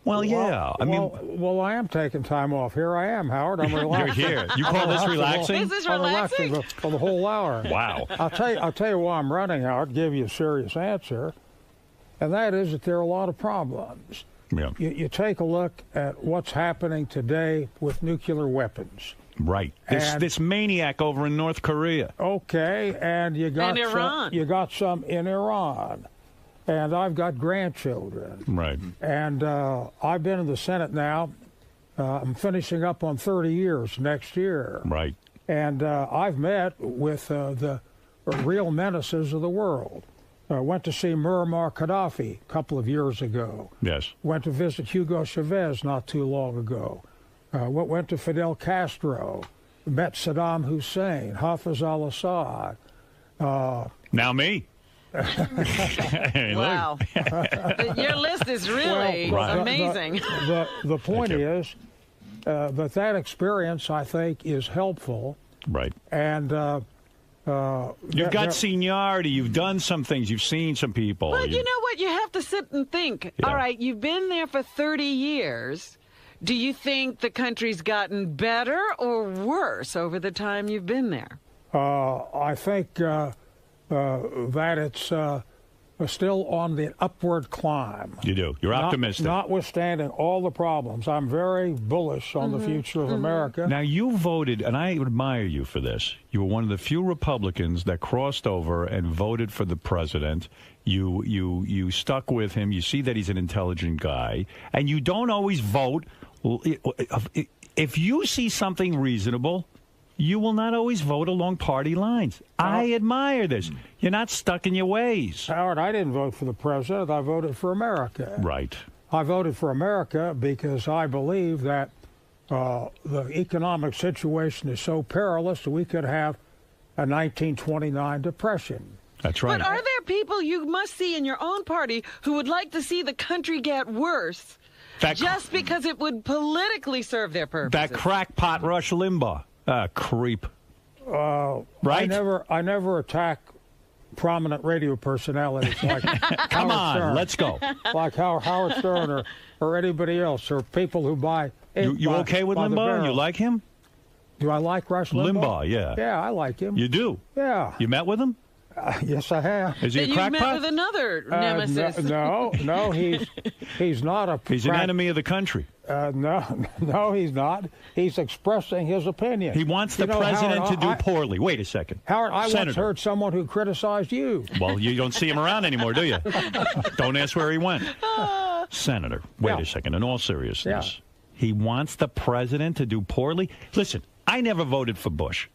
Well, yeah. Well, I am taking time off. Here I am, Howard. I'm relaxing. You're here. You call this relaxing? Is this relaxing? For the whole hour. Wow. I'll tell you why I'm running, Howard. Give you a serious answer, and that is that there are a lot of problems. Yeah. You take a look at what's happening today with nuclear weapons. Right. This maniac over in North Korea. Okay, and you got some in Iran. And I've got grandchildren. Right. And I've been in the Senate now. I'm finishing up on 30 years next year. Right. And I've met with the real menaces of the world. Went to see Muammar Gaddafi a couple of years ago. Yes. Went to visit Hugo Chavez not too long ago. Went to Fidel Castro. Met Saddam Hussein, Hafez al-Assad. Now me. Wow. Your list is really amazing. The point is that experience, I think, is helpful. Right. And you've got seniority. You've done some things. You've seen some people. Well, you know what? You have to sit and think. Yeah. All right, you've been there for 30 years. Do you think the country's gotten better or worse over the time you've been there? I think that it's still on the upward climb. You do. You're optimistic. Notwithstanding all the problems, I'm very bullish on the future of America. Now, you voted, and I admire you for this. You were one of the few Republicans that crossed over and voted for the president. You stuck with him. You see that he's an intelligent guy. And you don't always vote. If you see something reasonable, you will not always vote along party lines. I admire this. You're not stuck in your ways. Howard, I didn't vote for the president. I voted for America. Right. I voted for America because I believe that the economic situation is so perilous that we could have a 1929 depression. That's right. But are there people you must see in your own party who would like to see the country get worse just because it would politically serve their purposes? That crackpot Rush Limbaugh. Creep. Right? I never attack prominent radio personalities like Come Howard Stern. Let's go. Like Howard Stern or anybody else, or people who buy. You okay with Limbaugh? You like him? Do I like Rush Limbaugh? Limbaugh, yeah. Yeah, I like him. You do? Yeah. You met with him? Yes, I have. Is he a crackpot? You met with another nemesis. No, he's not a. He's an enemy of the country. No, he's not. He's expressing his opinion. He wants the president to do poorly. Wait a second. Howard, I once heard someone who criticized you. Well, you don't see him around anymore, do you? Don't ask where he went. Senator, wait a second. In all seriousness, he wants the president to do poorly? Listen, I never voted for Bush,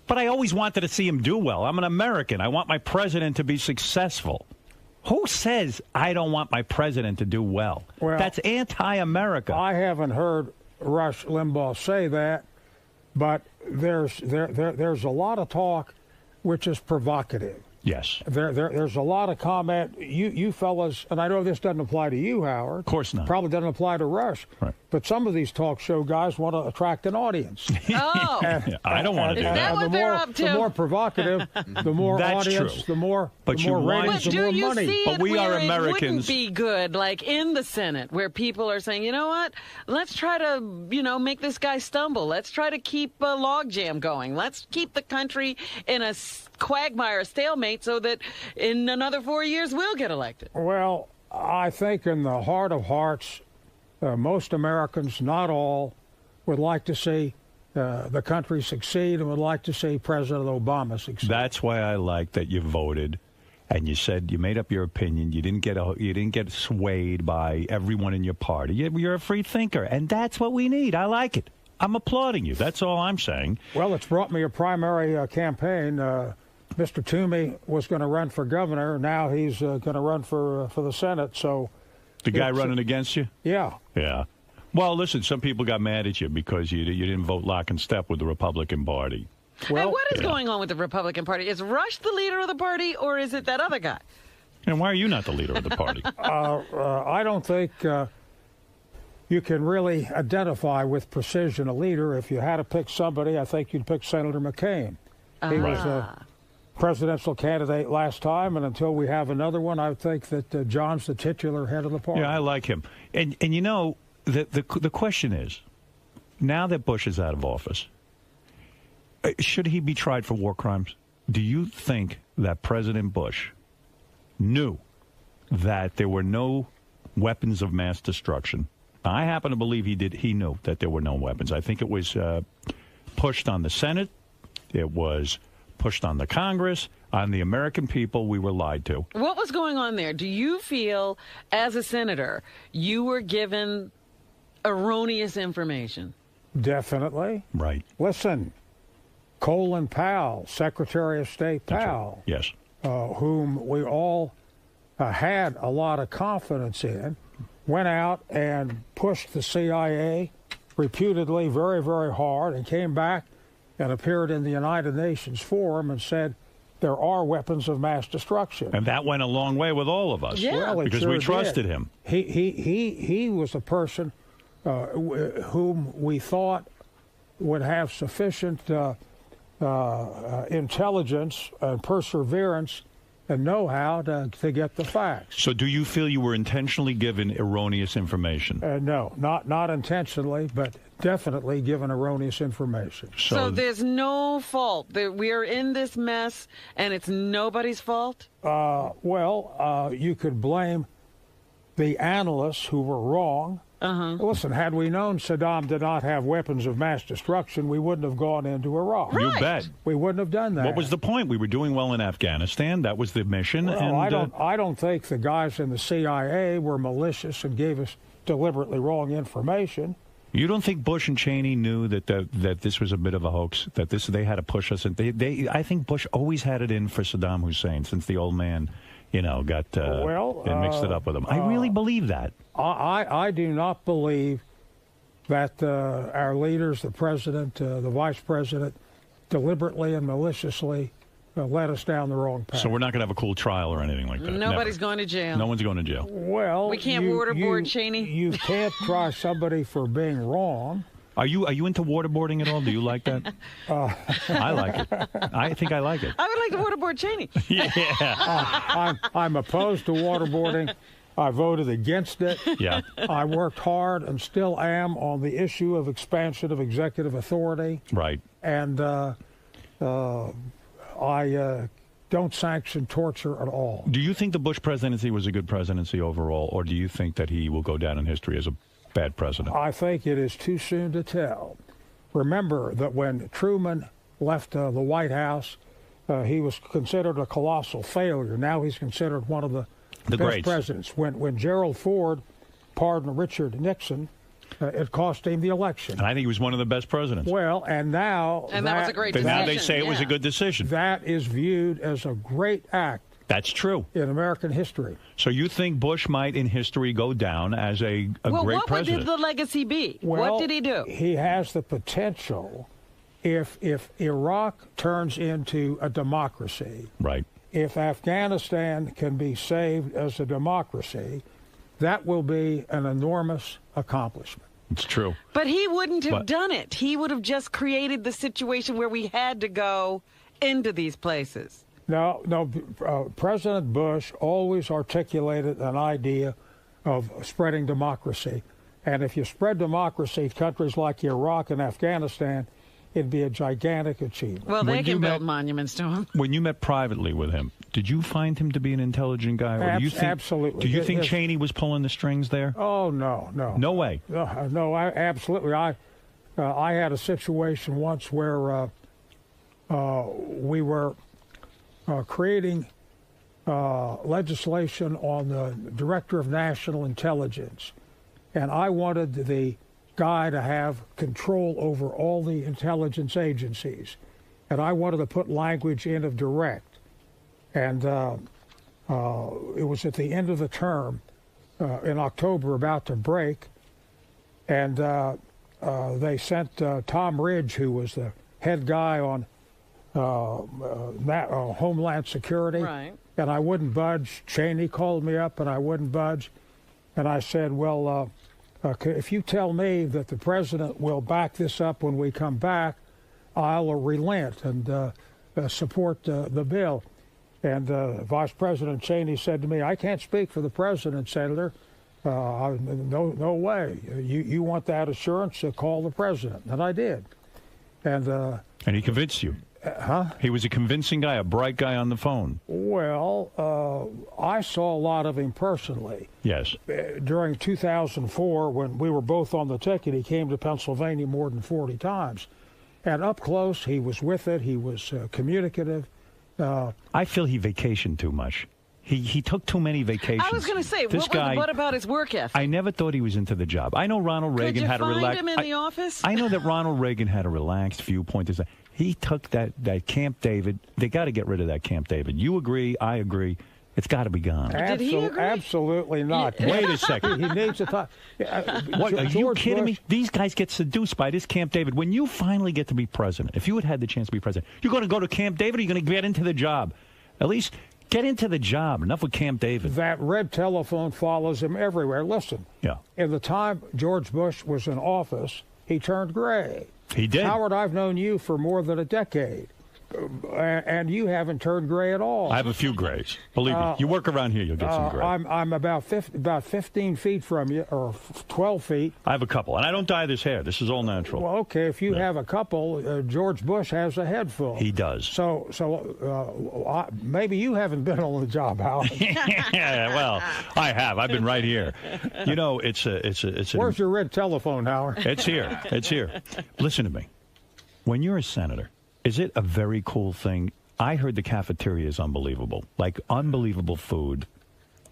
but I always wanted to see him do well. I'm an American. I want my president to be successful. Who says I don't want my president to do well? Well, that's anti-America. I haven't heard Rush Limbaugh say that, but there's a lot of talk which is provocative. Yes. There's a lot of comment. You fellas, and I know this doesn't apply to you, Howard. Of course not. Probably doesn't apply to Rush. Right. But some of these talk show guys want to attract an audience. Oh. I don't want to do that. Is that what they're up to? The more provocative, the more That's audience, true. the more But the more ratings, But the more do you money. see But it we where are it Americans. wouldn't be good, like in the Senate, where people are saying, you know what, let's try to, make this guy stumble. Let's try to keep a logjam going. Let's keep the country in a quagmire, a stalemate, so that in another 4 years we'll get elected. Well, I think in the heart of hearts, most Americans, not all, would like to see the country succeed and would like to see President Obama succeed. That's why I like that you voted, and you said you made up your opinion. You didn't get swayed by everyone in your party. You're a free thinker, and that's what we need. I like it. I'm applauding you. That's all I'm saying. Well, it's brought me a primary campaign. Mr. Toomey was going to run for governor. Now he's going to run for the Senate. So the guy running against you? Yeah. Yeah. Well, listen, some people got mad at you because you didn't vote lock and step with the Republican Party. Well, and what is going on with the Republican Party? Is Rush the leader of the party, or is it that other guy? And why are you not the leader of the party? I don't think you can really identify with precision a leader. If you had to pick somebody, I think you'd pick Senator McCain. He was a presidential candidate last time, and until we have another one, I think that John's the titular head of the party. Yeah, I like him. And the question is, now that Bush is out of office, should he be tried for war crimes? Do you think that President Bush knew that there were no weapons of mass destruction? I happen to believe he knew that there were no weapons. I think it was pushed on the Senate. It was pushed on the Congress, on the American people. We were lied to. What was going on there? Do you feel, as a senator, you were given erroneous information? Definitely. Right. Listen, Colin Powell, Secretary of State Powell, yes, whom we all had a lot of confidence in, went out and pushed the CIA reputedly very, very hard and came back and appeared in the United Nations Forum and said there are weapons of mass destruction. And that went a long way with all of us. Yeah. Well, because sure we trusted did. him. He was a person whom we thought would have sufficient intelligence and perseverance and know-how to get the facts. So do you feel you were intentionally given erroneous information? No, not intentionally, but definitely given erroneous information. So there's no fault. We are in this mess, and it's nobody's fault? You could blame the analysts who were wrong. Listen, had we known Saddam did not have weapons of mass destruction, we wouldn't have gone into Iraq. You bet. We wouldn't have done that. What was the point? We were doing well in Afghanistan. That was the mission. Well, and I don't think the guys in the CIA were malicious and gave us deliberately wrong information. You don't think Bush and Cheney knew that this was a bit of a hoax? That they had to push us? And I think Bush always had it in for Saddam Hussein since the old man, got and mixed it up with him. I really believe that. I do not believe that our leaders, the president, the vice president, deliberately and maliciously led us down the wrong path. So we're not going to have a cool trial or anything like that? Nobody's Never. going to jail. No one's going to jail. Well, we can't waterboard Cheney. You can't try somebody for being wrong. Are you into waterboarding at all? Do you like that? I like it. I think I like it. I would like to waterboard Cheney. Yeah. I'm opposed to waterboarding. I voted against it. Yeah. I worked hard and still am on the issue of expansion of executive authority. Right. And I don't sanction torture at all. Do you think the Bush presidency was a good presidency overall, or do you think that he will go down in history as a bad president? I think it is too soon to tell. Remember that when Truman left the White House, he was considered a colossal failure. Now he's considered one of the best greats. presidents. When Gerald Ford pardoned Richard Nixon, it cost him the election. And I think he was one of the best presidents. Well, and now... And that was a great decision. Now they say it was a good decision. That is viewed as a great act That's true. In American history. So you think Bush might, in history, go down as a great president? What would the legacy be? Well, what did he do? He has the potential, if Iraq turns into a democracy, right? If Afghanistan can be saved as a democracy, that will be an enormous accomplishment. It's true. But he wouldn't have done it. He would have just created the situation where we had to go into these places. No, President Bush always articulated an idea of spreading democracy. And if you spread democracy, countries like Iraq and Afghanistan, it'd be a gigantic achievement. Well, they can build monuments to him. When you met privately with him, did you find him to be an intelligent guy? Or do you think, absolutely. Do you think Cheney was pulling the strings there? Oh, no. No way. No, absolutely. I had a situation once where we were creating legislation on the Director of National Intelligence, and I wanted the guy to have control over all the intelligence agencies, and I wanted to put language in of direct, and it was at the end of the term in October, about to break, and they sent Tom Ridge, who was the head guy on Homeland Security, right. And I wouldn't budge. Cheney called me up, and I wouldn't budge, and I said, well, if you tell me that the president will back this up when we come back, I'll relent and support the bill. And Vice President Cheney said to me, I can't speak for the president, Senator. No way. You want that assurance, call the president. And I did. And he convinced you? Huh? He was a convincing guy, a bright guy on the phone. Well, I saw a lot of him personally. Yes. During 2004, when we were both on the ticket, he came to Pennsylvania more than 40 times. And up close, he was with it. He was communicative. I feel he vacationed too much. He took too many vacations. I was going to say, what about his work ethic? I never thought he was into the job. I know Ronald Reagan had a relaxed. Could you find him in the office? I know that Ronald Reagan had a relaxed viewpoint. He took that Camp David. They got to get rid of that Camp David. You agree? I agree. It's got to be gone. Did he agree? Absolutely not. Wait a second. He needs to talk. What, are you kidding me? These guys get seduced by this Camp David. When you finally get to be president, if you had the chance to be president, you're going to go to Camp David, or you're going to get into the job? At least get into the job. Enough with Camp David. That red telephone follows him everywhere. Listen. Yeah. In the time George Bush was in office, he turned gray. He did. Howard, I've known you for more than a decade, and you haven't turned gray at all. I have a few grays. Believe me. You work around here, you'll get some gray. I'm about 15 feet from you, or 12 feet. I have a couple, and I don't dye this hair. This is all natural. Well, okay, if you have a couple, George Bush has a head full. He does. So maybe you haven't been on the job, Howard. Yeah, well, I have. I've been right here. You know, it's Where's your red telephone, Howard? It's here. It's here. Listen to me. When you're a senator, is it a very cool thing? I heard the cafeteria is unbelievable. Like, unbelievable food.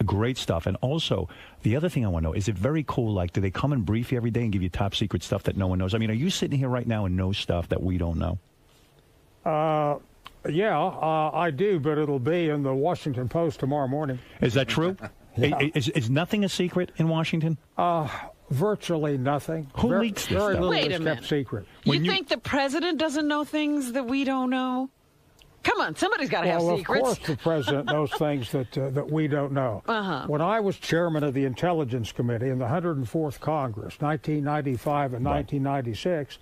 Great stuff. And also, the other thing I want to know, is it very cool? Like, do they come and brief you every day and give you top secret stuff that no one knows? I mean, are you sitting here right now and know stuff that we don't know? Yeah, I do, but it'll be in the Washington Post tomorrow morning. Is that true? Yeah. Is nothing a secret in Washington? Virtually nothing. Who leaks this Very stuff? little Wait is a kept minute. secret. You think the president doesn't know things that we don't know? Come on, somebody's got to have secrets. Well, of course the president knows things that we don't know. When I was chairman of the Intelligence Committee in the 104th Congress, 1995 and 1996,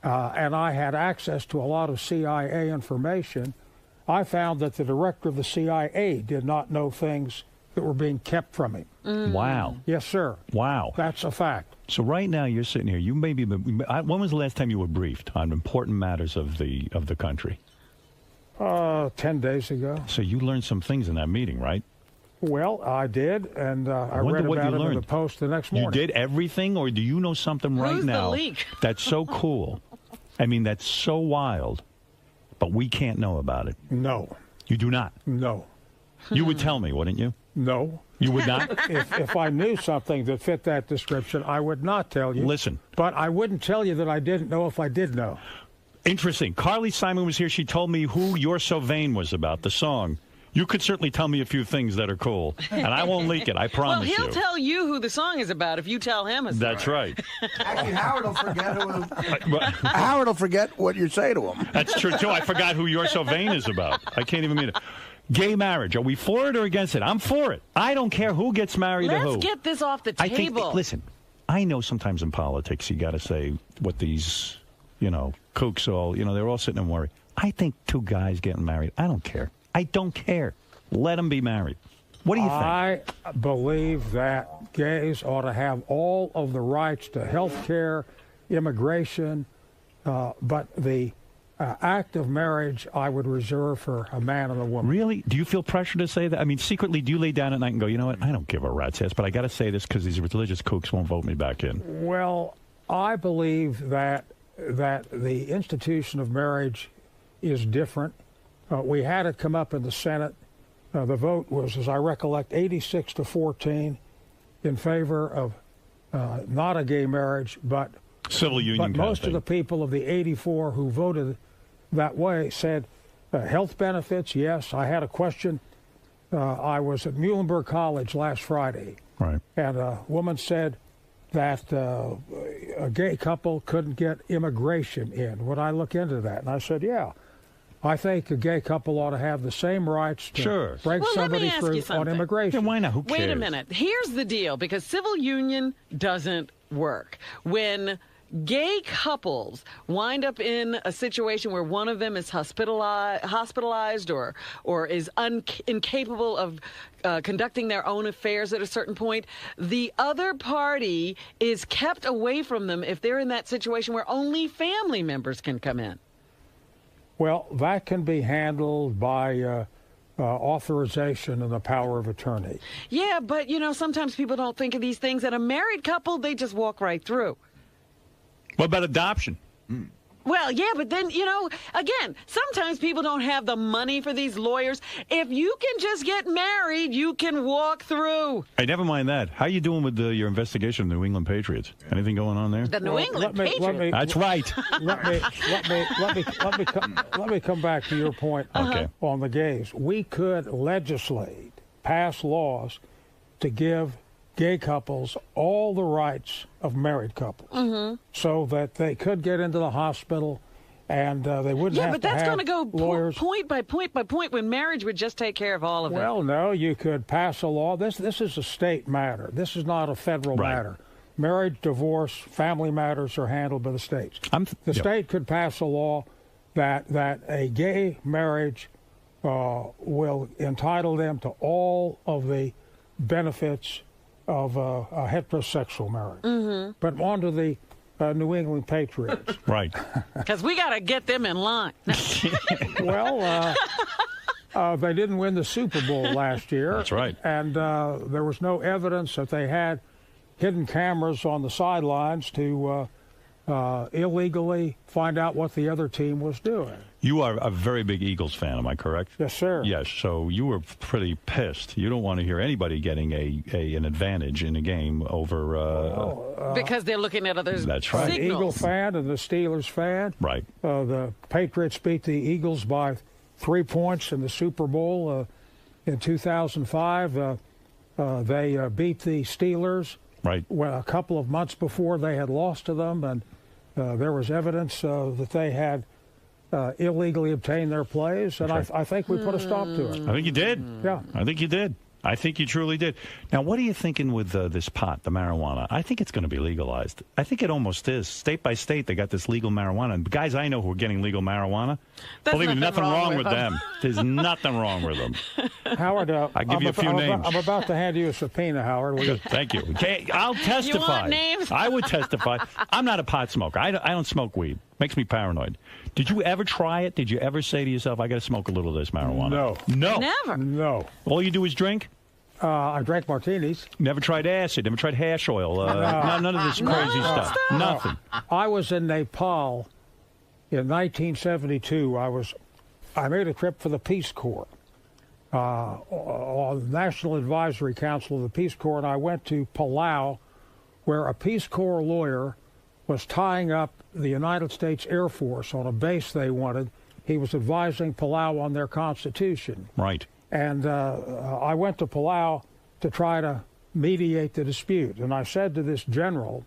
and I had access to a lot of CIA information, I found that the director of the CIA did not know things that were being kept from him. Wow. Yes, sir. Wow. That's a fact. So right now you're sitting here. You maybe. When was the last time you were briefed on important matters of the country? 10 days ago. So you learned some things in that meeting, right? Well, I did, and I read about it in the Post the next morning. You did everything, or do you know something right Who's now the leak? that's so cool? I mean, that's so wild, but we can't know about it. No. You do not? No. You would tell me, wouldn't you? No. You would not? If I knew something that fit that description, I would not tell you. Listen. But I wouldn't tell you that I didn't know if I did know. Interesting. Carly Simon was here. She told me who You're So Vain was about, the song. You could certainly tell me a few things that are cool, and I won't leak it. I promise you. Well, he'll tell you who the song is about if you tell him a story. That's right. Actually, Howard will forget Howard will forget what you say to him. That's true, too. I forgot who You're So Vain is about. I can't even mean it. Gay marriage. Are we for it or against it? I'm for it. I don't care who gets married to who. Let's get this off the table. I think, listen, I know sometimes in politics you got to say what these, kooks all, they're all sitting and worry. I think two guys getting married, I don't care. I don't care. Let them be married. What do you think? I believe that gays ought to have all of the rights to health care, immigration, but the act of marriage I would reserve for a man and a woman. Really? Do you feel pressure to say that? I mean, secretly, do you lay down at night and go, you know what, I don't give a rat's ass, but I got to say this because these religious kooks won't vote me back in? Well, I believe that the institution of marriage is different. We had it come up in the Senate. The vote was, as I recollect, 86-14 in favor of not a gay marriage, but civil union. But most of the people of the 84 who voted that way said health benefits, yes. I had a question. I was at Muhlenberg College last Friday, right, and a woman said that a gay couple couldn't get immigration in. Would I look into that? And I said, yeah. I think a gay couple ought to have the same rights to break somebody through on immigration. Yeah, why not? Who cares? Wait a minute. Here's the deal, because civil union doesn't work. When gay couples wind up in a situation where one of them is hospitalized or is incapable of conducting their own affairs at a certain point, the other party is kept away from them if they're in that situation where only family members can come in. Well, that can be handled by authorization and the power of attorney. Yeah, but, sometimes people don't think of these things. And a married couple, they just walk right through. What about adoption? Well, yeah, but then, again, sometimes people don't have the money for these lawyers. If you can just get married, you can walk through. Hey, never mind that. How are you doing with your investigation of the New England Patriots? Anything going on there? The New England Patriots? That's right. Let me come back to your point on the gays. We could legislate, pass laws to give gay couples all the rights of married couples, so that they could get into the hospital and they wouldn't have to have lawyers. Yeah, but that's going to go point by point by point when marriage would just take care of all of it. Well, no, you could pass a law. This is a state matter. This is not a federal matter. Marriage, divorce, family matters are handled by the states. The state could pass a law that a gay marriage will entitle them to all of the benefits of a heterosexual marriage. But on to the New England Patriots. Right. Because we got to get them in line. Well, they didn't win the Super Bowl last year. That's right. And there was no evidence that they had hidden cameras on the sidelines to illegally find out what the other team was doing. You are a very big Eagles fan, am I correct? Yes, sir. Yes, so you were pretty pissed. You don't want to hear anybody getting an advantage in a game over... because they're looking at others' That's right. An Eagle fan and the Steelers fan. Right. The Patriots beat the Eagles by 3 points in the Super Bowl in 2005. They beat the Steelers. Right. A couple of months before they had lost to them, and there was evidence that they had illegally obtained their plays, and I think we put a stop to it. I think you did. Yeah. I think you did. I think you truly did. Now, what are you thinking with this pot, the marijuana? I think it's going to be legalized. I think it almost is. State by state, they got this legal marijuana. And guys I know who are getting legal marijuana, believe me, nothing wrong with them. There's nothing wrong with them. Howard, I'll give you a few names. I'm about to hand you a subpoena, Howard. Thank you. Okay, I'll testify. You want names? I would testify. I'm not a pot smoker. I don't smoke weed. Makes me paranoid. Did you ever try it? Did you ever say to yourself, I got to smoke a little of this marijuana? No. No? Never. No. All you do is drink? I drank martinis. Never tried acid? Never tried hash oil? None of this crazy stuff? Nothing? I was in Nepal in 1972. I made a trip for the Peace Corps on the National Advisory Council of the Peace Corps, and I went to Palau, where a Peace Corps lawyer was tying up the United States Air Force on a base they wanted. He was advising Palau on their constitution. Right. And I went to Palau to try to mediate the dispute. And I said to this general,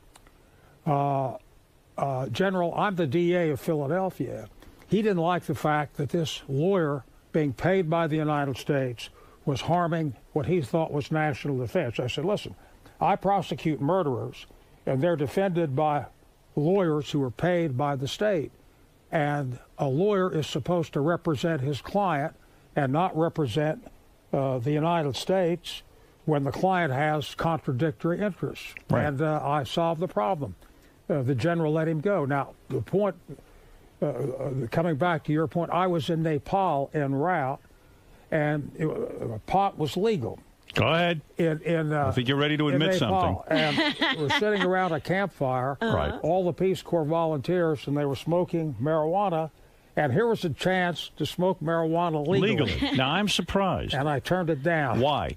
General, I'm the DA of Philadelphia. He didn't like the fact that this lawyer being paid by the United States was harming what he thought was national defense. I said, listen, I prosecute murderers, and they're defended by lawyers who are paid by the state. And a lawyer is supposed to represent his client and not represent the United States when the client has contradictory interests. Right. And I solved the problem. The general let him go. Now, the point, coming back to your point, I was in Nepal en route, and pot was legal. Go ahead. I think you're ready to admit something. And we're sitting around a campfire, Right. all the Peace Corps volunteers, and they were smoking marijuana. And here was a chance to smoke marijuana legally. Now, I'm surprised. And I turned it down. Why?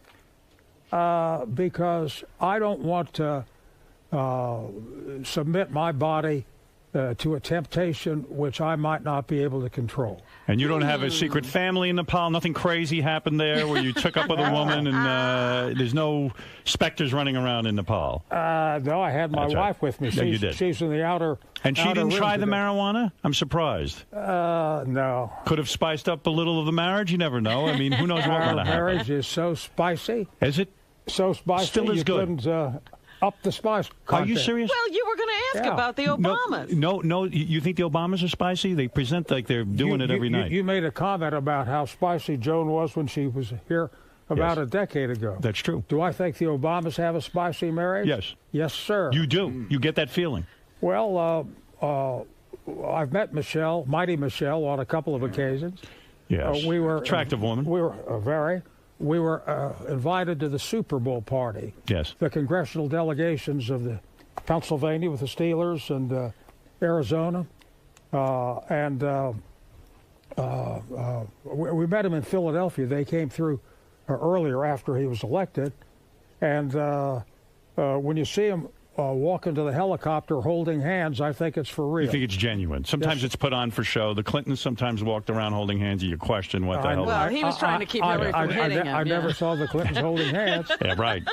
Because I don't want to submit my body to a temptation which I might not be able to control. And you don't have a secret family in Nepal? Nothing crazy happened there where you took up with a woman and there's no specters running around in Nepal? No, I had my That's wife right. with me. Yeah, you did. She's in the outer. And she outer didn't room try the today. marijuana? I'm surprised. No. Could have spiced up a little of the marriage? You never know. I mean, who knows what Our would have happened? marriage is so spicy. Is it? So spicy. Still is you good. couldn't up the spice Are you content. serious? Well, you were going to ask Yeah. about the Obamas. No. You think the Obamas are spicy? They present like they're doing it every night. You made a comment about how spicy Joan was when she was here about a decade ago. That's true. Do I think the Obamas have a spicy marriage? Yes. Yes, sir. You do. You get that feeling. Well, I've met Michelle, Mighty Michelle, on a couple of occasions. Yes. We were attractive woman. We were We were invited to the Super Bowl party. Yes. The congressional delegations of the Pennsylvania with the Steelers and Arizona, we met him in Philadelphia. They came through earlier after he was elected, and when you see him walk into the helicopter holding hands, I think it's for real. You think it's genuine. Sometimes it's put on for show. The Clintons sometimes walked around holding hands, and you question what the hell. Well, he was trying to keep Hillary from hitting him. I never saw the Clintons holding hands. Yeah, right.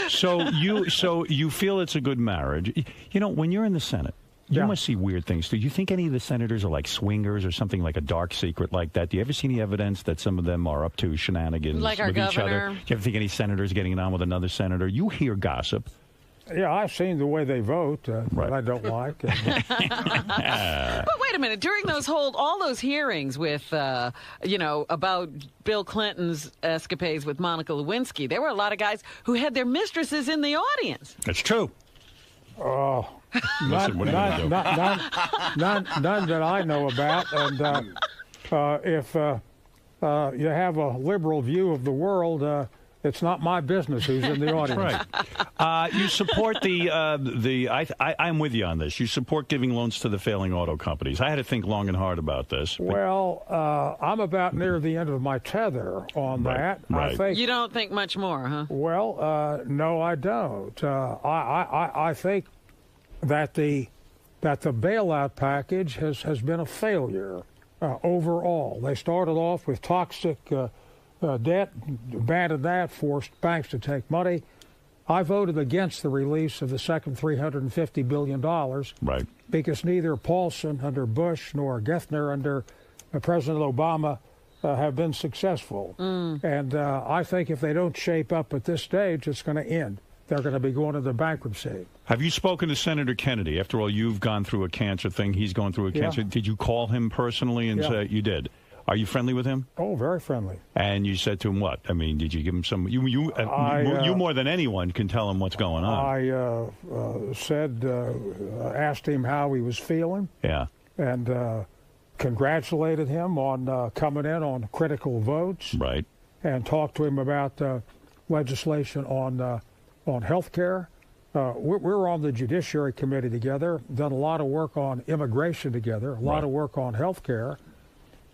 So you feel it's a good marriage. You know, when you're in the Senate, you must see weird things. Do you think any of the senators are like swingers or something, like a dark secret like that? Do you ever see any evidence that some of them are up to shenanigans like our with each other? governor? Do you ever think any senators getting it on with another senator? You hear gossip. Yeah, I've seen the way they vote, that I don't like. But wait a minute. During all those hearings with, about Bill Clinton's escapades with Monica Lewinsky, there were a lot of guys who had their mistresses in the audience. That's true. Oh, Listen, what are you gonna do? none that I know about. And if you have a liberal view of the world, it's not my business who's in the audience. Right. You support I'm with you on this. You support giving loans to the failing auto companies. I had to think long and hard about this. Well, I'm about near the end of my tether on that. Right. I think. You don't think much more, huh? Well, no, I don't. I think that the bailout package has been a failure overall. They started off with toxic debt, abandoned that, forced banks to take money. I voted against the release of the second $350 billion. Right. Because neither Paulson under Bush nor Gethner under President Obama have been successful. And I think if they don't shape up at this stage, it's going to end. They're going to be going into bankruptcy. Have you spoken to Senator Kennedy? After all, you've gone through a cancer thing. He's going through a cancer. Did you call him personally and say you did? Are you friendly with him? Oh, very friendly. And you said to him what? I mean, did you give him some? You more than anyone can tell him what's going on. I asked him how he was feeling. Yeah. And congratulated him on coming in on critical votes. Right. And talked to him about legislation on health care. We're on the Judiciary Committee together, done a lot of work on immigration together, a lot of work on health care.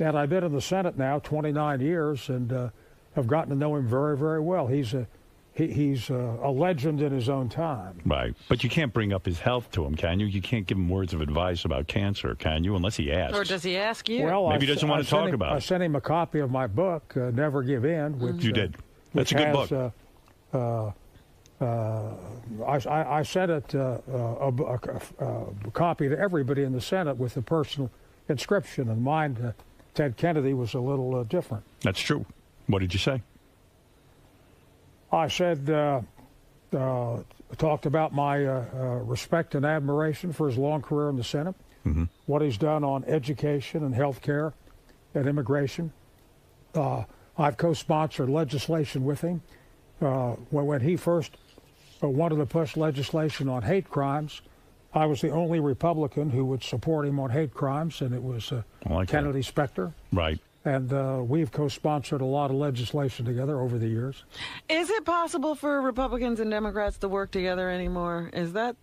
And I've been in the Senate now 29 years and have gotten to know him very, very well. He's he's a legend in his own time. Right. But you can't bring up his health to him, can you? You can't give him words of advice about cancer, can you? Unless he asks. Or does he ask you? Well, maybe he doesn't want to talk about it. I sent him a copy of my book, Never Give In. Which, you did. That's a good book. I sent it a copy to everybody in the Senate with a personal inscription, and mine, Ted Kennedy, was a little different. That's true. What did you say? I said, talked about my respect and admiration for his long career in the Senate, what he's done on education and health care and immigration. I've co-sponsored legislation with him. When he first wanted to push legislation on hate crimes, I was the only Republican who would support him on hate crimes, and it was Kennedy Spector. Right. And we've co-sponsored a lot of legislation together over the years. Is it possible for Republicans and Democrats to work together anymore? Is that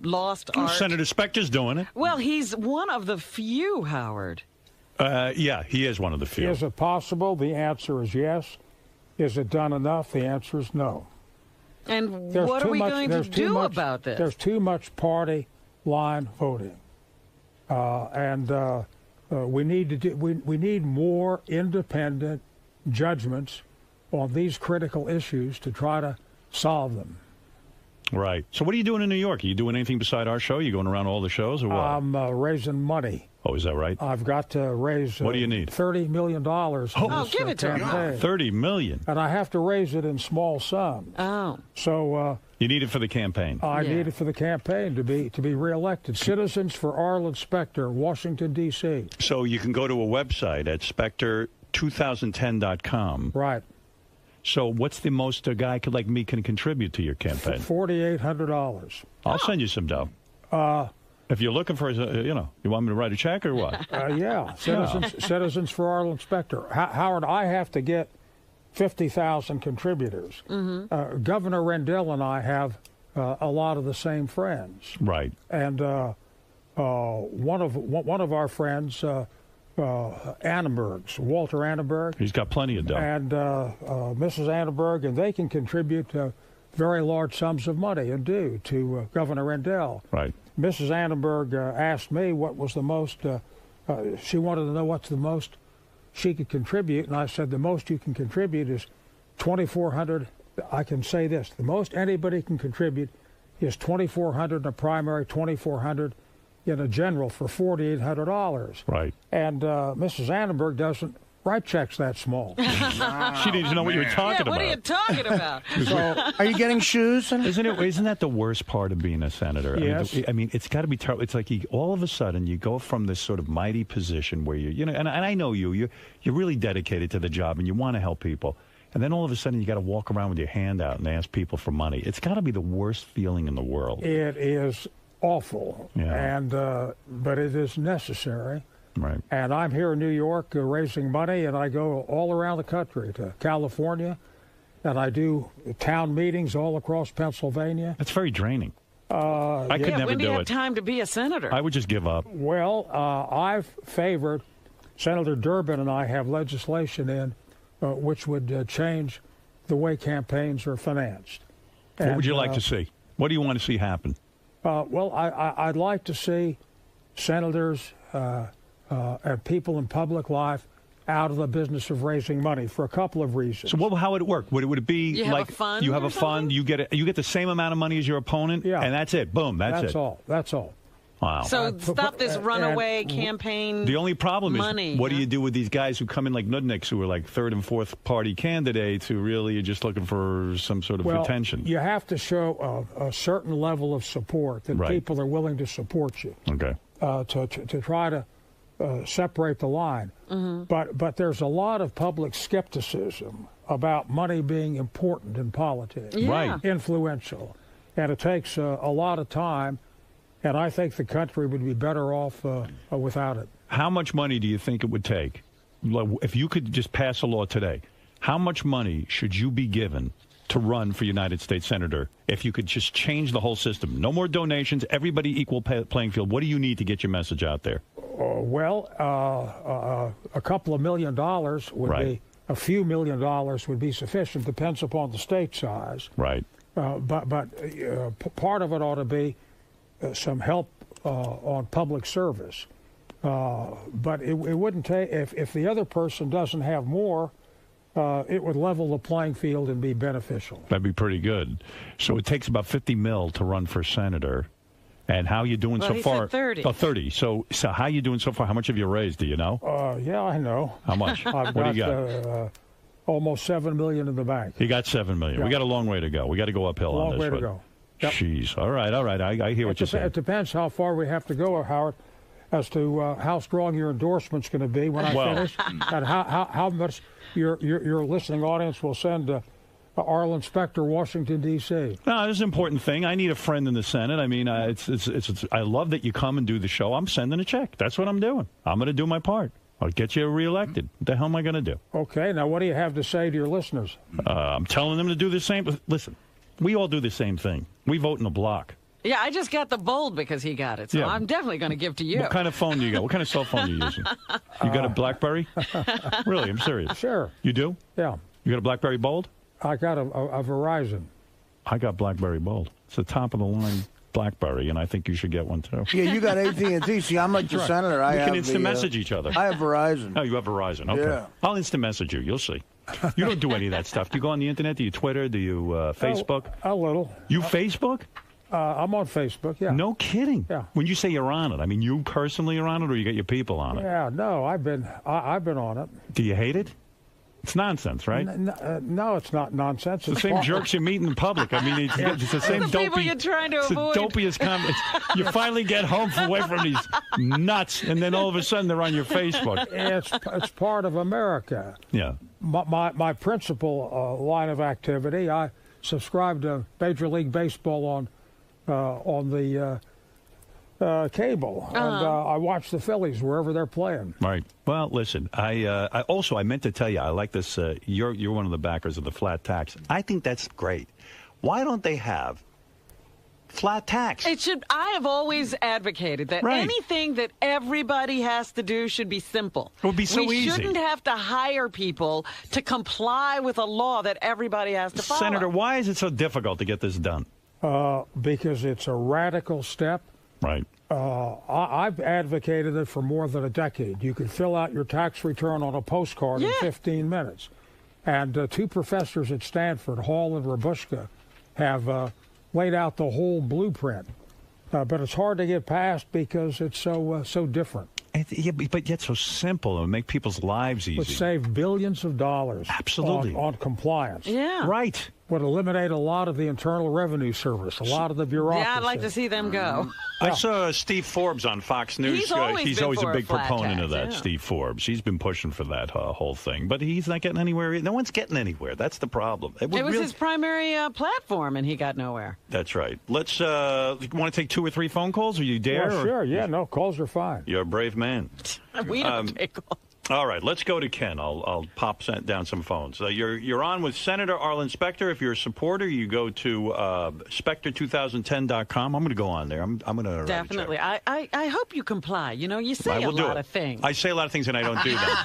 lost art? Senator Spector's doing it. Well, he's one of the few, Howard. Yeah, he is one of the few. Is it possible? The answer is yes. Is it done enough? The answer is no. And what are we going to do about this? There's too much party line voting, and we need more independent judgments on these critical issues to try to solve them. Right. So what are you doing in New York? Are you doing anything beside our show? Are you going around all the shows or what? I'm raising money. Oh, is that right? I've got to raise. What do you need? $30 million. Give it to him. $30 million. And I have to raise it in small sums. Oh. So. You need it for the campaign. I need it for the campaign to be reelected. Citizens for Arlen Spector, Washington, D.C. So you can go to a website at Spector2010.com. Right. So what's the most a guy like me can contribute to your campaign? $4,800. I'll send you some dough. If you're looking for, you want me to write a check or what? Yeah. Citizens for Arlen Spector. Howard, I have to get 50,000 contributors. Governor Rendell and I have a lot of the same friends. Right. And one of our friends, Annenberg's, Walter Annenberg. He's got plenty of dough. And Mrs. Annenberg, and they can contribute very large sums of money and do to Governor Rendell. Right. Mrs. Annenberg asked me what was the most, she wanted to know what's the most she could contribute, and I said the most you can contribute is $2,400. I can say this: the most anybody can contribute is $2,400 in a primary, $2,400 in a general for $4,800. Right. And Mrs. Annenberg doesn't write checks that small. She didn't even know what you were talking about. What are you talking about? So, are you getting shoes? Isn't that the worst part of being a senator? Yes. I mean it's got to be terrible. It's like all of a sudden you go from this sort of mighty position where and I know you're really dedicated to the job and you want to help people. And then all of a sudden you got to walk around with your hand out and ask people for money. It's got to be the worst feeling in the world. It is awful. Yeah. And but it is necessary. Right. And I'm here in New York raising money, and I go all around the country to California, and I do town meetings all across Pennsylvania. That's very draining. I could never when do you do have it. time to be a senator? I would just give up. Well, I've favored, Senator Durbin and I have legislation in which would change the way campaigns are financed. What would you like to see? What do you want to see happen? Well, I'd like to see senators and people in public life out of the business of raising money for a couple of reasons. So how would it work? Would it be you like have a fund you have a fund, you get the same amount of money as your opponent, and that's it. Boom, that's it. That's all. Wow. So stop this runaway campaign. The only problem money, is, what do you do with these guys who come in like Nudniks, who are like third and fourth party candidates, who really are just looking for some sort of attention? You have to show a certain level of support that people are willing to support you. Okay. To try to separate the line. But there's a lot of public skepticism about money being important in politics. Right. Influential. And it takes a lot of time. And I think the country would be better off without it. How much money do you think it would take? If you could just pass a law today, how much money should you be given to run for United States Senator if you could just change the whole system? No more donations, everybody equal playing field. What do you need to get your message out there? A couple of $1 million would be a few $1 million would be sufficient. Depends upon the state size. Right. But part of it ought to be some help on public service. But it wouldn't take, if the other person doesn't have more, it would level the playing field and be beneficial. That'd be pretty good. So it takes about $50 million to run for senator. And how you doing so he far? Said 30. Oh, 30. So how you doing so far? How much have you raised? Do you know? Yeah, I know. How much? What do you got? Almost $7 million in the bank. You got $7 million. Yeah. We got a long way to go. We got to go uphill on this. Long way to go. Yep. Jeez. All right. I hear what you're saying. It depends how far we have to go, Howard, as to how strong your endorsement's going to be when I finish, and how much your listening audience will send to Arlen Specter, Washington, D.C. No, this is an important thing. I need a friend in the Senate. I mean, it's I love that you come and do the show. I'm sending a check. That's what I'm doing. I'm going to do my part. I'll get you reelected. What the hell am I going to do? Okay. Now, what do you have to say to your listeners? I'm telling them to do the same. Listen, we all do the same thing. We vote in a block. Yeah, I just got the bold because he got it, so Yeah. I'm definitely going to give to you. What kind of phone do you got? What kind of cell phone are you using? You got a BlackBerry? Really? I'm serious. Sure. You do? Yeah. You got a BlackBerry Bold? I got a Verizon. I got BlackBerry Bold. It's the top of the line BlackBerry, and I think you should get one too. Yeah, you got AT&T. See, I'm like the senator. We can instant message each other. I have Verizon. Oh, you have Verizon. Okay. Yeah. I'll instant message you. You'll see. You don't do any of that stuff. Do you go on the internet? Do you Twitter? Do you Facebook? A little. You Facebook? I'm on Facebook, yeah. No kidding. Yeah. When you say you're on it, I mean you personally are on it, or you got your people on it? Yeah, no, I've been on it. Do you hate it? It's nonsense, right? No, it's not nonsense. It's the same jerks you meet in public. I mean, it's the same The dopey. people you're trying to avoid. It's the dopiest comment. You finally get home away from these nuts, and then all of a sudden they're on your Facebook. It's part of America. Yeah. My principal line of activity, I subscribe to Major League Baseball on the cable, and I watch the Phillies wherever they're playing. Right. Well, listen, I meant to tell you, I like this. You're one of the backers of the flat tax. I think that's great. Why don't they have flat tax? It should. I have always advocated that anything that everybody has to do should be simple. It would be so we easy. shouldn't have to hire people to comply with a law that everybody has to follow. Senator, why is it so difficult to get this done? Because it's a radical step. Right. I've advocated it for more than a decade. You could fill out your tax return on a postcard in 15 minutes. And two professors at Stanford, Hall and Rabushka, have laid out the whole blueprint. But it's hard to get past because it's so different. Yeah, but yet so simple. It would make people's lives easy. Would save billions of dollars. Absolutely. On compliance. Yeah. Right. Would eliminate a lot of the Internal Revenue Service, a lot of the bureaucracy. Yeah, I'd like to see them go. I saw Steve Forbes on Fox News. He's always a big flat proponent tax, of that, yeah. Steve Forbes. He's been pushing for that whole thing. But he's not getting anywhere. No one's getting anywhere. That's the problem. It was his primary platform, and he got nowhere. That's right. Let's, you want to take 2 or 3 phone calls? Or you dare? Yeah, sure. Yeah, no, calls are fine. You're a brave man. We don't take calls. All right, let's go to Ken. I'll pop down some phones. You're on with Senator Arlen Specter. If you're a supporter, you go to Specter2010.com. I'm going to go on there. I'm going to definitely. I hope you comply. You know, you say a lot of things. I say a lot of things and I don't do them.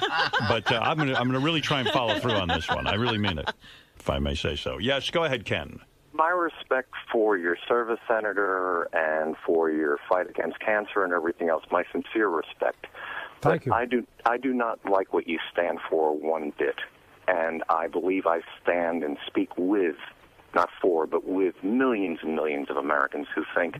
But I'm going to really try and follow through on this one. I really mean it, if I may say so. Yes, go ahead, Ken. My respect for your service, Senator, and for your fight against cancer and everything else, my sincere respect. Thank you. I do not like what you stand for one bit, and I believe I stand and speak with, not for, but with millions and millions of Americans who think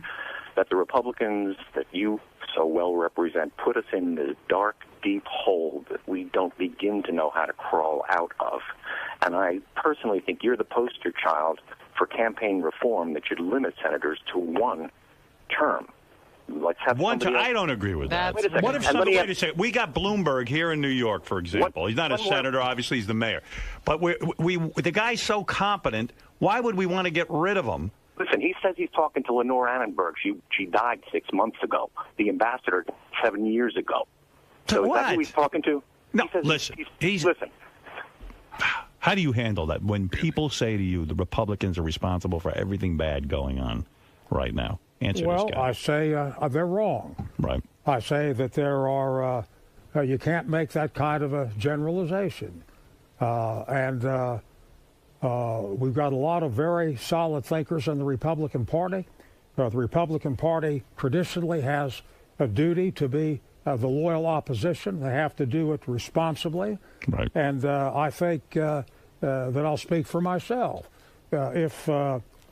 that the Republicans that you so well represent put us in the dark, deep hole that we don't begin to know how to crawl out of. And I personally think you're the poster child for campaign reform that should limit senators to one term. Let's have one time. I don't agree with that. Wait a second. What if somebody, wait a second, we got Bloomberg here in New York, for example. He's not a senator, obviously he's the mayor. But the guy's so competent, why would we want to get rid of him? Listen, he says he's talking to Lenore Annenberg. She died 6 months ago. The ambassador 7 years ago. So is that who he's talking to? No, listen. Listen. How do you handle that when people say to you the Republicans are responsible for everything bad going on right now? Answer well, this guy. I say they're wrong. Right. I say that there are, you can't make that kind of a generalization. And we've got a lot of very solid thinkers in the Republican Party. The Republican Party traditionally has a duty to be the loyal opposition. They have to do it responsibly. Right. And I think that I'll speak for myself. If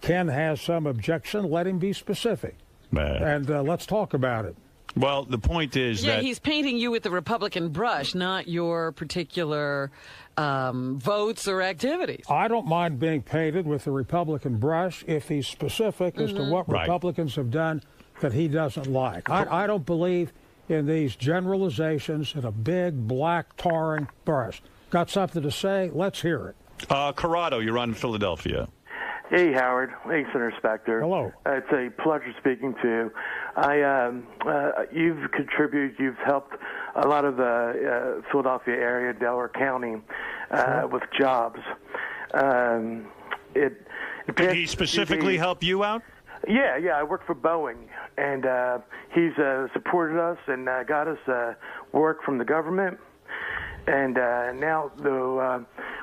Ken has some objection, let him be specific. And let's talk about it. Well, the point is yeah, that he's painting you with the Republican brush, not your particular votes or activities. I don't mind being painted with the Republican brush if he's specific as to what Republicans have done that he doesn't like. I don't believe in these generalizations and a big black tarring brush. Got something to say? Let's hear it. Corrado, you're on Philadelphia. Hey, Howard. Hey, Senator Specter. Hello. It's a pleasure speaking to you. You've contributed, you've helped a lot of the Philadelphia area, Delaware County, with jobs. Did he specifically help you out? Yeah, I work for Boeing, and he's supported us and got us work from the government. And now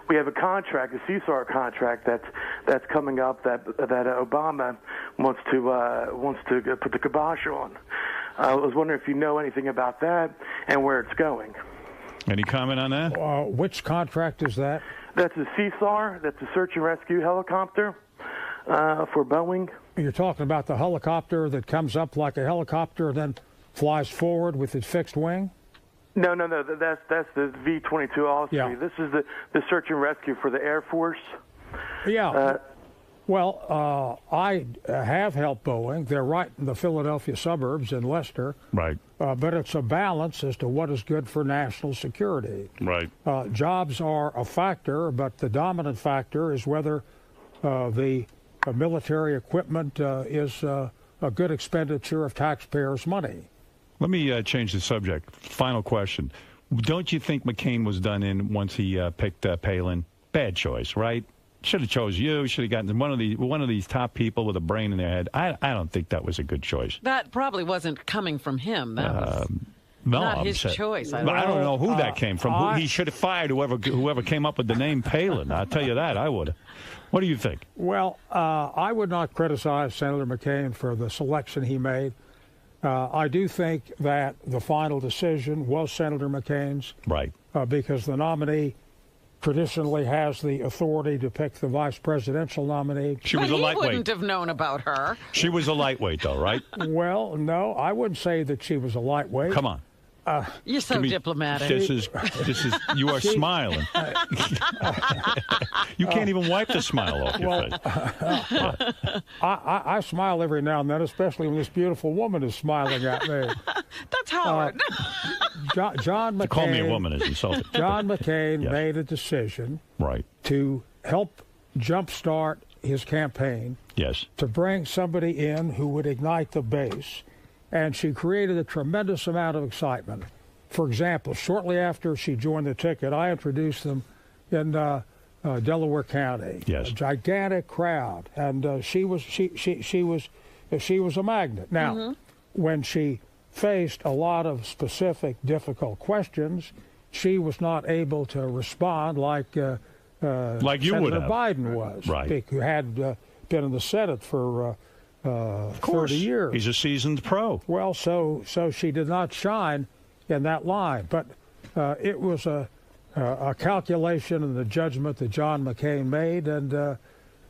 we have a contract, a CSAR contract that's coming up that Obama wants to put the kibosh on. I was wondering if you know anything about that and where it's going. Any comment on that? Which contract is that? That's a CSAR. That's a search and rescue helicopter for Boeing. You're talking about the helicopter that comes up like a helicopter and then flies forward with its fixed wing? No. That's the V-22 Osprey. Yeah. This is the search and rescue for the Air Force. Yeah. I have helped Boeing. They're right in the Philadelphia suburbs in Leicester. Right. But it's a balance as to what is good for national security. Right. Jobs are a factor, but the dominant factor is whether the military equipment is a good expenditure of taxpayers' money. Let me change the subject. Final question. Don't you think McCain was done in once he picked Palin? Bad choice, right? Should have chose you. Should have gotten one of these top people with a brain in their head. I don't think that was a good choice. That probably wasn't coming from him. That was not his choice. I don't know who that came from. He should have fired whoever came up with the name Palin. I'll tell you that. I would. What do you think? Well, I would not criticize Senator McCain for the selection he made. I do think that the final decision was Senator McCain's. Right. Because the nominee traditionally has the authority to pick the vice presidential nominee. She was a lightweight. He wouldn't have known about her. She was a lightweight, though, right? Well, no, I wouldn't say that she was a lightweight. Come on. You're so diplomatic. This is. You are smiling. You can't even wipe the smile off your face. I smile every now and then, especially when this beautiful woman is smiling at me. That's Howard. John McCain. To call me a woman is insulting. John McCain made a decision to help jumpstart his campaign. Yes. To bring somebody in who would ignite the base. And she created a tremendous amount of excitement. For example, shortly after she joined the ticket, I introduced them in Delaware County. Yes. A gigantic crowd, and she was a magnet. Now, when she faced a lot of specific, difficult questions, she was not able to respond like you Senator would have. Biden was, right? Who had been in the Senate for. Of course. 30 years. He's a seasoned pro. Well, so she did not shine in that line, but it was a calculation and the judgment that John McCain made, and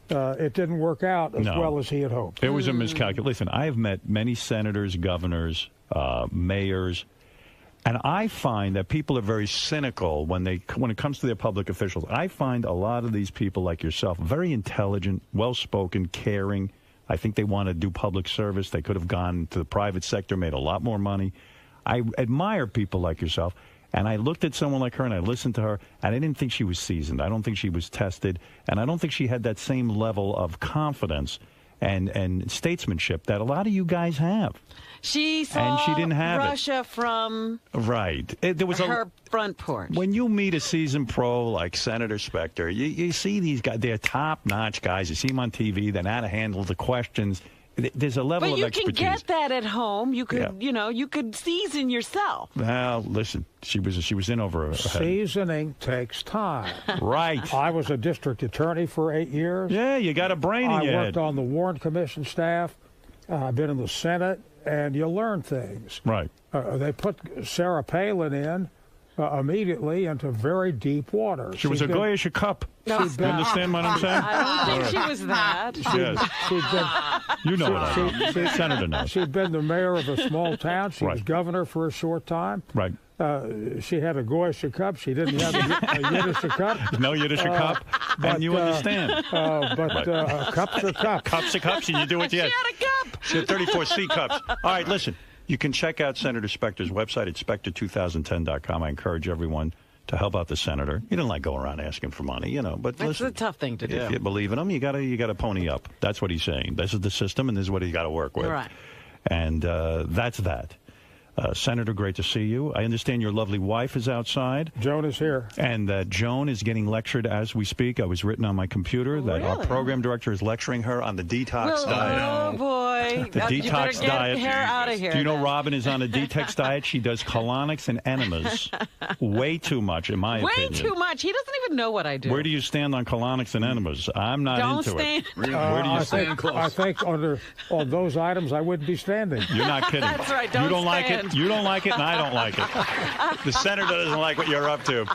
it didn't work out as well as he had hoped. It was a miscalculation. Listen, I have met many senators, governors, mayors, and I find that people are very cynical when it comes to their public officials. I find a lot of these people like yourself very intelligent, well-spoken, caring. I think they want to do public service. They could have gone to the private sector, made a lot more money. I admire people like yourself. And I looked at someone like her and I listened to her, and I didn't think she was seasoned. I don't think she was tested. And I don't think she had that same level of confidence and statesmanship that a lot of you guys have. She saw and she didn't have Russia from there was her front porch. When you meet a seasoned pro like Senator Specter, you see these guys, they're top-notch guys. You see them on TV. They know how to handle the questions. there's a level but of you expertise. can get that at home. You could, you could season yourself. Well, listen, she was in over her head. Seasoning takes time. Right. I was a district attorney for 8 years. Yeah, you got a brain in your I head. worked on the Warren Commission staff. I've been in the Senate, and you learn things. Right. They put Sarah Palin in immediately into very deep water. She was a Goyish cup. You understand what I'm saying? I don't think she was that. Yes. You know what I mean. Senator knows. She'd been the mayor of a small town. She was governor for a short time. Right. She had a Goyish cup. She didn't have a Yiddish cup. No Yiddish cup. And you understand. Cups are cups. Cups are cups, and you do what you She had a cup. She had 34C cups. All right, listen. You can check out Senator Specter's website at specter2010.com. I encourage everyone to help out the senator. He didn't like going around asking for money, but That's listen, a tough thing to do. if you believe in him, you gotta pony up. That's what he's saying. This is the system, and this is what he's got to work with. Right. And that's that. Senator, great to see you. I understand your lovely wife is outside. Joan is here. And Joan is getting lectured as we speak. I was written on my computer that our program director is lecturing her on the detox diet. Oh, boy. The detox diet. Get her out of here. Do you know Robin is on a detox diet? She does colonics and enemas. Way too much, in my opinion. Way too much. He doesn't even know what I do. Where do you stand on colonics and enemas? I'm not Don't into stand. it. Where do you stand? I think on those items I wouldn't be standing. You're not kidding. That's right. You don't stand. like it. You don't like it, and I don't like it. The senator doesn't like what you're up to.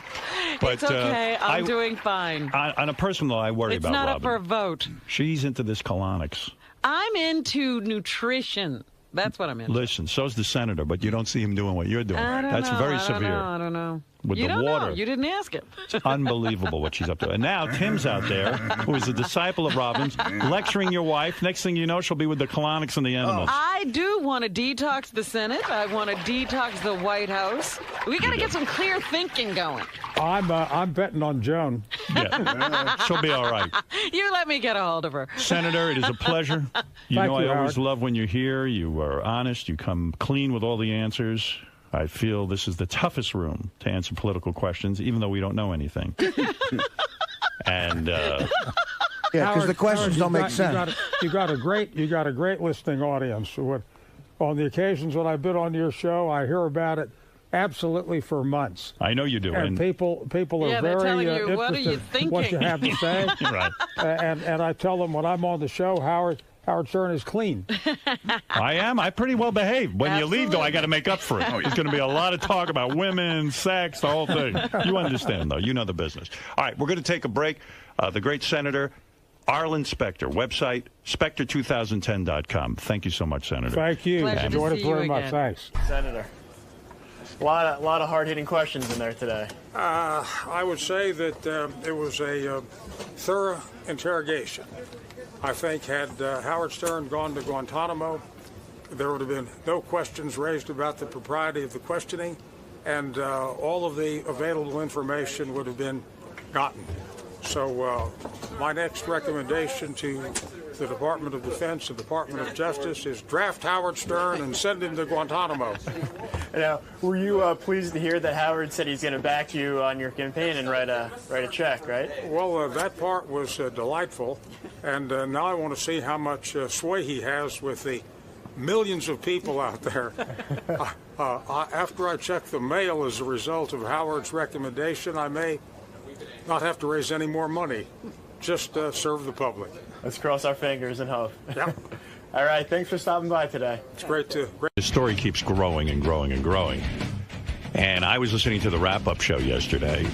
But It's okay. I'm doing fine. On a personal level, I worry It's about not Robin. up for a vote. She's into this colonics. I'm into nutrition. That's what I'm into. Listen, so's the senator, but you don't see him doing what you're doing. I don't That's know. very I don't severe. know. I don't know. With You the don't water. know. You didn't ask him. Unbelievable what she's up to. And now Tim's out there, who is a disciple of Robin's, lecturing your wife. Next thing you know, she'll be with the colonics and the enemas. I do want to detox the Senate. I want to detox the White House. We got to get some clear thinking going. I'm betting on Joan. Yeah, she'll be all right. You let me get a hold of her. Senator, it is a pleasure. You Thank know you, I always Howard. love when you're here. You are honest. You come clean with all the answers. I feel this is the toughest room to answer political questions, even though we don't know anything. And Yeah, because the questions don't make sense. You got a great listening audience. On the occasions when I've been on your show, I hear about it absolutely for months. I know you do. And people are Yeah, very they're telling you, interested what are you in what you thinking? have to say. Right. And I tell them when I'm on the show, Howard Stern is clean. I am. I pretty well behave. When you leave, though, I got to make up for it. There's going to be a lot of talk about women, sex, the whole thing. You understand, though. You know the business. All right, we're going to take a break. The great Senator Arlen Specter, website, specter2010.com. Thank you so much, Senator. Thank you. Pleasure to Enjoyed it see you very much. again. Thanks. Senator. A lot of hard-hitting questions in there today. I would say that it was a thorough interrogation. I think had Howard Stern gone to Guantanamo, there would have been no questions raised about the propriety of the questioning, and all of the available information would have been gotten. So my next recommendation to the Department of Defense and Department of Justice is draft Howard Stern and send him to Guantanamo. Now, were you pleased to hear that Howard said he's going to back you on your campaign and write a check, right? Well, that part was delightful, and now I want to see how much sway he has with the millions of people out there. After I check the mail as a result of Howard's recommendation, I may not have to raise any more money. Just serve the public. Let's cross our fingers and hope. Yep. All right, thanks for stopping by today. It's great to... The story keeps growing and growing and growing. And I was listening to the wrap-up show yesterday,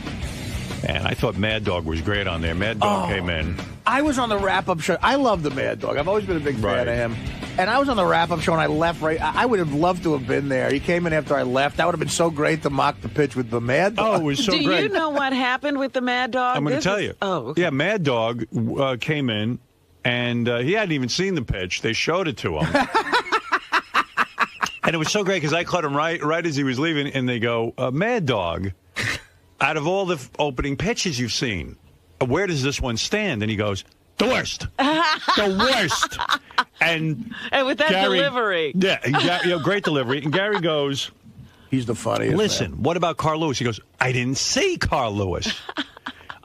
and I thought Mad Dog was great on there. Mad Dog came in. I was on the wrap-up show. I love the Mad Dog. I've always been a big fan of him. And I was on the wrap-up show, and I left I would have loved to have been there. He came in after I left. That would have been so great to mock the pitch with the Mad Dog. Oh, it was so Do great. you know what happened with the Mad Dog? I'm going to tell you. Oh, okay. Yeah, Mad Dog came in, and he hadn't even seen the pitch. They showed it to him. And it was so great because I caught him right as he was leaving, and they go, Mad Dog, out of all the opening pitches you've seen, where does this one stand? And he goes, the worst. The worst. And with that delivery. Yeah, great delivery. And Gary goes, he's the funniest. Listen, what about Carl Lewis? He goes, I didn't say Carl Lewis.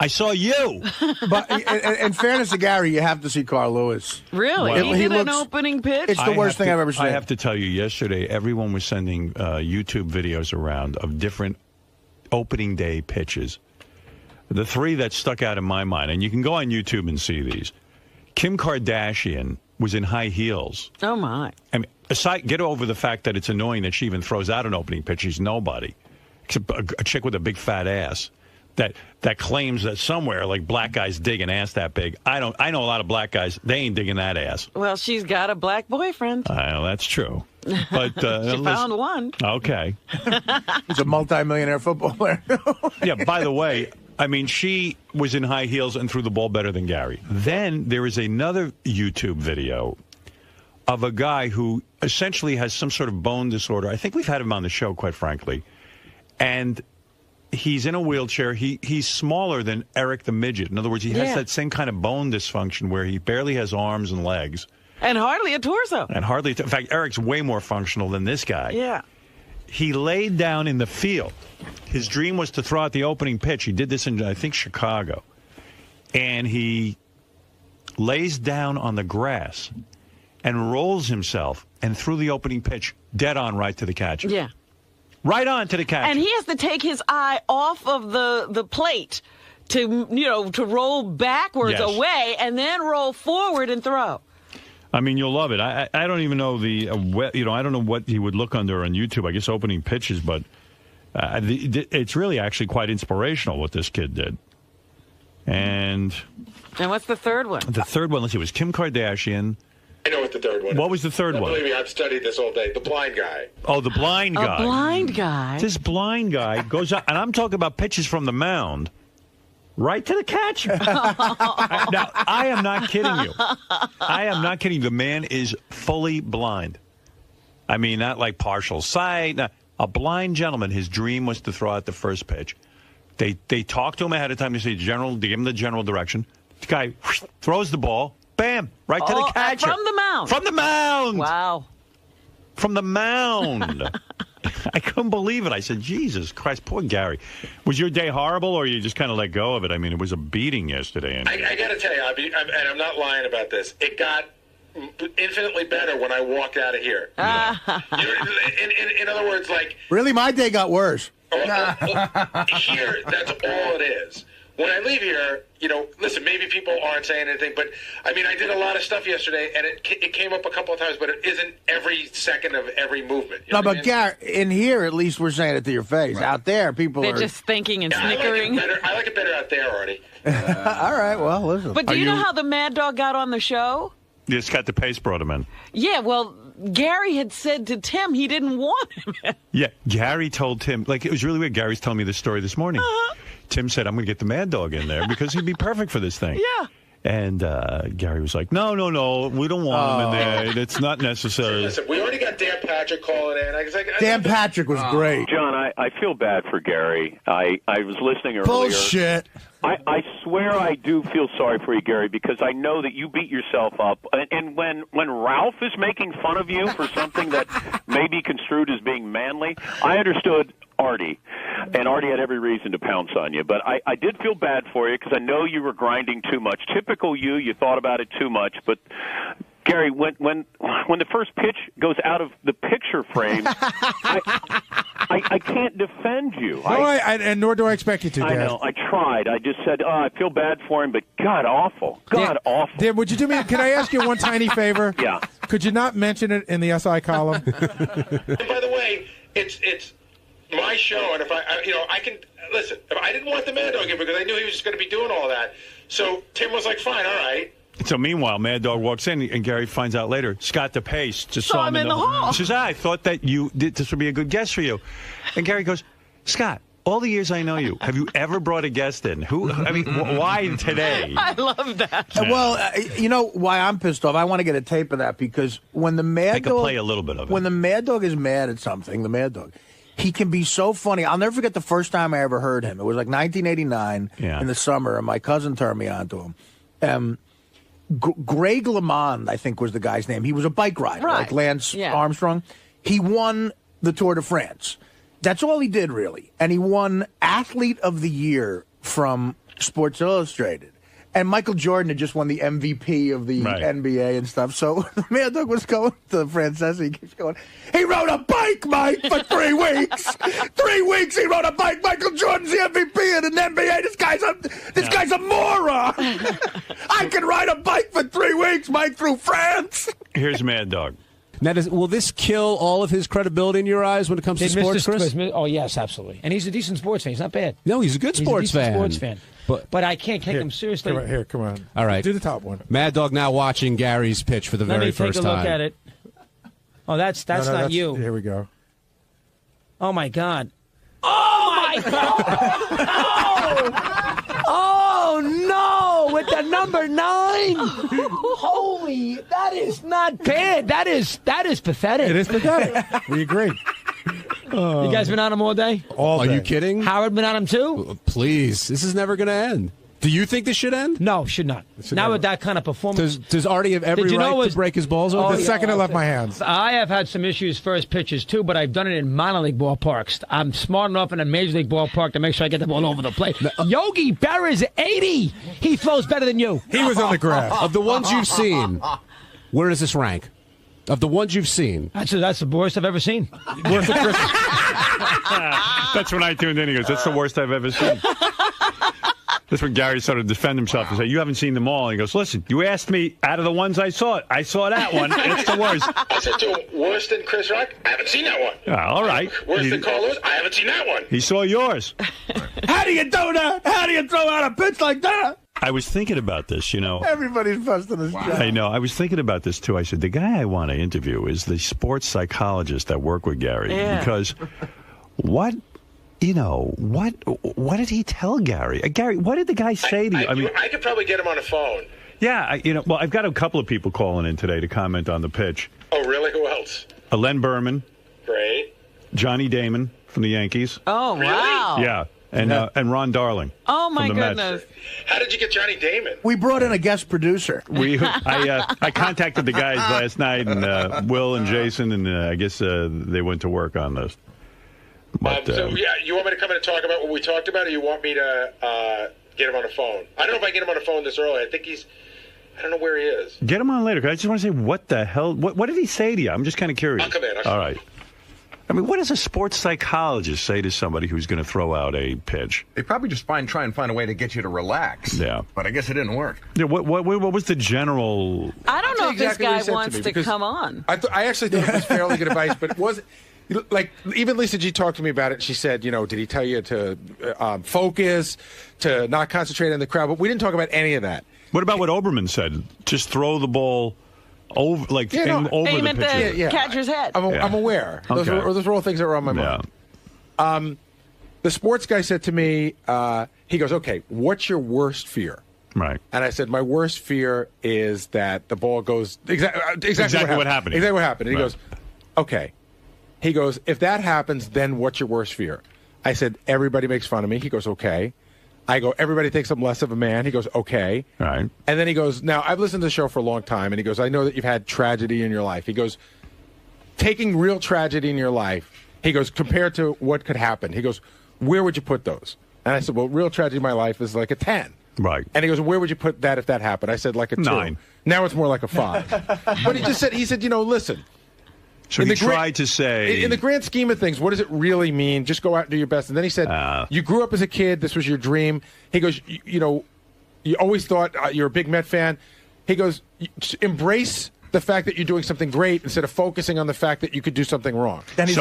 I saw you. But in fairness to Gary, you have to see Carl Lewis. Really? Wow. He did an opening pitch? It's the worst thing I've ever seen. I have to tell you, yesterday, everyone was sending YouTube videos around of different opening day pitches. The three that stuck out in my mind, and you can go on YouTube and see these. Kim Kardashian was in high heels. Oh, my. I mean, get over the fact that it's annoying that she even throws out an opening pitch. She's nobody. Except a chick with a big fat ass that claims that somewhere, like, black guys dig an ass that big. I know a lot of black guys. They ain't digging that ass. Well, she's got a black boyfriend. I know, that's true. But she found one. Okay. He's a multi-millionaire football player. Yeah, by the way, I mean, she was in high heels and threw the ball better than Gary. Then there is another YouTube video of a guy who essentially has some sort of bone disorder. I think we've had him on the show, quite frankly. And he's in a wheelchair. He's smaller than Eric the Midget. In other words, he has that same kind of bone dysfunction where he barely has arms and legs. And hardly a torso. In fact, Eric's way more functional than this guy. Yeah. He laid down in the field. His dream was to throw out the opening pitch. He did this in, I think, Chicago. And he lays down on the grass and rolls himself and threw the opening pitch dead on right to the catcher. Yeah. Right on to the catcher. And he has to take his eye off of the plate to roll backwards away and then roll forward and throw. I mean, you'll love it. I don't even know I don't know what he would look under on YouTube. I guess opening pitches, but it's really actually quite inspirational what this kid did. And what's the third one? The third one, let's see, it was Kim Kardashian. I know what the third one is. What was the third one? Believe me, I've studied this all day. The blind guy. Oh, the blind guy. A blind guy. This blind guy goes out, and I'm talking about pitches from the mound. Right to the catcher. Now, I am not kidding you. I am not kidding you. The man is fully blind. I mean, not like partial sight. No, a blind gentleman. His dream was to throw out the first pitch. They talked to him ahead of time. They give him the general direction. The guy throws the ball. Bam! Right to the catcher. From the mound. From the mound. Wow. From the mound. I couldn't believe it. I said, Jesus Christ, poor Gary. Was your day horrible, or you just kind of let go of it? I mean, it was a beating yesterday. I got to tell you, and I'm not lying about this, it got infinitely better when I walked out of here. In other words, like... Really? My day got worse. Here, that's all it is. When I leave here, listen, maybe people aren't saying anything, but, I mean, I did a lot of stuff yesterday, and it came up a couple of times, but it isn't every second of every movement. No, but Gary, in here, at least we're saying it to your face. Right. Out there, They're just thinking and snickering. I like it better out there, Artie. All right, well, listen. But do you know how the Mad Dog got on the show? Yeah, Scott DePace brought him in. Yeah, well, Gary had said to Tim he didn't want him in. Yeah, Gary told Tim, it was really weird. Gary's telling me this story this morning. Tim said, I'm going to get the Mad Dog in there because he'd be perfect for this thing. Yeah. And Gary was like, no, we don't want him in there. It's not necessary. Listen, we already got Dan Patrick calling in. Dan Patrick was great. John, I feel bad for Gary. I was listening earlier. Bullshit. I swear I do feel sorry for you, Gary, because I know that you beat yourself up. And when Ralph is making fun of you for something that may be construed as being manly, I understood Artie. And Artie had every reason to pounce on you. But I did feel bad for you because I know you were grinding too much. Typical you thought about it too much. But, Gary, when the first pitch goes out of the picture frame, I can't defend you. And nor do I expect you to, Dad. I know. I tried. I just said, I feel bad for him, but God awful. God awful. Dad, would you do me? Can I ask you one tiny favor? Yeah. Could you not mention it in the SI column? And by the way, it's my show, and if I can listen. If I didn't want the Mad Dog in because I knew he was just going to be doing all that, so Tim was like, "Fine, all right." So meanwhile, Mad Dog walks in, and Gary finds out later, Scott DePace just saw him in the hall. He says, I thought that this would be a good guest for you. And Gary goes, Scott, all the years I know you, have you ever brought a guest in? Why today? I love that. Well, you know why I'm pissed off? I want to get a tape of that because when the Mad Dog... I could play a little bit of it. When the Mad Dog is mad at something, the Mad Dog, he can be so funny. I'll never forget the first time I ever heard him. It was like 1989 in the summer, and my cousin turned me on to him. Greg LeMond, I think was the guy's name. He was a bike rider, like Lance Armstrong. He won the Tour de France. That's all he did, really. And he won Athlete of the Year from Sports Illustrated. And Michael Jordan had just won the MVP of the NBA and stuff. So Mad Dog was going to Francesi. He keeps going, he rode a bike, Mike, for 3 weeks. 3 weeks he rode a bike. Michael Jordan's the MVP in an NBA. This guy's a moron. I can ride a bike for 3 weeks, Mike, through France. Here's Mad Dog. Now, will this kill all of his credibility in your eyes when it comes to sports, Chris? Oh, yes, absolutely. And he's a decent sports fan. He's not bad. No, he's a good sports fan. Sports fan. But I can't take him seriously. Come on. All right. Do the top one. Mad Dog now watching Gary's pitch for the very first time. Let me take a look at it. Oh, that's not you. Here we go. Oh, my God. Oh, my God. Oh, no. With the number 9. Holy, that is not bad. That is pathetic. It is pathetic. We agree. You guys been on him all day? All day. Are you kidding? Howard been on him too? Please. This is never going to end. Do you think this should end? No, should not. Not with that kind of performance. Does Artie have every right to break his balls over? The second it left my hands. I have had some issues first pitches too, but I've done it in minor league ballparks. I'm smart enough in a major league ballpark to make sure I get the ball over the plate. Yogi Berra's 80. He throws better than you. He was on the grass. Of the ones you've seen, where does this rank? Of the ones you've seen. That's the worst I've ever seen. Worst of Christmas. That's when I tuned in. He goes, that's the worst I've ever seen. That's when Gary started to defend himself and say, you haven't seen them all. And he goes, listen, you asked me out of the ones I saw that one. It's the worst. I said to him, worse than Chris Rock? I haven't seen that one. All right. Worse than Carl Lewis? I haven't seen that one. He saw yours. How do you do that? How do you throw out a pitch like that? I was thinking about this, Everybody's busting his job. I know. I was thinking about this, too. I said, the guy I want to interview is the sports psychologist that worked with Gary. Yeah. Because what did he tell Gary? Gary, what did the guy say to you? I could probably get him on the phone. Yeah, well, I've got a couple of people calling in today to comment on the pitch. Oh, really? Who else? Len Berman. Great. Johnny Damon from the Yankees. Oh, Really? wow. Yeah. And Ron Darling. Oh, my from the goodness. Mets. How did you get Johnny Damon? We brought in a guest producer. I contacted the guys last night, and Will and Jason, and I guess they went to work on this. But, you want me to come in and talk about what we talked about, or you want me to get him on the phone? I don't know if I can get him on the phone this early. I think I don't know where he is. Get him on later, because I just want to say, what the hell? What did he say to you? I'm just kind of curious. I'll come in. All right. I mean, what does a sports psychologist say to somebody who's going to throw out a pitch? They probably just try and find a way to get you to relax. Yeah. But I guess it didn't work. Yeah, what was the general... I don't know if this exactly what he guy said to wants me, to because come on. I actually thought it was fairly good advice, but it wasn't. Like, even Lisa G talked to me about it. She said, did he tell you to focus, to not concentrate on the crowd? But we didn't talk about any of that. What about what Oberman said? Just throw the ball over, aim over aim the at pitcher. the catcher's head. I'm aware. Those were all things that were on my mind. The sports guy said to me, he goes, okay, what's your worst fear? Right. And I said, my worst fear is that the ball goes exactly what happened. Exactly what happened. And right. He goes, okay. He goes, if that happens, then what's your worst fear? I said, everybody makes fun of me. He goes, okay. I go, everybody thinks I'm less of a man. He goes, okay. All right. And then he goes, now, I've listened to the show for a long time, and he goes, I know that you've had tragedy in your life. He goes, taking real tragedy in your life, he goes, compared to what could happen, he goes, where would you put those? And I said, well, real tragedy in my life is like a 10. Right. And he goes, where would you put that if that happened? I said, like a 2. 9. Now it's more like a 5. But he said, listen. So he tried to say... In the grand scheme of things, what does it really mean? Just go out and do your best. And then he said, you grew up as a kid. This was your dream. He goes, you always thought you're a big Met fan. He goes, embrace the fact that you're doing something great instead of focusing on the fact that you could do something wrong. Then he's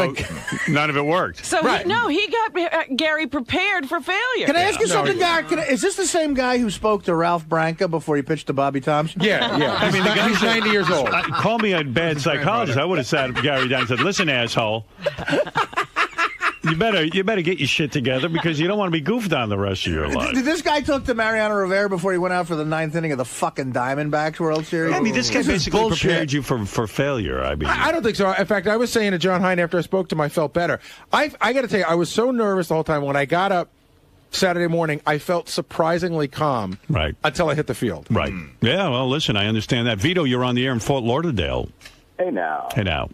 none of it worked. So right. he got Gary prepared for failure. Can I ask you something, Gary? Is this the same guy who spoke to Ralph Branca before he pitched to Bobby Thompson? Yeah. I mean, he's 90 years old. Call me a bad psychologist. I would have sat Gary down and said, listen, asshole. You better get your shit together because you don't want to be goofed on the rest of your life. Did this guy talk to Mariano Rivera before he went out for the 9th inning of the fucking Diamondbacks World Series? Yeah, I mean, this guy basically prepared you for failure. I mean, I don't think so. In fact, I was saying to John Hine after I spoke to him, I felt better. I got to tell you, I was so nervous the whole time. When I got up Saturday morning, I felt surprisingly calm. Right. Until I hit the field. Right. Yeah. Well, listen, I understand that. Vito, you're on the air in Fort Lauderdale. Hey now. Hey now.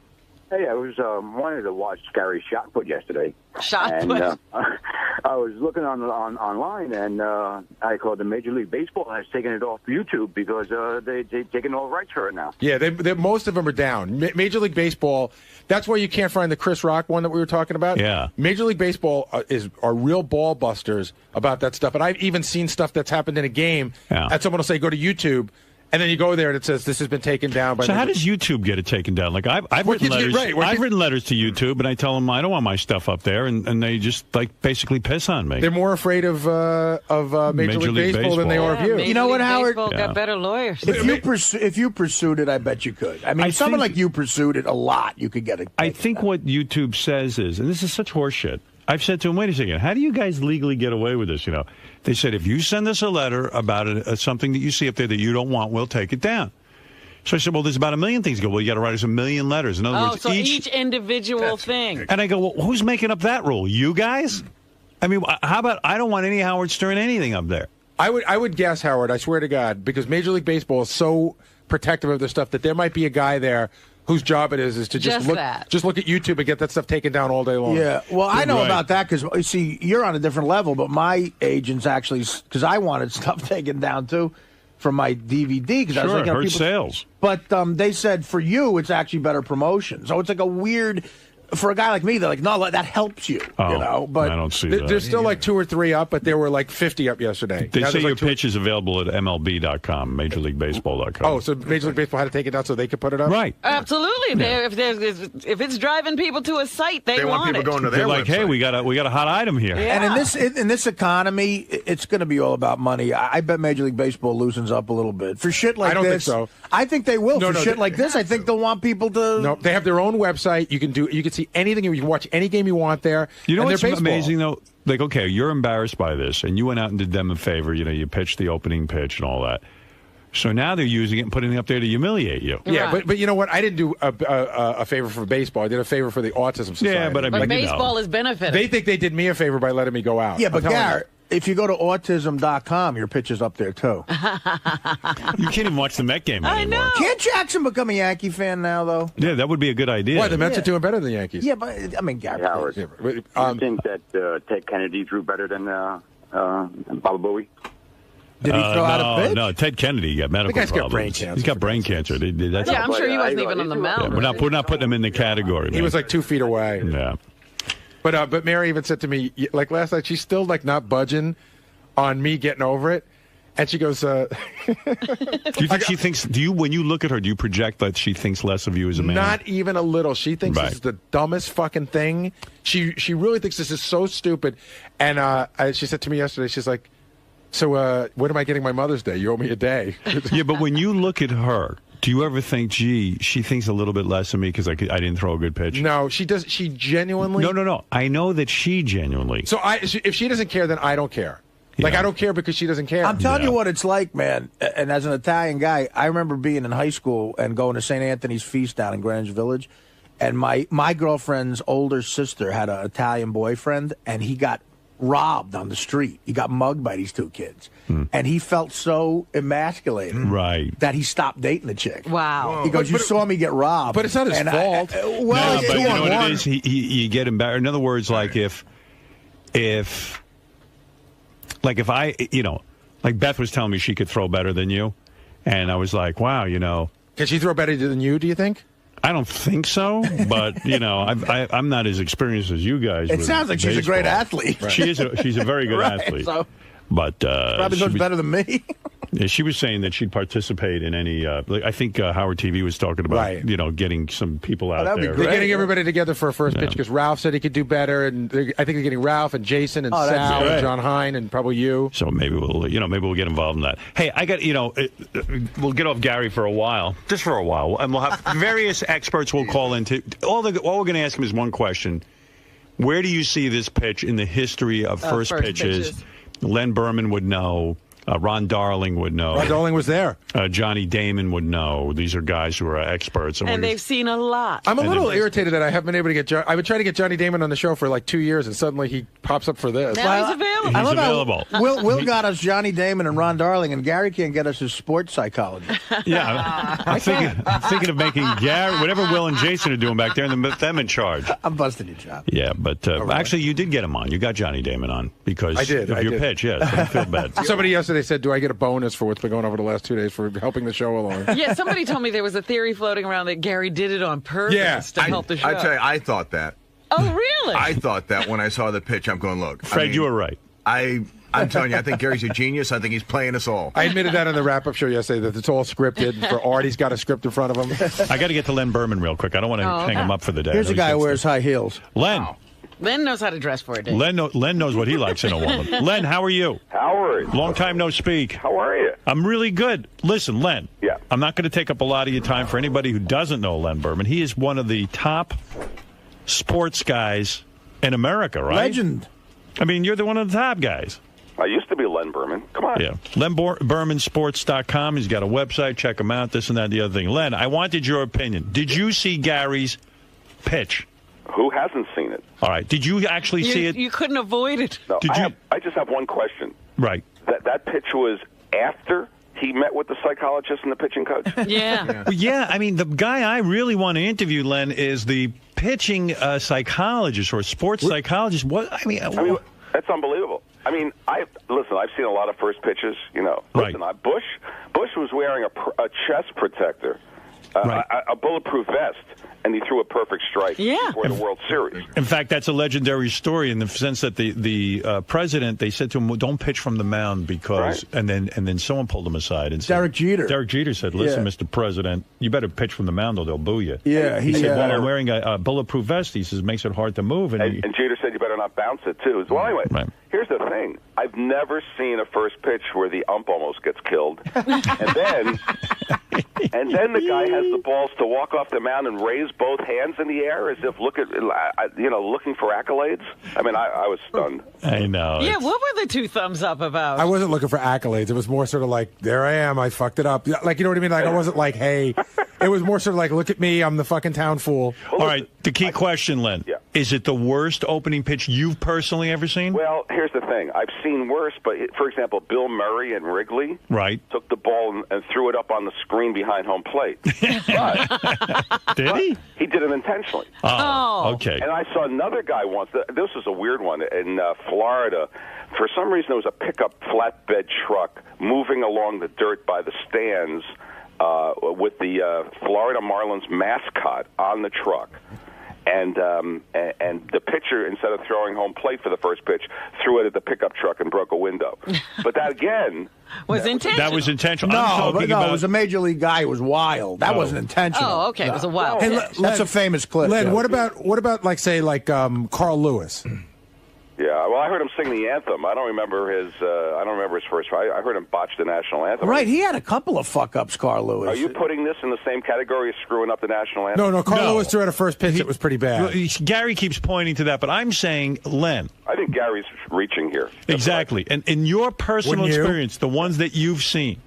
Hey, I was wanted to watch Gary's shot put yesterday. Shot and, put. I was looking online, and I called the Major League Baseball has taken it off YouTube because they've taken all rights for it now. Yeah, most of them are down. Major League Baseball. That's why you can't find the Chris Rock one that we were talking about. Yeah. Major League Baseball are real ball busters about that stuff. And I've even seen stuff that's happened in a game. Yeah. And someone will say, go to YouTube. And then you go there and it says this has been taken down by. So how does YouTube get it taken down? Like I've written letters. I've written letters to YouTube, and I tell them I don't want my stuff up there, and they just like basically piss on me. They're more afraid of Major League Baseball than they are of you. You know what, Howard? Baseball got better lawyers. If you pursued it, I bet you could. I mean, someone like you pursued it a lot, you could get it. I think what YouTube says is, and this is such horseshit. I've said to him, wait a second, how do you guys legally get away with this? You know, they said if you send us a letter about something that you see up there that you don't want, we'll take it down. So I said, well, there's about 1 million things. Go, well, you got to write us 1 million letters. In other words, so each individual thing. And I go, well, who's making up that rule? You guys? I mean, how about I don't want any Howard Stern anything up there? I would guess, Howard, I swear to God, because Major League Baseball is so protective of their stuff that there might be a guy there whose job it is to just look at YouTube and get that stuff taken down all day long. Yeah, well, I know about that because, you see, you're on a different level, but my agents actually, because I wanted stuff taken down, too, from my DVD. Because I was like, hurt sales. But they said for you, it's actually better promotion. So it's like a weird, for a guy like me, they're like, no, that helps you, you know. But I don't see that. There's still like 2 or 3 up, but there were like 50 up yesterday. They say your pitch is available at MLB.com, MajorLeagueBaseball.com. Oh, so Major League Baseball had to take it down so they could put it up? Right. Absolutely. If it's driving people to a site, they want people it. going to their They're like, website. hey, we got a hot item here. Yeah. And in this economy, it's going to be all about money. I bet Major League Baseball loosens up a little bit for shit like this. I don't think so. I think they will for shit like this. I think they'll want people to. No, they have their own website. You can see anything. You can watch any game you want there. You know and what's they're baseball. amazing though? Like, okay, you're embarrassed by this, and you went out and did them a favor. You know, you pitched the opening pitch and all that. So now they're using it and putting it up there to humiliate you. Yeah, but you know what? I didn't do a favor for baseball. I did a favor for the Autism Society. Yeah, but I mean, baseball is benefiting. They think they did me a favor by letting me go out. Yeah, but Garrett, if you go to autism.com, your pitch is up there too. You can't even watch the Met game anymore. I know. Can't Jackson become a Yankee fan now, though? Yeah, that would be a good idea. Why? The Mets are doing better than the Yankees. Yeah, but I mean, Garrett. Howard, do you think that Ted Kennedy threw better than Baba Booey? Did he throw out a pitch? No, Ted Kennedy got medical The guy's got problems. brain cancer. He's got brain cancer. That's I'm sure he wasn't even on the mound. Yeah, we're not putting him in the category. He man. was like 2 feet away. Yeah. But Mary even said to me, like last night, she's still like not budging on me getting over it. And she goes, Do you think she thinks, when you look at her, do you project that she thinks less of you as a man? not even a little. She thinks this is the dumbest fucking thing. She really thinks this is so stupid. And she said to me yesterday, she's like, so when am I getting my Mother's Day? You owe me a day. Yeah, but when you look at her, do you ever think, gee, she thinks a little bit less of me because I didn't throw a good pitch? No, she does. She genuinely. No. I know that she genuinely. So if she doesn't care, then I don't care. Like, I don't care because she doesn't care. I'm telling you what it's like, man. And as an Italian guy, I remember being in high school and going to St. Anthony's Feast down in Greenwich Village. And my girlfriend's older sister had an Italian boyfriend, and he got robbed on the street. He got mugged by these 2 kids. And he felt so emasculated that he stopped dating the chick. Wow. He goes, you saw me get robbed. But it's not his fault. But you know what it is? You get embarrassed. In other words, like if I, like Beth was telling me she could throw better than you, and I was like, wow, Can she throw better than you, do you think? I don't think so, but, I'm not as experienced as you guys. It sounds like she's a great athlete. Right. She's a very good athlete. So but probably goes better than me. Yeah, she was saying that she'd participate in any. I think Howard TV was talking about, getting some people out there. They're getting everybody together for a first pitch because Ralph said he could do better, and I think they're getting Ralph and Jason and Sal and John Hine and probably you. So maybe we'll get involved in that. Hey, I got we'll get off Gary for a while, just for a while, and we'll have various experts will call into. All we're going to ask him is one question: where do you see this pitch in the history of first pitches? Len Berman would know. Ron Darling would know. Ron Darling was there. Johnny Damon would know. These are guys who are experts. And they've seen a lot. I'm a little irritated that I haven't been able to get I've been trying to get Johnny Damon on the show for like 2 years, and suddenly he pops up for this. Now he's available. I love how Will got us Johnny Damon and Ron Darling, and Gary can't get us his sports psychologist. Yeah, I'm thinking of making Gary, whatever Will and Jason are doing back there, and them in charge. I'm busting your job. Yeah, but actually, you did get him on. You got Johnny Damon on because I did. of your pitch. Yeah, so I feel bad. Somebody yesterday said, "Do I get a bonus for what's been going on over the last 2 days for helping the show along?" Yeah, somebody told me there was a theory floating around that Gary did it on purpose to help the show. I tell you, I thought that. Oh, really? I thought that when I saw the pitch. I'm going, look. Fred, you were right. I'm telling you, I think Gary's a genius. I think he's playing us all. I admitted that on the wrap-up show yesterday, that it's all scripted. For Art, he's got a script in front of him. I got to get to Len Berman real quick. I don't want to hang him up for the day. Here's a guy who wears high heels. Len. Wow. Len knows how to dress for a day. Len knows what he likes in a woman. Len, how are you? Howard. Long time no speak. How are you? I'm really good. Listen, Len. Yeah. I'm not going to take up a lot of your time. For anybody who doesn't know Len Berman, he is one of the top sports guys in America, right? Legend. I mean, you're one of the top guys. I used to be Len Berman. Come on. Yeah. LenBermanSports.com. He's got a website. Check him out. This and that, the other thing. Len, I wanted your opinion. Did you see Gary's pitch? Who hasn't seen it? All right. Did you actually see it? You couldn't avoid it. No, I just have one question. Right. That pitch was after he met with the psychologist and the pitching coach? Yeah. Well, yeah, I mean, the guy I really want to interview, Len, is the pitching psychologist or sports psychologist. What? I mean, that's unbelievable. I mean, I've seen a lot of first pitches. You know, right. Listen, Bush was wearing a chest protector, a bulletproof vest, and he threw a perfect strike before the World Series. In fact, that's a legendary story in the sense that the president, they said to him, well, "Don't pitch from the mound because," and then someone pulled him aside and said, Derek Jeter said, "Listen, Mr. President, you better pitch from the mound or they'll boo you." Yeah, he said, "Well, I'm wearing a bulletproof vest." He says, "Makes it hard to move." And Jeter said, "You better not bounce it too." Well, anyway, here's the thing: I've never seen a first pitch where the ump almost gets killed, and then the guy has the balls to walk off the mound and raise both hands in the air as if looking for accolades. I mean, I was stunned. I know. Yeah, what were the two thumbs up about? I wasn't looking for accolades. It was more sort of like, there I am, I fucked it up. Like, you know what I mean? Like, I wasn't like, hey. It was more sort of like, look at me, I'm the fucking town fool. All right, the key question, Len. Yeah. Is it the worst opening pitch you've personally ever seen? Well, here's the thing. I've seen worse, but for example, Bill Murray and Wrigley took the ball and threw it up on the screen behind home plate. Did he? He did it intentionally. Oh, okay. And I saw another guy once. This was a weird one in Florida. For some reason, there was a pickup flatbed truck moving along the dirt by the stands with the Florida Marlins mascot on the truck. And the pitcher, instead of throwing home plate for the first pitch, threw it at the pickup truck and broke a window. But that, again... was intentional. That was intentional. No, it was a major league guy who was wild. That wasn't intentional. Oh, okay. It was a wild pitch. That's a famous clip. Len, what about like, say, like Carl Lewis? Yeah, well, I heard him sing the anthem. I don't remember his first. I heard him botch the national anthem. Right, he had a couple of fuck-ups, Carl Lewis. Are you putting this in the same category as screwing up the national anthem? No, Carl Lewis threw out a first pitch. It was pretty bad. Gary keeps pointing to that, but I'm saying, Len. I think Gary's reaching here. Exactly. And in your personal experience, the ones that you've seen,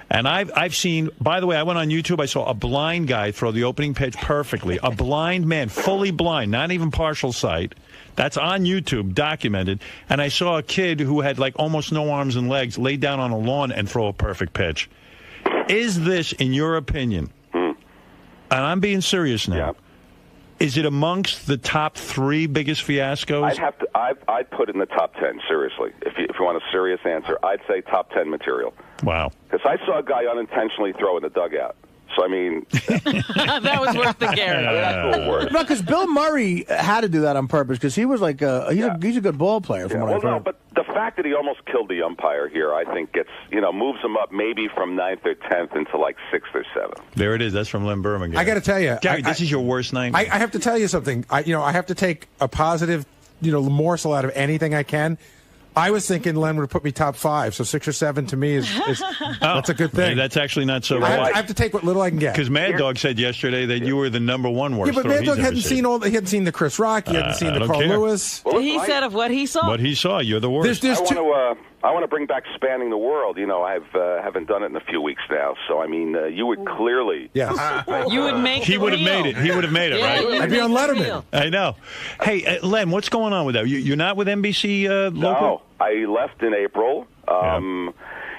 and I've seen, by the way, I went on YouTube, I saw a blind guy throw the opening pitch perfectly. A blind man, fully blind, not even partial sight. That's on YouTube, documented. And I saw a kid who had like almost no arms and legs lay down on a lawn and throw a perfect pitch. Is this, in your opinion, and I'm being serious now, is it amongst the top 3 biggest fiascos? I'd put it in the top 10, seriously. If you want a serious answer, I'd say top 10 material. Wow. Because I saw a guy unintentionally throw in the dugout. So, I mean... that was worth the Gary. That's what worth. No, because Bill Murray had to do that on purpose because he was like he's a good ball player from what I've heard. But the fact that he almost killed the umpire here, I think, moves him up maybe from 9th or 10th into like 6th or 7th. There it is. That's from Len Berman. Gary. I got to tell you, Gary, this is your worst night. I have to tell you something. I have to take a positive, morsel out of anything I can. I was thinking Len would put me top 5, so 6 or 7 to me is that's a good thing. That's actually not so bad. I have to take what little I can get. Because Mad Dog said yesterday that you were the number 1 worst. Yeah, but Mad Dog hadn't seen the Chris Rock, he hadn't seen the Carl Lewis. He said of what he saw. What he saw, you're the worst. I I want to bring back Spanning the World. You know, I've haven't done it in a few weeks now. So, I mean, you would clearly. Yes. You would make He would have made it. He would have made it, Yeah, right? I'd be on Letterman. I know. Hey, Len, what's going on with that? You're not with NBC local? No, I left in April.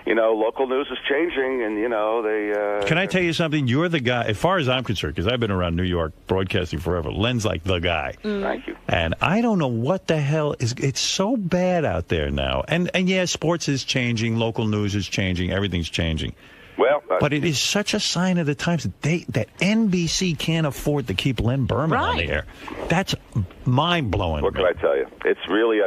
You know, local news is changing, and, you know, they... Can I tell you something? You're the guy, as far as I'm concerned, because I've been around New York broadcasting forever. Len's like the guy. Thank you. And I don't know what the hell is... It's so bad out there now. And yeah, sports is changing, local news is changing, everything's changing. Well, but it is such a sign of the times that NBC can't afford to keep Len Berman on the air. That's mind-blowing. What can I tell you? It's really,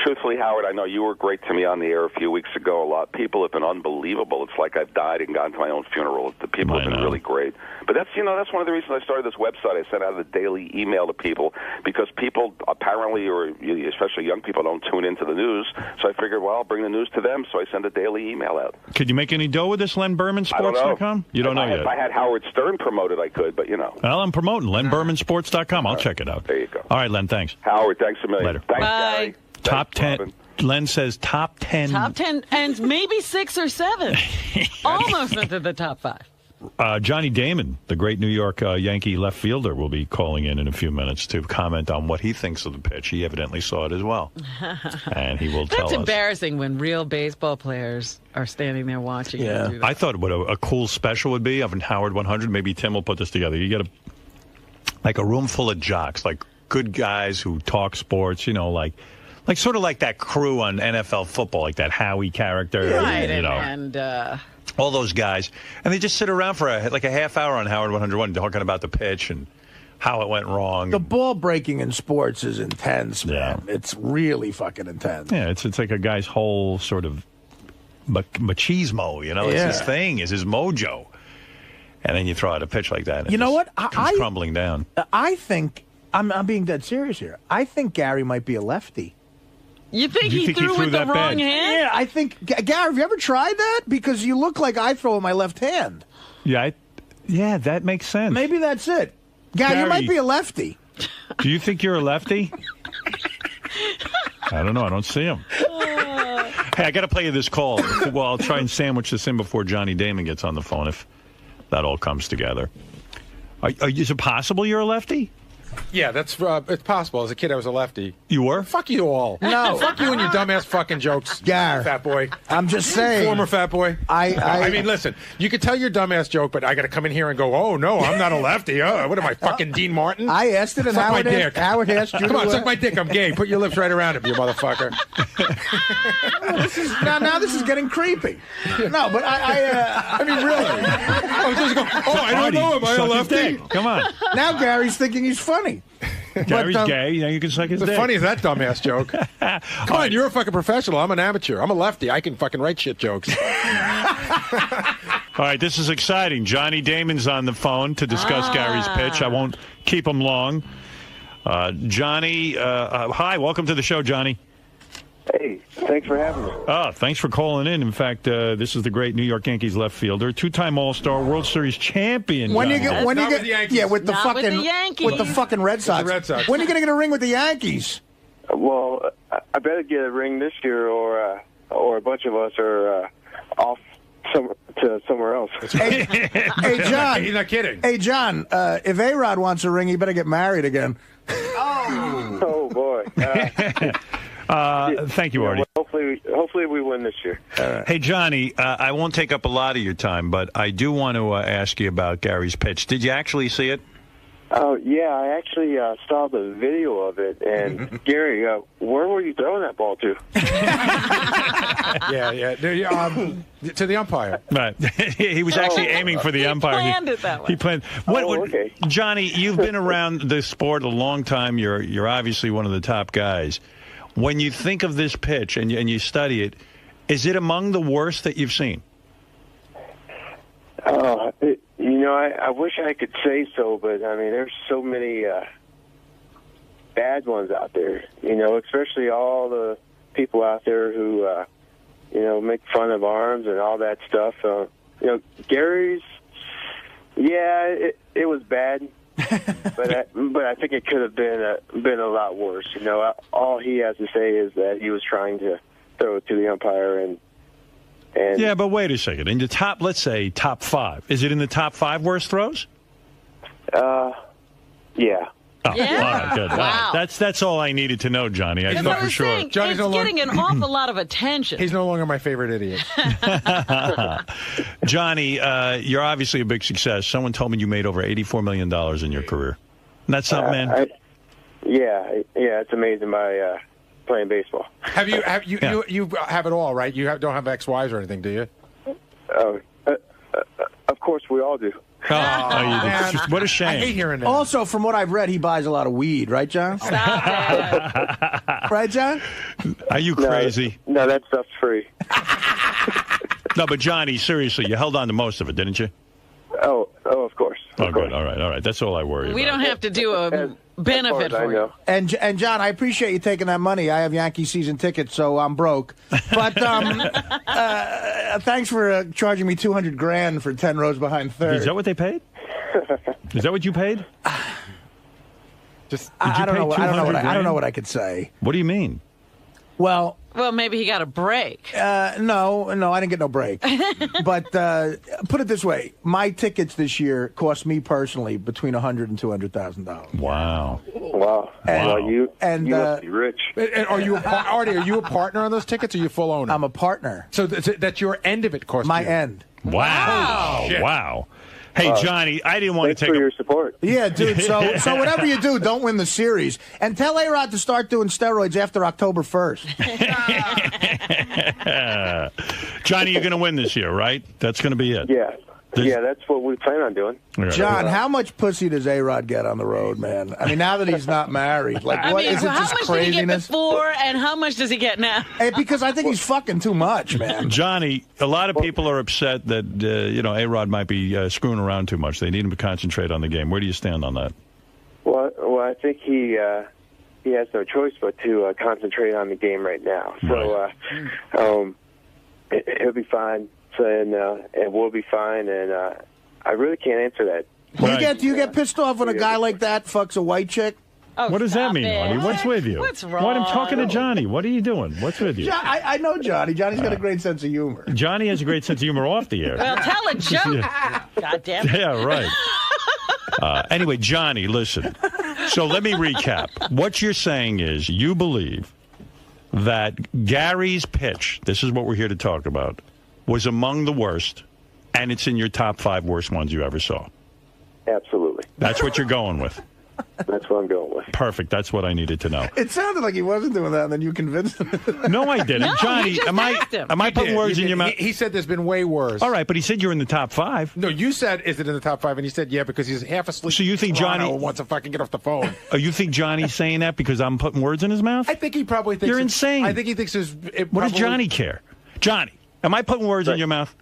truthfully, Howard, I know you were great to me on the air a few weeks ago. A lot of people have been unbelievable. It's like I've died and gone to my own funeral. The people have been really great. But that's, you know, that's one of the reasons I started this website. I sent out a daily email to people because people apparently, or especially young people, don't tune into the news. So I figured, well, I'll bring the news to them. So I send a daily email out. Could you make any dough with this, I don't know. LenBermanSports.com? You don't know yet. If I had Howard Stern promoted, I could, but, you know. Well, I'm promoting LenBermanSports.com. I'll check it out. There you go. All right, Len, thanks. Howard, thanks a million. Later. Thanks, Bye. Gary. Top Thanks, 10. Robin. Len says top 10. Top 10 and maybe 6 or 7. Almost into the top 5. Johnny Damon, the great New York Yankee left fielder, will be calling in a few minutes to comment on what he thinks of the pitch. He evidently saw it as well. And he will tell us. That's embarrassing when real baseball players are standing there watching. You do that. I thought what a cool special would be of Howard 100. Maybe Tim will put this together. You get a room full of jocks, like good guys who talk sports, you know, like sort of like that crew on NFL football, like that Howie character. Right, you know. and all those guys, and they just sit around for a half hour on Howard 101 talking about the pitch and how it went wrong. The ball breaking in sports is intense, man. Yeah. It's really fucking intense. Yeah, it's like a guy's whole sort of machismo, you know? It's his thing, it's his mojo. And then you throw out a pitch like that. And you know what? Comes crumbling down. I think, I'm being dead serious here. I think Gary might be a lefty. You think he threw with the wrong hand? Yeah, I think. Gary, have you ever tried that? Because you look like I throw with my left hand. Yeah, that makes sense. Maybe that's it. Gary, you might be a lefty. Do you think you're a lefty? I don't know. I don't see him. Hey, I got to play you this call. Well, I'll try and sandwich this in before Johnny Damon gets on the phone if that all comes together. Is it possible you're a lefty? Yeah, that's it's possible. As a kid, I was a lefty. You were? Fuck you all. No. Fuck you and your dumbass fucking jokes, fat boy. I'm just saying. Former fat boy. I mean, listen, you could tell your dumbass joke, but I got to come in here and go, oh, no, I'm not a lefty. What am I, fucking Dean Martin? I asked it, and Howard asked you. Come on, suck my dick. I'm gay. Put your lips right around it, you motherfucker. Now this is getting creepy. No, but I mean, really. I was just going, I don't know. Am I a lefty? Come on. Now Gary's thinking he's funny. Gary's gay. You know, you can suck his dick. The funny is that dumbass joke. Come on, you're a fucking professional. I'm an amateur. I'm a lefty. I can fucking write shit jokes. All right, this is exciting. Johnny Damon's on the phone to discuss Gary's pitch. I won't keep him long. Johnny, hi. Welcome to the show, Johnny. Hey, thanks for having me. Oh, thanks for calling in. In fact, this is the great New York Yankees left fielder, two-time All-Star, World Series champion. When you get, with the Not fucking with the Yankees. with the fucking Red Sox. The Red Sox. When are you gonna get a ring with the Yankees? Well, I better get a ring this year, or a bunch of us are off somewhere else. Hey, John. You're not kidding. Hey, John. If A-Rod wants a ring, he better get married again. Oh boy. Thank you, Artie. Hopefully we win this year. Hey, Johnny, I won't take up a lot of your time, but I do want to ask you about Gary's pitch. Did you actually see it? Oh, yeah, I actually saw the video of it. And, Gary, where were you throwing that ball to? To the umpire. Right. He was actually aiming for the umpire. He planned it that way. He planned. Okay. Johnny, you've been around the sport a long time. You're obviously one of the top guys. When you think of this pitch and you study it, is it among the worst that you've seen? I wish I could say so, but, I mean, there's so many bad ones out there, especially all the people out there who, make fun of arms and all that stuff. Gary's, it was bad. but I think it could have been a lot worse. All he has to say is that he was trying to throw it to the umpire and Yeah, but wait a second. In the top, let's say top 5, is it in the top 5 worst throws? Yeah. Oh, all right, good. All right. That's all I needed to know, Johnny. I thought for sure. It's getting an awful lot of attention. He's no longer my favorite idiot. Johnny, you're obviously a big success. Someone told me you made over $84 million in your career. Isn't that something, man? Yeah, it's amazing by playing baseball. You have it all, right? Don't have ex-wives or anything, do you? Oh, of course we all do. Oh, what a shame. I hate hearing that. Also, from what I've read, he buys a lot of weed, right, John? Right, John? Are you crazy? No, that stuff's free. No, but Johnny, seriously, you held on to most of it, didn't you? Oh, of course. Oh, good. All right. That's all I worry about. We don't have to do a benefit for you. And John, I appreciate you taking that money. I have Yankee season tickets, so I'm broke. But thanks for charging me $200,000 for 10 rows behind third. Is that what they paid? Is that what you paid? I don't know what I could say. What do you mean? Well, maybe he got a break. No, I didn't get no break. But put it this way: my tickets this year cost me personally between $100,000 and $200,000. Wow! And you must be rich. And are you Artie? Are you a partner on those tickets? Or are you full owner? I'm a partner. So that's your end of it cost my you? End. Wow! Hey, Johnny, I didn't want to take for your support. Yeah, dude. So whatever you do, don't win the series. And tell A-Rod to start doing steroids after October 1st. Johnny, you're going to win this year, right? That's going to be it. Yeah. Yeah, that's what we plan on doing. John, how much pussy does A-Rod get on the road, man? I mean, now that he's not married, like, I what mean, is it? how Just much craziness? did he get before, and how much does he get now? Hey, because I think he's fucking too much, man. Johnny, a lot of people are upset that A-Rod might be screwing around too much. They need him to concentrate on the game. Where do you stand on that? Well, I think he has no choice but to concentrate on the game right now. So he'll be fine, and we'll be fine, and I really can't answer that. Do you get pissed off when a guy like that fucks a white chick? Oh, what does that mean, Artie? What's with you? What's wrong? What? I'm talking to Johnny. What are you doing? What's with you? I know Johnny. Johnny's got a great sense of humor. Johnny has a great sense of humor off the air. Well, tell a joke. God damn it. Yeah, right. Anyway, Johnny, listen. So let me recap. What you're saying is you believe that Gary's pitch, this is what we're here to talk about, was among the worst, and it's in your top 5 worst ones you ever saw. Absolutely. That's what you're going with. That's what I'm going with. Perfect. That's what I needed to know. It sounded like he wasn't doing that, and then you convinced him. No, I didn't. No, Johnny, you just asked him. am I putting words in your mouth? He said there's been way worse. All right, but he said you're in the top 5. No, you said, is it in the top 5? And he said, yeah, because he's half asleep. So you think Johnny wants to fucking get off the phone? You think Johnny's saying that because I'm putting words in his mouth? I think he probably thinks You're insane. I think he thinks What does Johnny care? Johnny, am I putting words in your mouth?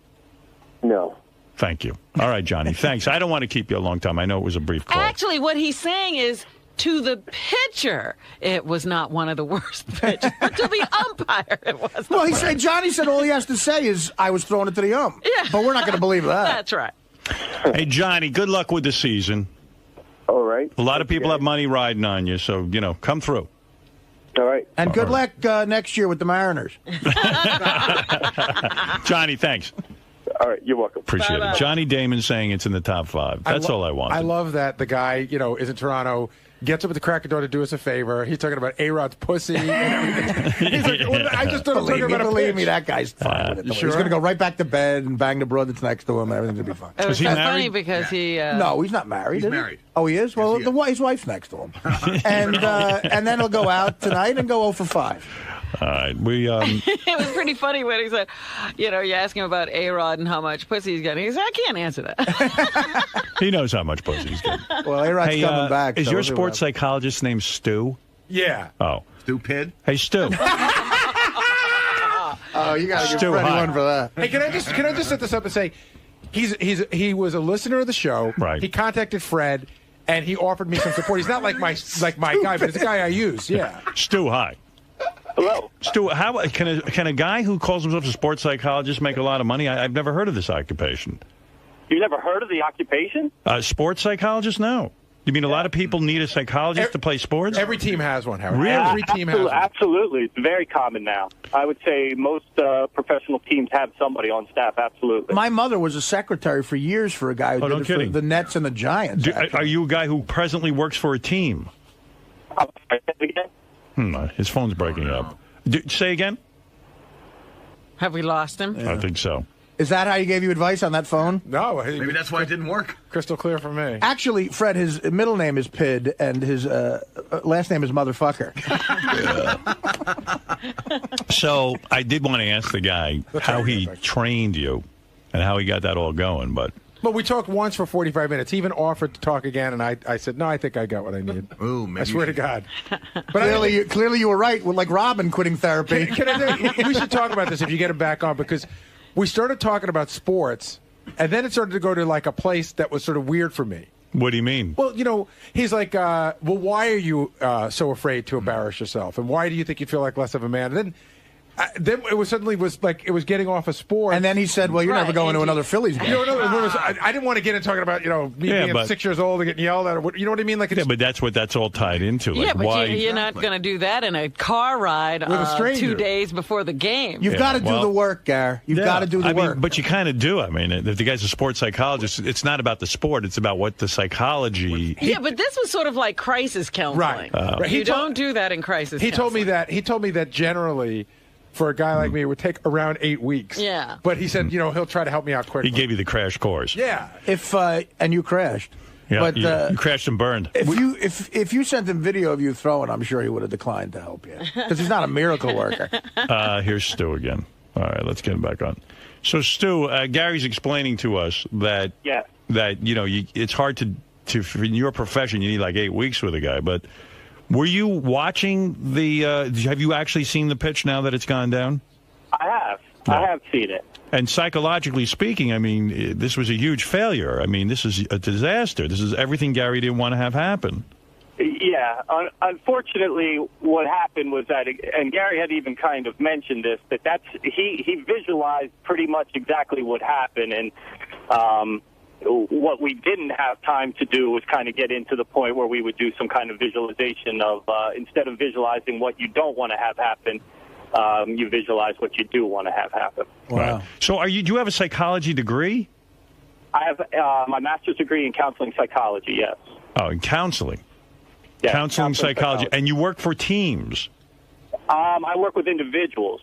No. Thank you. All right, Johnny. Thanks. I don't want to keep you a long time. I know it was a brief call. Actually, what he's saying is, to the pitcher, it was not one of the worst pitches. But to the umpire, it was. Well, Johnny said all he has to say is, I was throwing it to the ump. Yeah. But we're not going to believe that. That's right. Hey, Johnny, good luck with the season. All right. A lot of people have money riding on you, so, come through. All right. And good luck next year with the Mariners. Johnny, thanks. All right, you're welcome. Appreciate it. Johnny Damon saying it's in the top 5. That's all I want. I love that the guy, is in Toronto, gets up at the crack of dawn to do us a favor. He's talking about A-Rod's pussy. And everything. He's like, I just started talking about Believe me, that guy's fine with it. Sure? He's going to go right back to bed and bang the broad that's next to him. Everything's going to be fine. It was so funny because he... No, he's not married. He's married. Oh, he is? Well, his wife's next to him. And then he'll go out tonight and go 0 for 5. All right. It was pretty funny when he said, you ask him about A-Rod and how much pussy he's getting. He said, I can't answer that. He knows how much pussy he's getting. Well, A-Rod's coming back. Is so your sports psychologist named Stu? Yeah. Oh. Stu Pidd? Hey, Stu. Oh, you got to give Stu, Freddie hi. one for that. Hey, can I just set this up and say, he was a listener of the show. Right. He contacted Fred, and he offered me some support. He's not like my guy, but it's a guy I use. Yeah. Stu, hi. Hello. Stu, how can a guy who calls himself a sports psychologist make a lot of money? I've never heard of this occupation. You never heard of the occupation? Sports psychologist? No. You mean a lot of people need a psychologist to play sports? Every team has one, Howard. Really? Every team has one. Absolutely. It's very common now. I would say most professional teams have somebody on staff, absolutely. My mother was a secretary for years for a guy who no did it for kidding. the Nets and the Giants. Are you a guy who presently works for a team? His phone's breaking up. Say again? Have we lost him? I think so. Is that how he gave you advice on that phone? No. Maybe that's why it didn't work. Crystal clear for me. Actually, Fred, his middle name is Pid, and his last name is Motherfucker. So I did want to ask the guy how he trained you and how he got that all going, but... But we talked once for 45 minutes. He even offered to talk again, and I said, no, I think I got what I need. Ooh, maybe I swear to God. But clearly you were right, with like Robin quitting therapy. We should talk about this if you get him back on, because we started talking about sports, and then it started to go to like a place that was sort of weird for me. What do you mean? Well, he's like, well, why are you so afraid to embarrass yourself? And why do you think you feel like less of a man? And then it was suddenly it was getting off of sport. And then he said, well, you're never going to another Phillies game. I didn't want to get into talking about, me being 6 years old and getting yelled at. You know what I mean? Yeah, but that's what that's all tied into. Like, Yeah, but why? you're not going to do that in a car ride with a stranger 2 days before the game. You've got to do the work, Gar. You've got to do the work. But you kind of do. I mean, if the guy's a sports psychologist, it's not about the sport. It's about what the psychology... Yeah, but this was sort of like crisis counseling. Right. You don't do that in crisis He told counseling. me that generally... For a guy like me, it would take around 8 weeks. Yeah. But he said, he'll try to help me out quickly. He gave you the crash course. Yeah. And you crashed. Yeah, but you crashed and burned. If you sent him video of you throwing, I'm sure he would have declined to help you because he's not a miracle worker. Here's Stu again. All right, let's get him back on. So Stu, Gary's explaining to us that it's hard to in your profession you need like 8 weeks with a guy, but. Were you watching have you actually seen the pitch now that it's gone down? I have. I have seen it. And psychologically speaking, I mean, this was a huge failure. I mean, this is a disaster. This is everything Gary didn't want to have happen. Yeah. Unfortunately, what happened was that, and Gary had even kind of mentioned this, he visualized pretty much exactly what happened, and what we didn't have time to do was kind of get into the point where we would do some kind of visualization of, instead of visualizing what you don't want to have happen, you visualize what you do want to have happen. Wow. Right. So do you have a psychology degree? I have my master's degree in counseling psychology, yes. Oh, in counseling? Yeah, counseling psychology. And you work for teams? I work with individuals.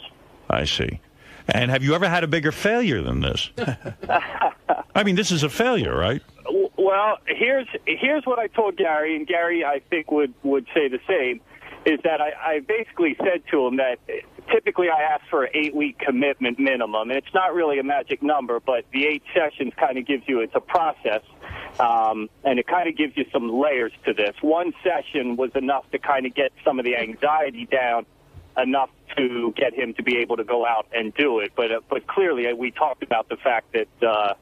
I see. And have you ever had a bigger failure than this? I mean, this is a failure, right? Well, here's what I told Gary, and Gary, I think, would say the same, is that I basically said to him that typically I ask for an 8-week commitment minimum, and it's not really a magic number, but the 8 sessions kind of gives you, it's a process, and it kind of gives you some layers to this. One session was enough to kind of get some of the anxiety down, enough to get him to be able to go out and do it. But clearly, we talked about the fact that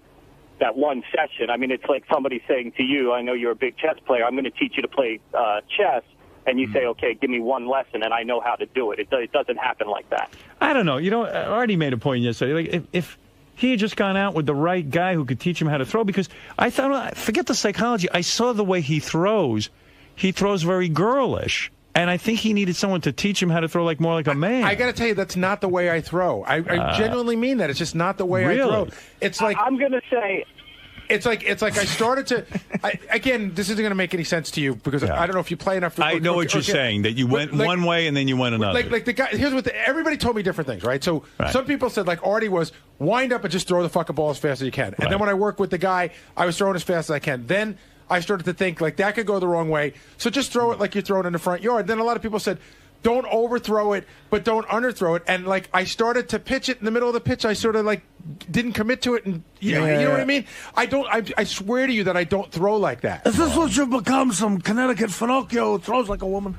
that one session, I mean, it's like somebody saying to you, I know you're a big chess player, I'm going to teach you to play chess, and you say, okay, give me one lesson, and I know how to do it. It doesn't happen like that. I don't know. I already made a point yesterday. Like, if he had just gone out with the right guy who could teach him how to throw, because I thought, forget the psychology, I saw the way he throws very girlish. And I think he needed someone to teach him how to throw more like a man. I got to tell you, that's not the way I throw. I genuinely mean that. It's just not the way really? I throw. It's like I'm going to say. It's like I started to. Again, this isn't going to make any sense to you because I don't know if you play enough. I know what you're saying, that you went one way and then you went another. Like the guy. Here's what everybody told me different things, right? So some people said Artie was wind up and just throw the fucking ball as fast as you can. And then when I worked with the guy, I was throwing as fast as I can. Then I started to think that could go the wrong way. So just throw it like you're throwing in the front yard. Then a lot of people said, don't overthrow it, but don't underthrow it. And I started to pitch it in the middle of the pitch. I sort of didn't commit to it, and you know what I mean. I swear to you that I don't throw like that. Is this what you've become? Some Connecticut Finocchio who throws like a woman?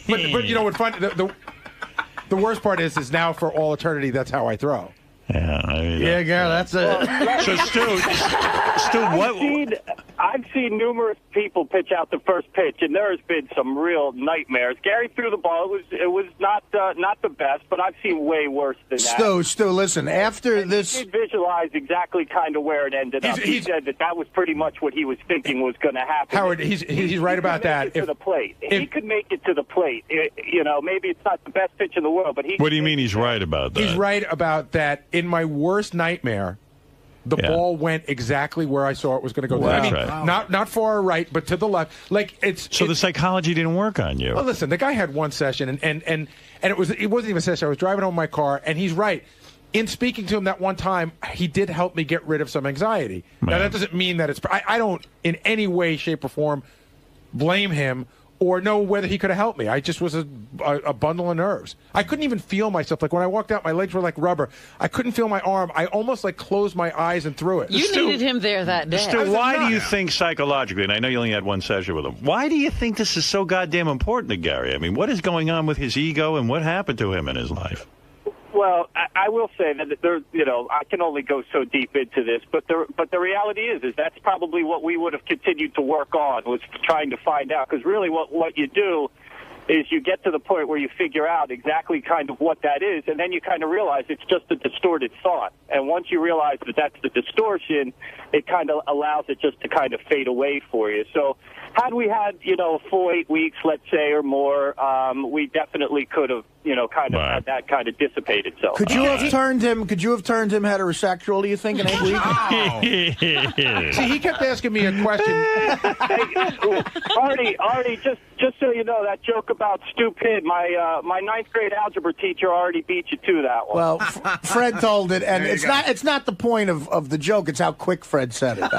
but you know what? The worst part is now for all eternity that's how I throw. Yeah, Gary, that's it. So Stu, what? I I've seen numerous people pitch out the first pitch, and there has been some real nightmares. Gary threw the ball. It was not the best, but I've seen way worse than that. Stu, listen. After this, he did visualize exactly kind of where it ended up. He said that was pretty much what he was thinking was going to happen. Howard, he's right about that. To the plate, he could make it to the plate. Maybe it's not the best pitch in the world, but he. What do you mean he's right about that? He's right about that. In my worst nightmare, the ball went exactly where I saw it was going to go. Wow. I mean, Right. not far right, but to the left. So the psychology didn't work on you. Well, listen, the guy had one session, and it wasn't even a session. I was driving home in my car, and he's right. In speaking to him that one time, he did help me get rid of some anxiety. Now, that doesn't mean that it's... I don't, in any way, shape, or form, blame him or know whether he could have helped me. I just was a bundle of nerves. I couldn't even feel myself. Like, when I walked out, my legs were like rubber. I couldn't feel my arm. I almost, closed my eyes and threw it. You needed him there that day. Stu, why do you think psychologically, and I know you only had one session with him, why do you think this is so goddamn important to Gary? I mean, what is going on with his ego, and what happened to him in his life? Well, I will say that there, I can only go so deep into this, but the reality is that's probably what we would have continued to work on, was trying to find out. Because really, what you do is you get to the point where you figure out exactly kind of what that is, and then you kind of realize it's just a distorted thought. And once you realize that that's the distortion, it kind of allows it just to kind of fade away for you. So had we had, a full 8 weeks, let's say, or more, we definitely could have, kind of had that kind of dissipate itself. Could you have turned him heterosexual, do you think, in 8 weeks? See, he kept asking me a question. Artie, just so you know, that joke about Stu Pitt, my ninth grade algebra teacher already beat you to that one. Well, Fred told it, and it's not the point of the joke. It's how quick Fred said it.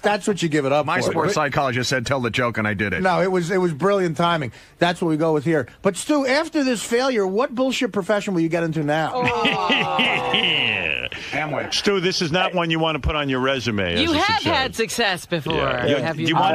That's what you give it up My for. sports psychologist said, "Tell the joke," and I did it. No, it was brilliant timing. That's what we go with here. But Stu, after this failure, what bullshit profession will you get into now? Stu, this is not one you want to put on your resume. You as a have success. had success before. Yeah.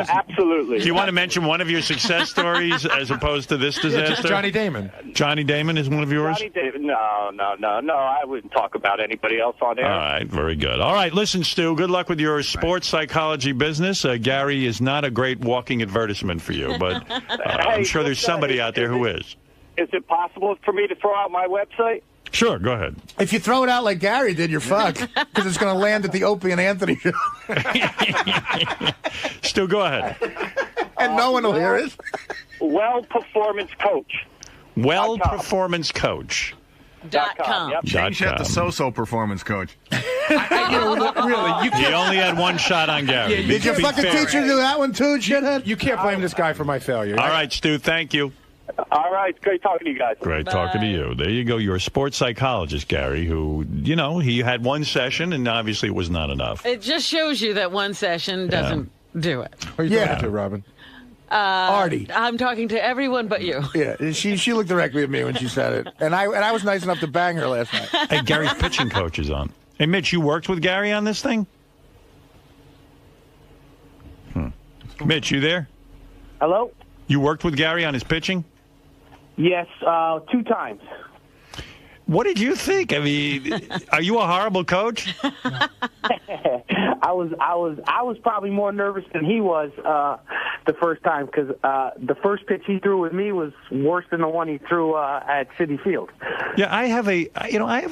Absolutely. Do you want to mention one of your success stories as opposed to this disaster? Johnny Damon. Johnny Damon is one of yours? Johnny Damon. No. I wouldn't talk about anybody else on air. All right, very good. All right, listen, Stu, good luck with your sports psychology business. Gary is not a great walking advertisement for you, but I'm sure there's somebody out there who is. Is it possible for me to throw out my website? Sure, go ahead. If you throw it out like Gary did, you're fucked, because it's going to land at the Opie and Anthony show. Stu, go ahead. And no one will hear it. Well Performance Coach. Well Performance Coach. .com. Yep. Change that to so-so performance coach. Really, you only had one shot on Gary. Yeah, Did your fucking teacher do that one too, shithead? You can't blame this guy for my failure. All right, Stu, thank you. All right, it's great talking to you guys. Great talking to you. There you go. You're a sports psychologist, Gary, who, he had one session, and obviously it was not enough. It just shows you that one session doesn't do it. Who are you talking to, Robin? Artie. I'm talking to everyone but you. Yeah, she looked directly at me when she said it, and I was nice enough to bang her last night. Hey, Gary's pitching coach is on. Hey, Mitch, you worked with Gary on this thing? Mitch, you there? Hello? You worked with Gary on his pitching? Yes, 2 times. What did you think? I mean, are you a horrible coach? I was probably more nervous than he was the first time, because the first pitch he threw with me was worse than the one he threw at Citi Field. Yeah, I have a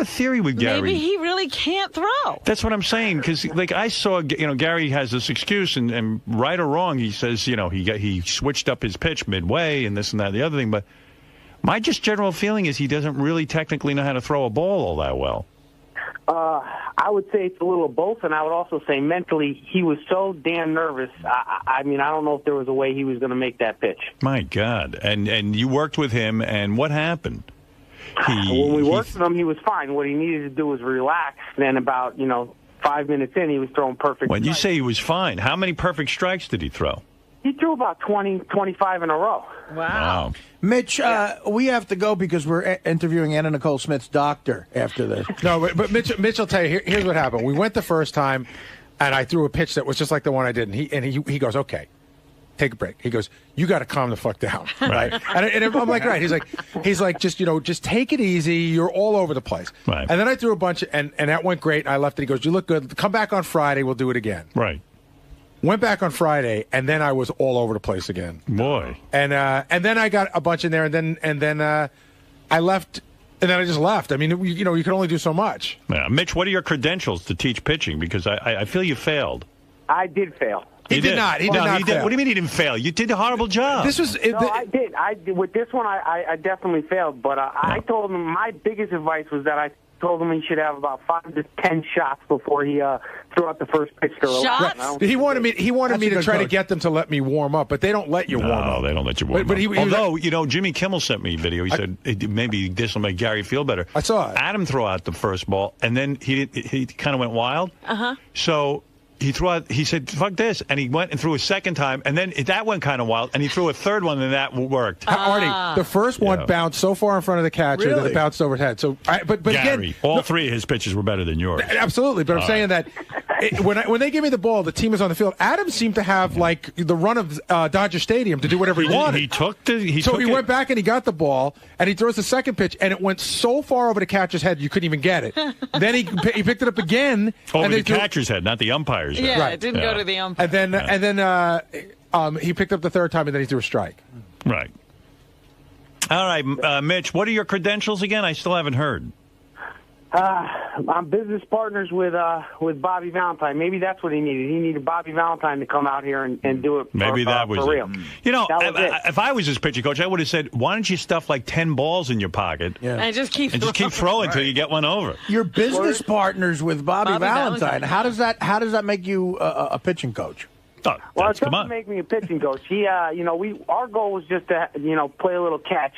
theory with Gary. Maybe he really can't throw. That's what I'm saying, because I saw, Gary has this excuse, and right or wrong, he says, he switched up his pitch midway and this and that and the other thing, but my just general feeling is he doesn't really technically know how to throw a ball all that well. I would say it's a little of both, and I would also say mentally he was so damn nervous. I mean, I don't know if there was a way he was going to make that pitch. My God. And you worked with him, and what happened? When we worked with him, he was fine. What he needed to do was relax. Then about, 5 minutes in, he was throwing perfect When you strikes. say he was fine, how many perfect strikes did he throw? He threw about 20, 25 in a row. Wow. Mitch, we have to go because we're interviewing Anna Nicole Smith's doctor after this. No, but Mitch will tell you, here's what happened. We went the first time, and I threw a pitch that was just like the one I did, and he goes, okay, take a break. He goes, you got to calm the fuck down. Right. And I'm like, right. He's like, just take it easy. You're all over the place. Right. And then I threw a bunch, and that went great. I left it. He goes, you look good. Come back on Friday. We'll do it again. Right. Went back on Friday, and then I was all over the place again. Boy. And then I got a bunch in there, and then I left, and then I just left. I mean, you can only do so much. Yeah. Mitch, what are your credentials to teach pitching? Because I feel you failed. I did fail. He did not. He did not fail. What do you mean he didn't fail? You did a horrible job. I did. With this one, I definitely failed. But I told him my biggest advice was that I told him he should have about 5 to 10 shots before he threw out the first pitch to Shots? Right. He wanted me to try to get them to let me warm up, but they don't let you warm up. No, they don't let you warm up. Although, Jimmy Kimmel sent me a video. He said maybe this will make Gary feel better. I saw it. Adam threw out the first ball, and then he kind of went wild. So he threw out. He said, "Fuck this," and he went and threw a second time, and then that went kind of wild, and he threw a third one, and that worked. Artie, the first one bounced so far in front of the catcher that it bounced over his head. So, but Gary, again, all three of his pitches were better than yours. Absolutely, but I'm saying that when they give me the ball, the team is on the field. Adam seemed to have like the run of Dodger Stadium to do whatever he wanted. He took the. He went back and he got the ball, and he throws the second pitch, and it went so far over the catcher's head you couldn't even get it. Then he picked it up again over the catcher's head, not the umpire's head. Yeah, right. It didn't go to the umpire. And then he picked up the third time, and then he threw a strike. Right. All right, Mitch, what are your credentials again? I still haven't heard. I'm business partners with Bobby Valentine. Maybe that's what he needed. He needed Bobby Valentine to come out here and do it. Maybe that was for real. If I was his pitching coach, I would have said, "Why don't you stuff like 10 balls in your pocket and just keep throwing until you get one over?" You're business partners with Bobby Valentine. How does that make you a pitching coach? Well, it doesn't make me a pitching coach. Our goal was just to play a little catch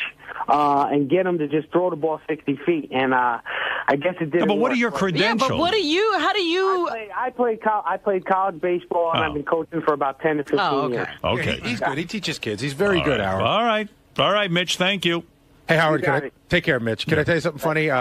and get him to just throw the ball 60 feet, and I guess it didn't. But what work. are your credentials? Yeah, but what are you? How do you? I played college baseball, and I've been coaching for about 10 to 15 years. Okay, he's good. He teaches kids. He's very good, Howard. All right, Mitch. Thank you. Hey, Howard, take care, Mitch. Can I tell you something funny?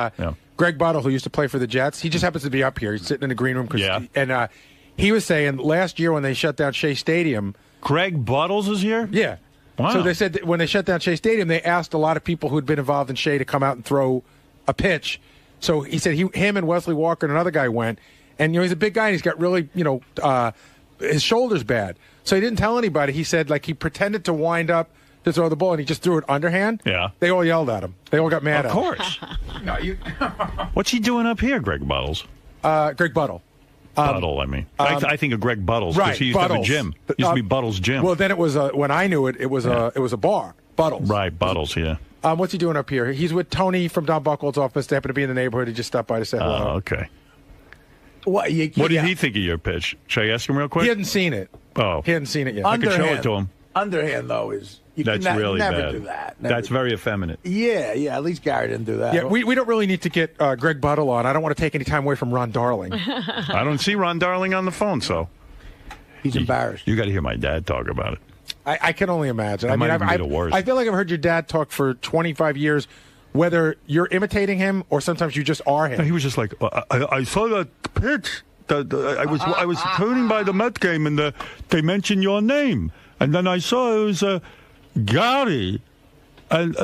Greg Buttle, who used to play for the Jets, he just happens to be up here. He's sitting in the green room. And he was saying last year when they shut down Shea Stadium. Greg Buttles is here? Yeah. Wow. So they said that when they shut down Shea Stadium, they asked a lot of people who had been involved in Shea to come out and throw a pitch. So he said him and Wesley Walker and another guy went. And, he's a big guy, and he's got really, his shoulder's bad. So he didn't tell anybody. He said, he pretended to wind up to throw the ball, and he just threw it underhand. Yeah. They all yelled at him. They all got mad at him. Of course. What's he doing up here, Greg Buttles? Greg Buttle. Buttle, I mean. I think of Greg Buttles because he used to have a gym. It used to be Buttles' gym. Well, then it was, when I knew it, it was a bar. Buttles. Right, Buttles, yeah. What's he doing up here? He's with Tony from Don Buchwald's office. They happen to be in the neighborhood. He just stopped by to say hello. Oh, okay. What did he think of your pitch? Should I ask him real quick? He hadn't seen it. Oh. He hadn't seen it yet. I could show it to him. Underhand, though, is... That's really never bad. do that. That's very effeminate. Yeah, at least Gary didn't do that. Yeah, we don't really need to get Greg Buttle on. I don't want to take any time away from Ron Darling. I don't see Ron Darling on the phone, so... He's embarrassed. You got to hear my dad talk about it. I can only imagine. I feel like I've heard your dad talk for 25 years, whether you're imitating him or sometimes you just are him. He was just like, I saw that pitch. I was turning by the Met game, and they mentioned your name. And then I saw it was Gary. And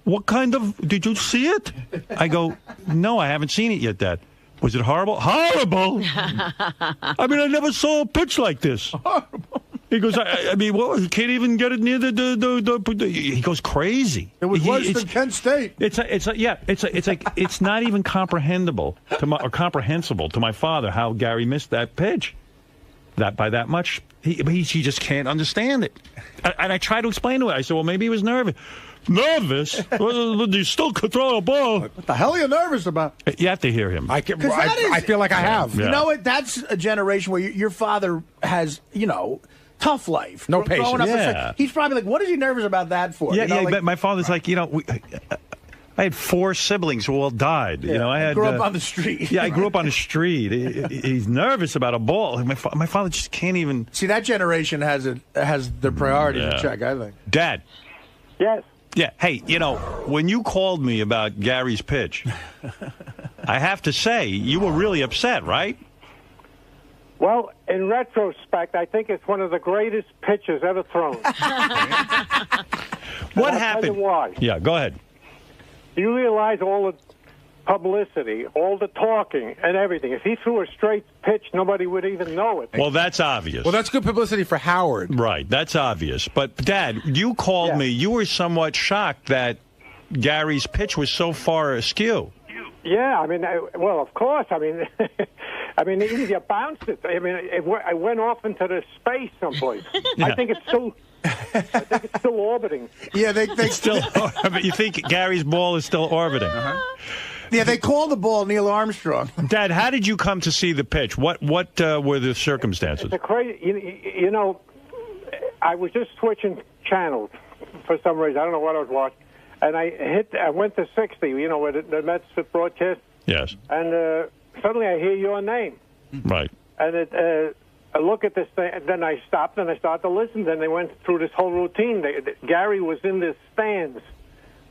what kind of... Did you see it? I go, no, I haven't seen it yet, Dad. Was it horrible? Horrible! I mean, I never saw a pitch like this. Horrible. He goes, I mean, you can't even get it near the he goes crazy. It was worse than Kent State. It's not even comprehensible to my father how Gary missed that pitch. That by that much, he just can't understand it. And I try to explain to it. I said, well, maybe he was nervous. Nervous? You still could throw a ball. What the hell are you nervous about? You have to hear him. I feel like I have. You know what? That's a generation where your father has, tough life. No patience. Up, he's probably like, what is he nervous about that for? Yeah, but my father's like, I had 4 siblings who all died. Yeah, I grew up on the street. Yeah, I grew up on the street. He's nervous about a ball. My father just can't even... See, that generation has their priorities in check, I think. Dad. Yes. Yeah, hey, when you called me about Gary's pitch, I have to say, you were really upset, right? Well, in retrospect, I think it's one of the greatest pitches ever thrown. What happened? Tell you why. Yeah, go ahead. Do you realize all the publicity, all the talking and everything. If he threw a straight pitch, nobody would even know it. Well, that's obvious. Well, that's good publicity for Howard. Right, that's obvious. But, Dad, you called me. You were somewhat shocked that Gary's pitch was so far askew. Yeah, I mean, well, of course. I mean, you bounced it. I mean, I went off into the space someplace. Yeah. I think it's still orbiting. Yeah, they still. But you think Gary's ball is still orbiting? Yeah, they call the ball Neil Armstrong. Dad, how did you come to see the pitch? What were the circumstances? It's a crazy. You know, I was just switching channels for some reason. I don't know what I was watching, and I went to 60. You know, where the Mets broadcast. Yes. And suddenly I hear your name. Right. And I look at this thing, and then I stopped and I started to listen. Then they went through this whole routine. Gary was in the stands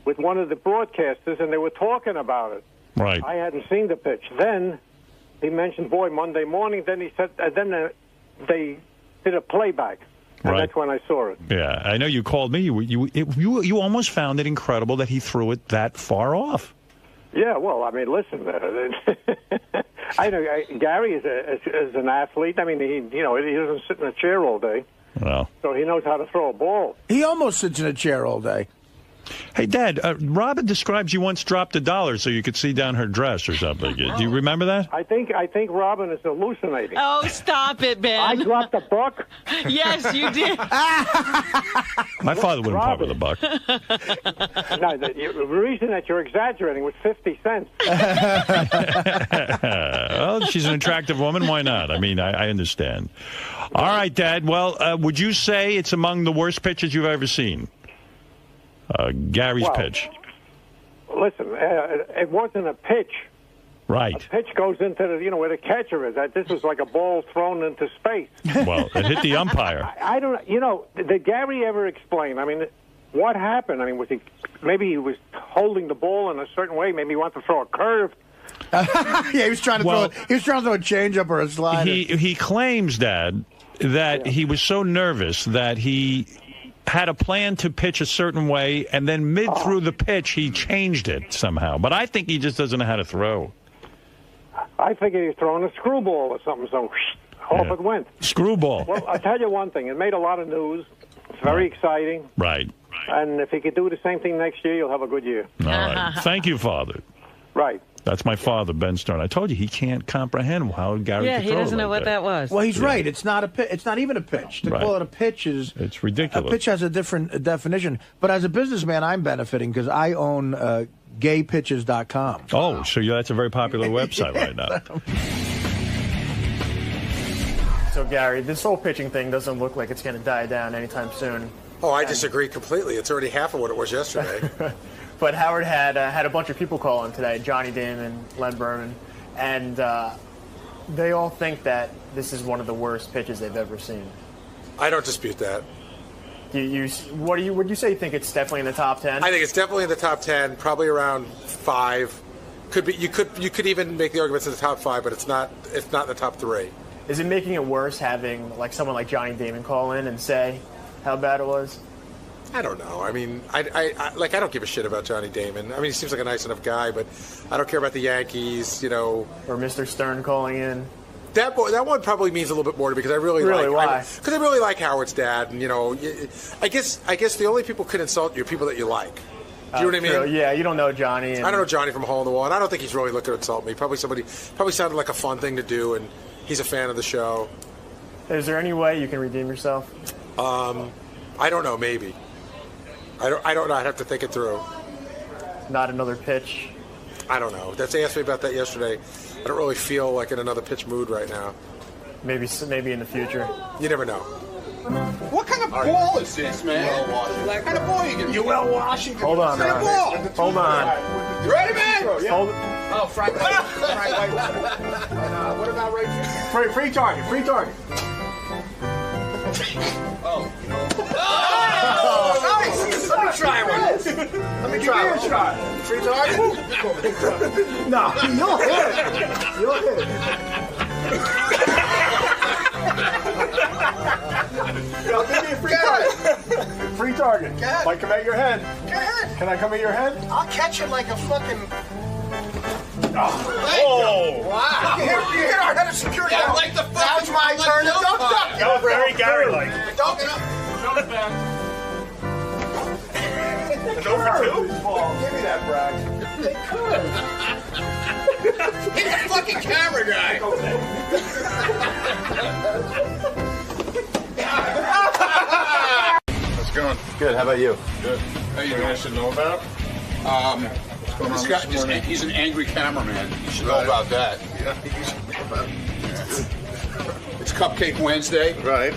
with one of the broadcasters, and they were talking about it. Right. I hadn't seen the pitch. Then he mentioned, Monday morning. Then he said, then they did a playback, and that's when I saw it. Yeah, I know you called me. You almost found it incredible that he threw it that far off. Yeah, well, I mean, listen, I know Gary is an athlete. I mean, he doesn't sit in a chair all day. Well, so he knows how to throw a ball. He almost sits in a chair all day. Hey, Dad, Robin describes you once dropped $1 so you could see down her dress or something. Do you remember that? I think Robin is hallucinating. Oh, stop it, Ben. I dropped a buck? Yes, you did. My father wouldn't part with a buck. No, the reason that you're exaggerating was 50 cents. Well, she's an attractive woman. Why not? I mean, I understand. All right, Dad. Well, would you say it's among the worst pitches you've ever seen? Gary's pitch. Listen, it wasn't a pitch. Right. A pitch goes into where the catcher is. This was like a ball thrown into space. Well, it hit the umpire. I don't. Did Gary ever explain? I mean, what happened? I mean, maybe he was holding the ball in a certain way. Maybe he wanted to throw a curve. Yeah, he was trying to throw. He was trying to throw a changeup or a slider. He claims, Dad, that he was so nervous that he had a plan to pitch a certain way, and then through the pitch, he changed it somehow. But I think he just doesn't know how to throw. I figured he was throwing a screwball or something, so off it went. Screwball. Well, I'll tell you one thing. It made a lot of news. It's very exciting. Right. And if he could do the same thing next year, you'll have a good year. All right. Thank you, Father. Right. That's my father, Ben Stern. I told you he can't comprehend how Gary could throw doesn't know what that was. Well, he's right. It's not it's not even a pitch. To call it a pitch is it's ridiculous. A pitch has a different definition. But as a businessman, I'm benefiting because I own gaypitches.com. Oh, so that's a very popular website right now. So, Gary, this whole pitching thing doesn't look like it's going to die down anytime soon. Oh, I disagree completely. It's already half of what it was yesterday. But Howard had a bunch of people call in today, Johnny Damon, Len Berman, and they all think that this is one of the worst pitches they've ever seen. I don't dispute that. Would you say you think it's definitely in the top 10? I think it's definitely in the top 10, probably around 5. Could be. You could even make the argument it's in the top 5, but it's not in the top 3. Is it making it worse having someone like Johnny Damon call in and say how bad it was? I don't know. I mean, I don't give a shit about Johnny Damon. I mean, he seems like a nice enough guy, but I don't care about the Yankees, Or Mr. Stern calling in. That one probably means a little bit more to me because I really like Howard's dad, and I guess the only people who can insult you are people that you like. Do you know what I mean? True. Yeah, you don't know Johnny. I don't know Johnny from a hole in the wall, and I don't think he's really looking to insult me. Probably sounded like a fun thing to do, and he's a fan of the show. Is there any way you can redeem yourself? I don't know. Maybe. I don't know. I'd have to think it through. Not another pitch? I don't know. They asked me about that yesterday. I don't really feel like in another pitch mood right now. Maybe in the future. You never know. What kind of ball is this, man? What kind of ball you getting? UL Washington. Hold on, man. Hold on. You ready, man? Hold it. Oh, Frank. What about right here? Free target. Free target. Oh, nice! Let me try one. Let me try one. Free target? No, you'll hit it. You'll hit it. I'll give you a free target. Free target. Might come at your head. Go ahead. Can I come at your head? I'll catch it like a fucking Oh! Wow! You hit our head of security. Yeah, like the Now it's my turn to duck. That was very Gary-like. Duck it up. Go for two? Give me that, Brad. They could. Hit the fucking camera guy. How's it going? Good. How about you? Good. Hey, you know what I should know about? This guy, he's an angry cameraman. You should know about that. Yeah, you should know about it. It's Cupcake Wednesday. Right.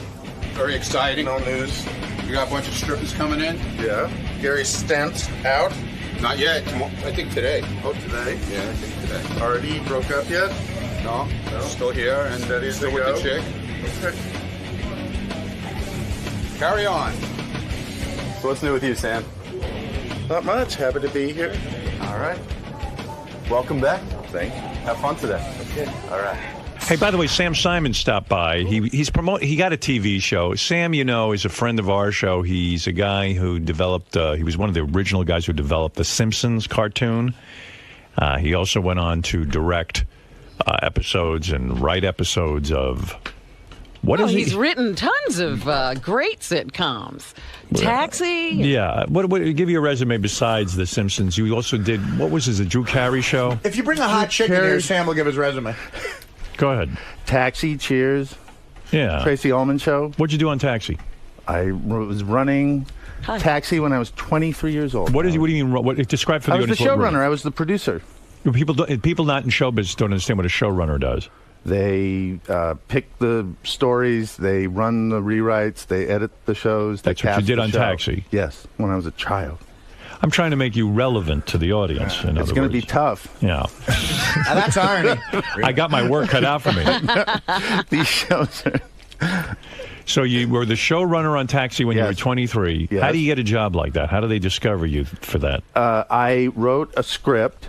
Very exciting. No news. We got a bunch of strippers coming in. Yeah. Gary's stamped out. Not yet. I think today. Oh, today? Yeah, I think today. Already broke up yet? No. Still here and Steady as still they with go? the chick. Okay. Carry on. So what's new with you, Sam? Not much. Happy to be here. All right. Welcome back. Thank you. Have fun today. Okay. All right. Hey, by the way, Sam Simon stopped by. He got a TV show. Sam, you know, is a friend of our show. He's a guy who developed. He was one of the original guys who developed the Simpsons cartoon. He also went on to direct episodes and write episodes of. He's written tons of great sitcoms. Taxi. Yeah. What give you a resume besides The Simpsons? You also did, what was his, the Drew Carey show? If you bring a hot chick in here, Sam will give his resume. Go ahead. Taxi, Cheers. Yeah. Tracy Ullman Show. What'd you do on Taxi? I was running Taxi when I was 23 years old. What do you mean? Describe for the audience. I was the showrunner. I was the producer. People not in showbiz don't understand what a showrunner does. They pick the stories, they run the rewrites, they edit the shows. That's what you did on Taxi? Yes, when I was a child. I'm trying to make you relevant to the audience. It's going to be tough. Yeah. That's irony. I got my work cut out for me. These shows are... So you were the showrunner on Taxi when you were 23. Yes. How do you get a job like that? How do they discover you for that? I wrote a script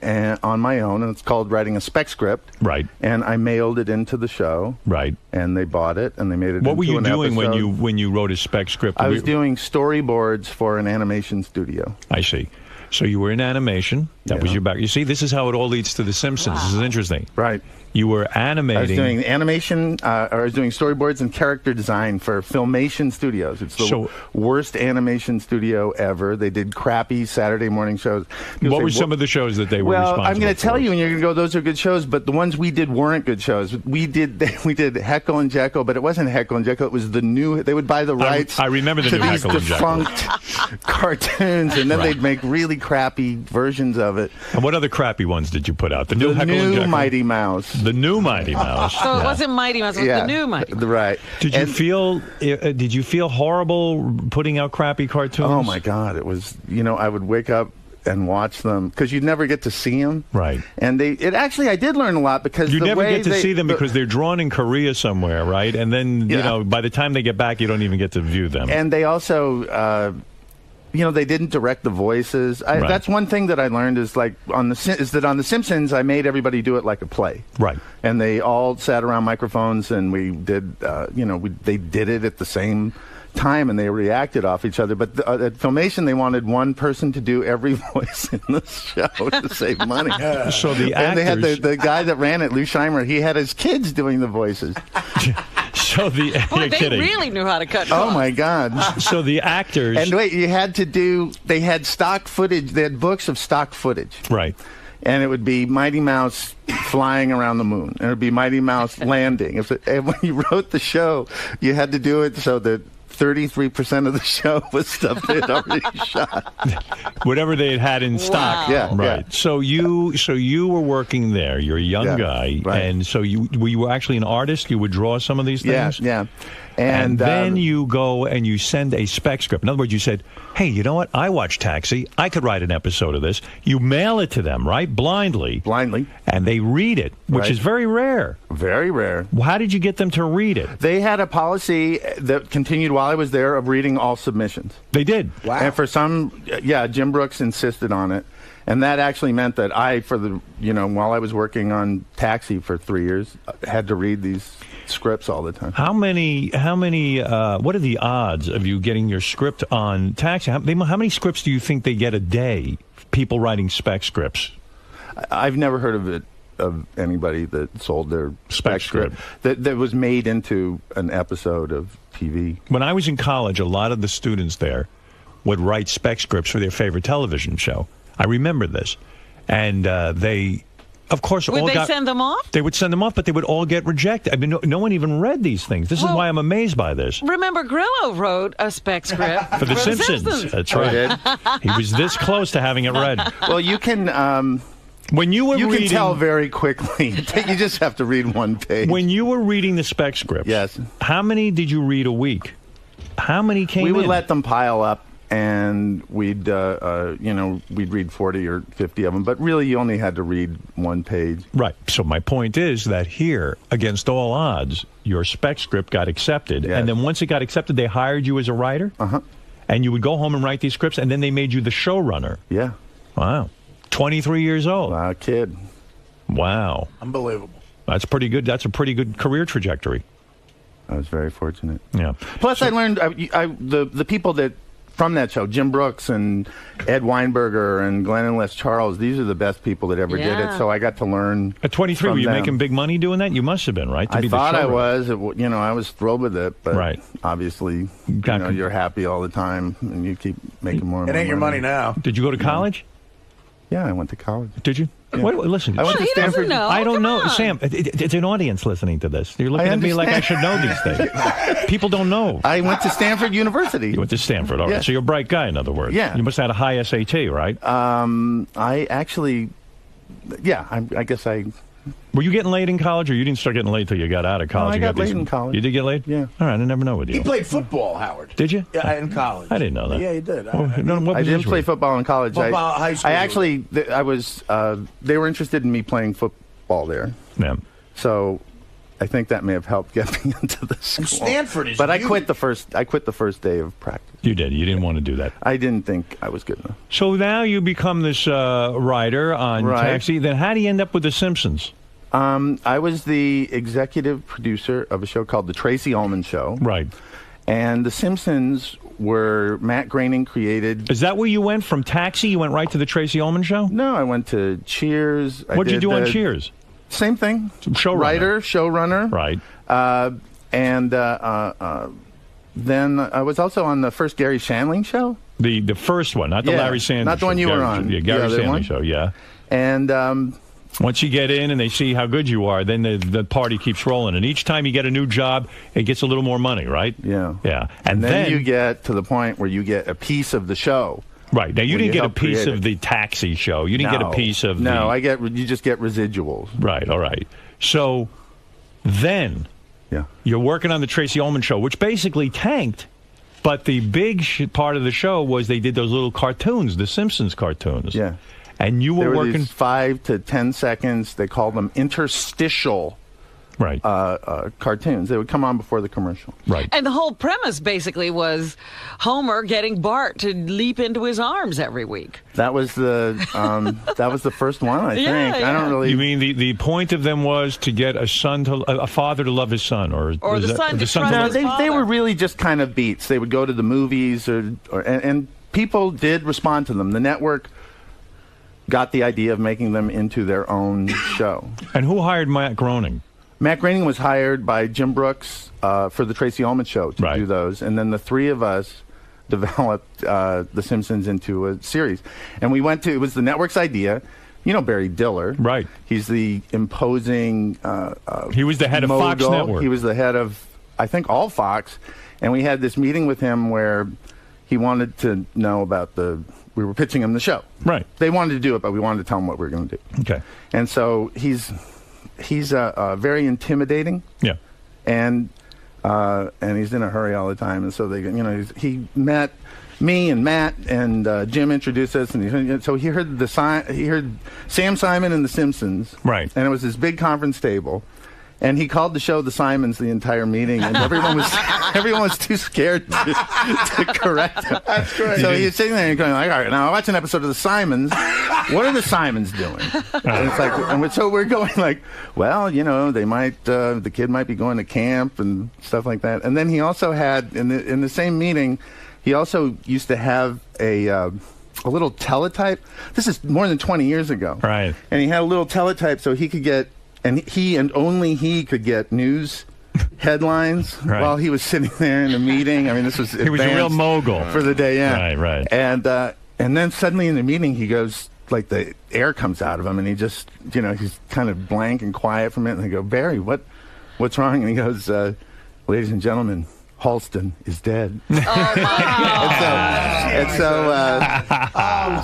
on my own, and it's called writing a spec script. Right. And I mailed it into the show. Right. And they bought it, and they made it. What were you doing episode. when you wrote a spec script? I was doing storyboards for an animation studio. I see. So you were in animation. That was your back. You see, this is how it all leads to The Simpsons. Wow. This is interesting. Right. You were animating. I was doing animation, I was doing storyboards and character design for Filmation Studios. It's the worst animation studio ever. They did crappy Saturday morning shows. What were some of the shows that they were responsible for? I'm going to tell you, and you're going to go, those are good shows, but the ones we did weren't good shows. We did Heckle and Jekyll, but it wasn't Heckle and Jekyll. It was the new, they would buy the rights I remember the to new these Heckle and Jekyll. defunct cartoons, and then they'd make really crappy versions of it. And what other crappy ones did you put out? The new Heckle and Jekyll? Mighty Mouse. The new Mighty Mouse. So it wasn't Mighty Mouse, it was the new Mighty Mouse. Right. Did you feel horrible putting out crappy cartoons? Oh my God, it was, I would wake up and watch them because you'd never get to see them. Right. And I did learn a lot because you never get to see them because they're drawn in Korea somewhere, right? And then, by the time they get back, you don't even get to view them. And they also they didn't direct the voices. Right. That's one thing that I learned is on The Simpsons, I made everybody do it like a play. Right. And they all sat around microphones, and we did, they did it at the same time, and they reacted off each other. But at Filmation, they wanted one person to do every voice in the show to save money. So the actors... And they had the guy that ran it, Lou Scheimer, he had his kids doing the voices. So they really knew how to cut. Oh my God! So the actors, and wait, they had stock footage. They had books of stock footage, right? And it would be Mighty Mouse flying around the moon, and it would be Mighty Mouse landing. And when you wrote the show, you had to do it so that 33% of the show was stuff they had already shot. Whatever they had in stock. Yeah, right. Yeah. So you were working there. You're a young guy, right. And so were you actually an artist? You would draw some of these things. Yeah. And then you go and you send a spec script. In other words, you said, hey, you know what? I watched Taxi. I could write an episode of this. You mail it to them, right? Blindly. And they read it, which is very rare. Very rare. How did you get them to read it? They had a policy that continued while I was there of reading all submissions. They did? Wow. And for some, Jim Brooks insisted on it. And that actually meant that while I was working on Taxi for 3 years, had to read these scripts all the time. How many, what are the odds of you getting your script on Taxi? How many scripts do you think they get a day, people writing spec scripts? I've never heard of anybody that sold their spec script that was made into an episode of TV. When I was in college, a lot of the students there would write spec scripts for their favorite television show. I remember this. And they, of course, Would they send them off? They would send them off, but they would all get rejected. I mean, no one even read these things. This is why I'm amazed by this. Remember, Grillo wrote a spec script For The Simpsons. That's right. He was this close to having it read. Well, you can... when you were you reading, can tell very quickly. You just have to read one page. When you were reading the spec scripts, yes. How many did you read a week? How many came in? We would let them pile up, and we'd read 40 or 50 of them. But really, you only had to read one page. Right. So my point is that here, against all odds, your spec script got accepted, and then once it got accepted, they hired you as a writer. And you would go home and write these scripts, and then they made you the showrunner. Yeah. Wow. 23 years old. Wow, kid. Wow. Unbelievable. That's pretty good. That's a pretty good career trajectory. I was very fortunate. Yeah. Plus, I learned the people that from that show, Jim Brooks and Ed Weinberger and Glenn and Les Charles. These are the best people that ever did it. So I got to learn. At 23, were you making big money doing that? You must have been, right? I thought I was. I was thrilled with it, but obviously, you're happy all the time, and you keep making more. It ain't your money now. Did you go to college? Yeah, I went to college. Did you? Yeah. Wait, listen. I went to Stanford. Know. I don't Come know. on. Sam, it's an audience listening to this. You're looking at me like I should know these things. People don't know. I went to Stanford University. You went to Stanford. All right. Yeah. So you're a bright guy, in other words. Yeah. You must have had a high SAT, right? I actually, I guess I... Were you getting laid in college, or you didn't start getting laid till you got out of college? No, I got laid in college. You did get laid? Yeah. All right, I never know with you. He played football, Howard. Did you? Yeah, in college. I didn't know that. Yeah, he did. I didn't play football in college. Football, high school. I actually, I was. They were interested in me playing football there. Yeah. So, I think that may have helped get me into the school. And Stanford is. But I quit the first day of practice. You did. You didn't want to do that. I didn't think I was good enough. So now you become this writer on Taxi. Then how do you end up with The Simpsons? I was the executive producer of a show called The Tracy Ullman Show. Right. And The Simpsons were Matt Groening created. Is that where you went from Taxi? You went right to The Tracy Ullman Show? No, I went to Cheers. What did you do on Cheers? Same thing. Showrunner. Writer, showrunner. Right. Then I was also on the first Gary Shandling show. The first one, not the Larry Sanders not the one show. you were on. Yeah, Gary the other Sandling one. show, yeah. And once you get in and they see how good you are, then the party keeps rolling. And each time you get a new job, it gets a little more money, right? Yeah. Yeah. And then you get to the point where you get a piece of the show. Right. Now, you didn't get a piece of the Taxi show. You didn't get a piece of you just get residuals. Right, all right. So then you're working on the Tracy Ullman Show, which basically tanked. But the big part of the show was they did those little cartoons, the Simpsons cartoons. Yeah. And you were working these 5 to 10 seconds. They called them interstitial cartoons. They would come on before the commercial. Right. And the whole premise basically was Homer getting Bart to leap into his arms every week. That was the first one, I think. I don't really. You mean the point of them was to get a father to love his son, or the son to trust his father? They were really just kind of beats. They would go to the movies, and people did respond to them. The network got the idea of making them into their own show. And who hired Matt Groening? Matt Groening was hired by Jim Brooks for the Tracy Ullman Show to do those, and then the three of us developed The Simpsons into a series. And we went to, it was the network's idea. You know Barry Diller. Right. He's the imposing he was the head of Fox Network. He was the head of, I think, all Fox. And we had this meeting with him where he wanted to know about we were pitching him the show. Right. They wanted to do it, but we wanted to tell him what we were going to do. Okay. And so he's very intimidating. Yeah. And he's in a hurry all the time. And so he met me and Matt and Jim introduced us, and so he heard Sam Simon and the Simpsons. Right. And it was this big conference table. And he called the show The Simons the entire meeting, and everyone was too scared to correct him. That's great. So he's sitting there and going like, all right, now I watch an episode of The Simons. What are the Simons doing? And it's like, and so we're going like, well, they might, the kid might be going to camp and stuff like that. And then he also had in the same meeting, he also used to have a a little teletype. This is more than 20 years ago. Right. And he had a little teletype so he could get, and he and only he could get news headlines while he was sitting there in a meeting. I mean, this was he was a real mogul for the day. Yeah. Right. And then suddenly in the meeting he goes, like the air comes out of him, and he just, he's kind of blank and quiet for a minute. And they go, Barry, what's wrong? And he goes, ladies and gentlemen, Halston is dead. Oh, my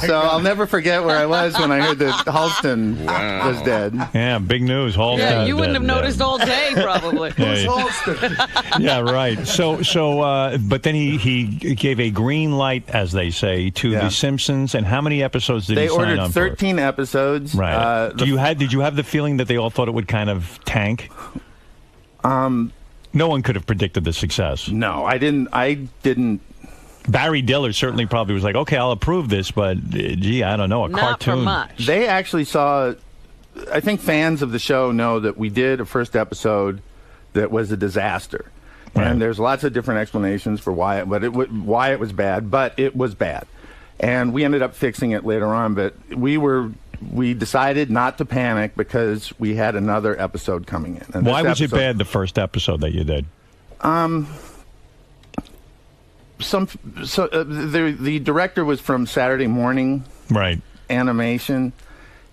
so I'll never forget where I was when I heard that Halston was dead. Yeah, big news. Halston. Yeah, you wouldn't have noticed all day, probably. Who's Halston? Yeah, right. So, but then he gave a green light, as they say, to The Simpsons. And how many episodes did he sign on for? They ordered 13 episodes. Right. Did you have the feeling that they all thought it would kind of tank? No one could have predicted the success. No, I didn't. Barry Diller certainly probably was like, okay, I'll approve this, but gee, I don't know, a Not cartoon. for much. They actually saw. I think fans of the show know that we did a first episode that was a disaster, and there's lots of different explanations for why it was bad, but it was bad, and we ended up fixing it later on. But we decided not to panic because we had another episode coming in. And why was it bad, the first episode that you did? The director was from Saturday Morning Animation,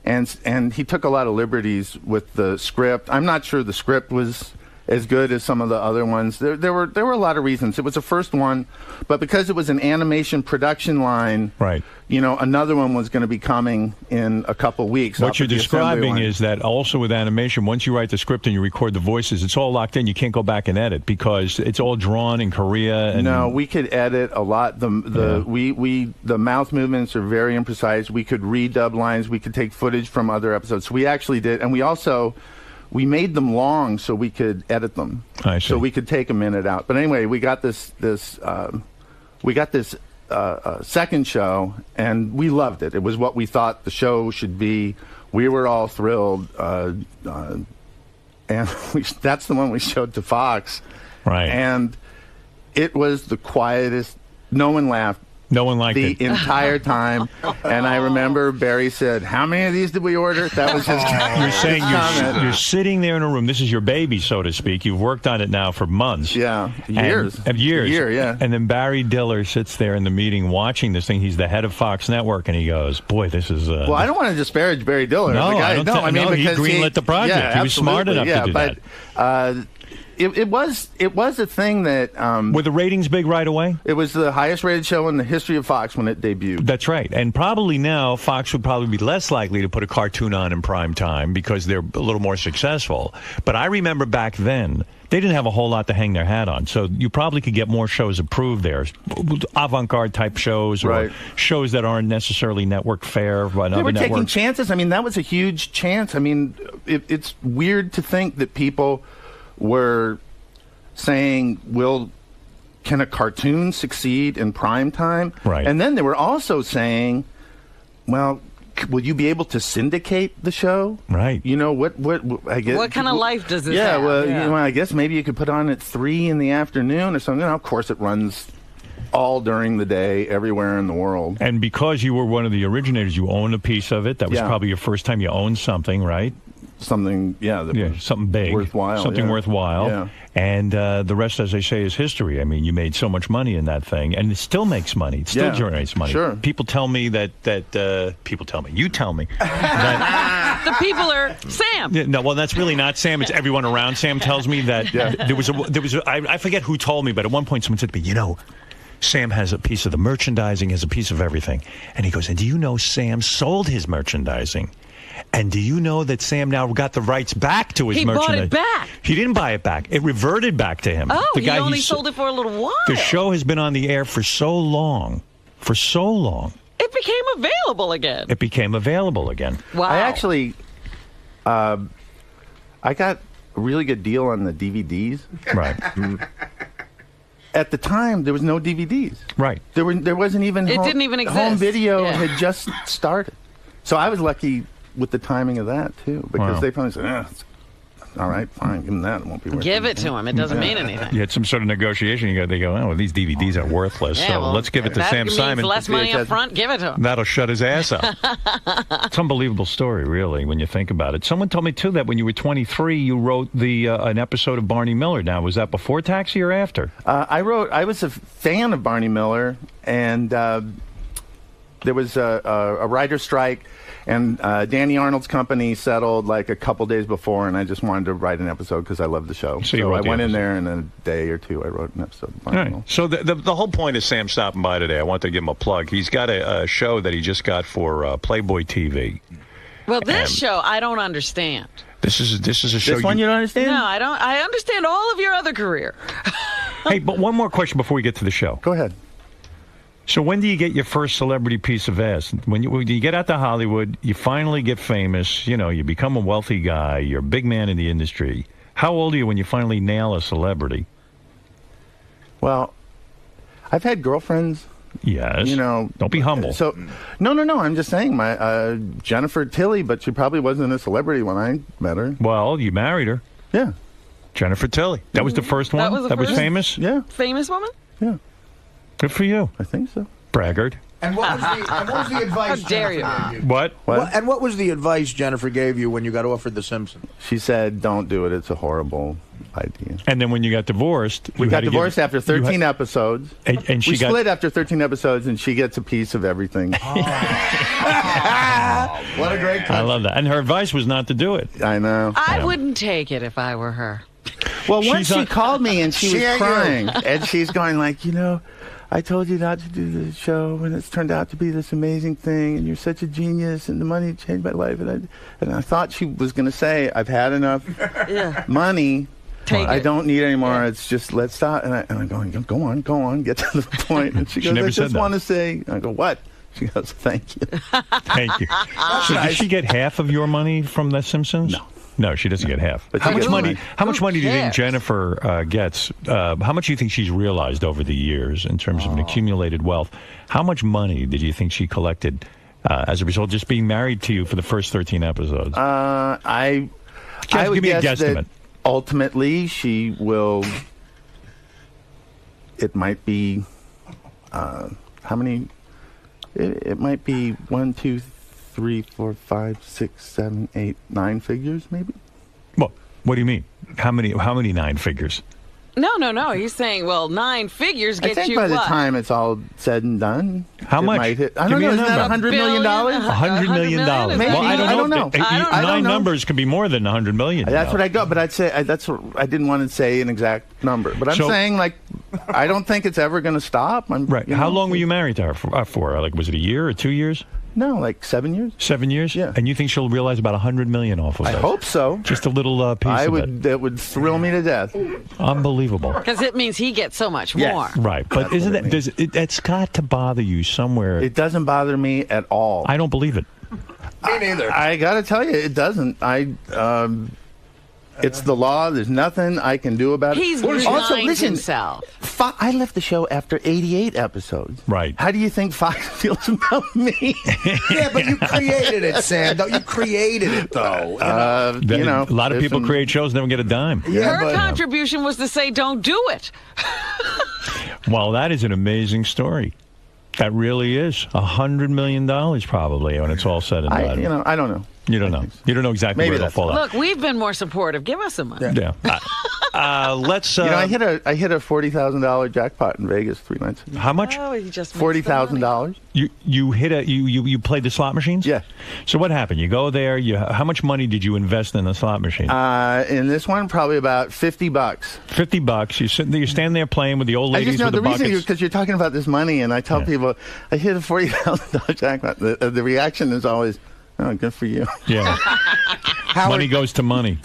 and he took a lot of liberties with the script. I'm not sure the script was as good as some of the other ones. There were a lot of reasons. It was the first one, but because it was an animation production line, another one was going to be coming in a couple weeks. What you're describing is that also with animation, once you write the script and you record the voices, it's all locked in. You can't go back and edit because it's all drawn in Korea. And no, we could edit a lot. The mouth movements are very imprecise. We could redub lines. We could take footage from other episodes. So we actually did, and we made them long so we could edit them. I see. So we could take a minute out. But anyway, we got this second show, and we loved it. It was what we thought the show should be. We were all thrilled, and that's the one we showed to Fox. Right. And it was the quietest. No one laughed. No one liked it the entire time. And I remember Barry said, "How many of these did we order?" That was his. You're saying you're sitting there in a room. This is your baby, so to speak. You've worked on it now for months. Yeah, years. A year, yeah. And then Barry Diller sits there in the meeting watching this thing. He's the head of Fox Network, and he goes, "Boy, this is." Well, I don't want to disparage Barry Diller. No, I mean, he greenlit the project. Yeah, he was smart enough to do that. It was a thing that were the ratings big right away? It was the highest rated show in the history of Fox when it debuted. That's right, and probably now Fox would probably be less likely to put a cartoon on in prime time because they're a little more successful. But I remember back then they didn't have a whole lot to hang their hat on, so you probably could get more shows approved there, avant-garde type shows or shows that aren't necessarily network fare. They were taking chances. I mean, that was a huge chance. I mean, it's weird to think that people were saying, can a cartoon succeed in prime time? Right. And then they were also saying, well, will you be able to syndicate the show? Right. You know, what I guess. What kind of life does this have? Well, you know, I guess maybe you could put on at 3 in the afternoon or something. Of course, it runs all during the day, everywhere in the world. And because you were one of the originators, you owned a piece of it. That was probably your first time you owned something, right? Something, something big, worthwhile, something worthwhile, yeah. And the rest, as they say, is history. I mean, you made so much money in that thing, and it still makes money. It still generates money. Sure. People tell me people tell me, you tell me that the people are Sam. No, well, that's really not Sam. It's everyone around Sam tells me that there was I forget who told me, but at one point someone said to me, Sam has a piece of the merchandising, has a piece of everything, and he goes, and do you know Sam sold his merchandising? And do you know that Sam now got the rights back to his merchandise? He bought it back. He didn't buy it back. It reverted back to him. Oh, he only sold it for a little while. The show has been on the air for so long. It became available again. Wow. I actually, I got a really good deal on the DVDs. Right. At the time, there was no DVDs. Right. There wasn't even. It didn't even exist. Home video had just started, so I was lucky with the timing of that too, because they probably said, all right, fine, give him that. It won't be worth Give it to him. It doesn't mean anything. You had some sort of negotiation. They go, oh, well, these DVDs are worthless, Yeah, so well, let's give it to Sam means Simon. less money up front. Give it to him. That'll shut his ass up. It's an unbelievable story, really, when you think about it. Someone told me, too, that when you were 23, you wrote an episode of Barney Miller. Now, was that before Taxi or after? I was a fan of Barney Miller, and there was a writer's strike, and Danny Arnold's company settled like a couple days before, and I just wanted to write an episode because I love the show. So I went in there, and in a day or two, I wrote an episode of Barney Miller. So the whole point is Sam stopping by today. I want to give him a plug. He's got a show that he just got for Playboy TV. Well, this show, I don't understand. This is a show. This one you don't understand? No, I don't. I understand all of your other career. Hey, but one more question before we get to the show. Go ahead. So when do you get your first celebrity piece of ass? When you get out to Hollywood, you finally get famous, you become a wealthy guy, you're a big man in the industry. How old are you when you finally nail a celebrity? Well, I've had girlfriends. Yes. Don't be humble. So, no. I'm just saying, my Jennifer Tilly, but she probably wasn't a celebrity when I met her. Well, you married her. Yeah. Jennifer Tilly. That was the first one? That was famous? Yeah. Famous woman? Yeah. Good for you. I think so. Braggart. And what was the advice How dare Jennifer gave you? What? And what was the advice Jennifer gave you when you got offered The Simpsons? She said, don't do it. It's a horrible idea. And then when you got divorced... We got divorced after 13 episodes. And we split after 13 episodes, and she gets a piece of everything. What a great country. I love that. And her advice was not to do it. I know. I wouldn't take it if I were her. Well, once she called me, and she was crying. And she's going like, I told you not to do the show, and it's turned out to be this amazing thing, and you're such a genius, and the money changed my life. And I thought she was going to say, I've had enough money. I don't need any more. It's just, let's stop. And I'm going, go on, get to the point. And she goes, I just want to say, I go, what? She goes, thank you. Thank you. So did she get half of your money from The Simpsons? No, she doesn't get half. But how much money do you think Jennifer gets? How much do you think she's realized over the years in terms of an accumulated wealth? How much money did you think she collected as a result of just being married to you for the first 13 episodes? I would give me a guess guesstimate. that ultimately she will. It might be how many? It might be 1, 2, 3, 4, 5, 6, 7, 8, 9 figures, maybe. Well, what do you mean? How many 9 figures? No. He's saying, 9 figures get you I think by the time it's all said and done, how much? Might hit, I don't know. Isn't that $100 million? $100 million. Maybe. Well, I don't know. I don't know. Numbers could be more than $100 million. That's what I got, but I'd say that's what I didn't want to say an exact number. But I'm saying, I don't think it's ever going to stop. Right. How long were you married to her for? Was it a year or 2 years? No, 7 years. 7 years? Yeah. And you think she'll realize about $100 million off of that? I hope so. Just a little piece of it. That would thrill me to death. Unbelievable. Because it means he gets so much more. Right. But That's isn't that it's got to bother you somewhere? It doesn't bother me at all. I don't believe it. Me neither. I got to tell you, it doesn't. It's the law. There's nothing I can do about it. He's resigned also, listen, himself. I left the show after 88 episodes. Right. How do you think Fox feels about me? Yeah, but you created it, Sam. You created it, though. A lot of people create shows and never get a dime. Her contribution was to say, don't do it. Well, that is an amazing story. That really is $100 million probably when it's all said and done. I don't know. You don't know. You don't know exactly where it'll fall out. Look, we've been more supportive. Give us some money. Yeah. Let's. I hit a $40,000 jackpot in Vegas 3 nights ago. How much? Oh, he just $40,000. You hit you played the slot machines? Yeah. So what happened? You go there. How much money did you invest in the slot machine? In this one, probably about $50. $50. You stand there playing with the old ladies with the buckets. The reason because you're talking about this money, and I tell people I hit a $40,000 jackpot. The reaction is always, "Oh, good for you." Yeah. Money goes to money.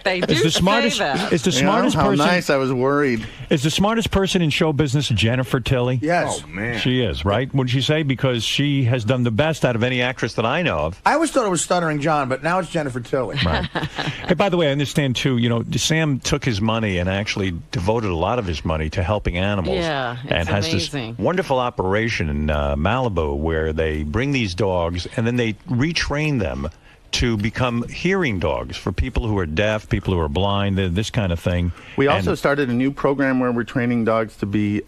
They do say that. Is the smartest how person? Nice. I was worried. Is the smartest person in show business Jennifer Tilly? Yes. Oh, man. She is, right? Wouldn't she say? Because she has done the best out of any actress that I know of. I always thought it was Stuttering John, but now it's Jennifer Tilly. Right. Hey, by the way, I understand, too, Sam took his money and actually devoted a lot of his money to helping animals. Yeah, it's and has amazing. this wonderful operation in Malibu where they bring these dogs and then they retrain them to become hearing dogs for people who are deaf, people who are blind, this kind of thing. We also started a new program where we're training dogs to be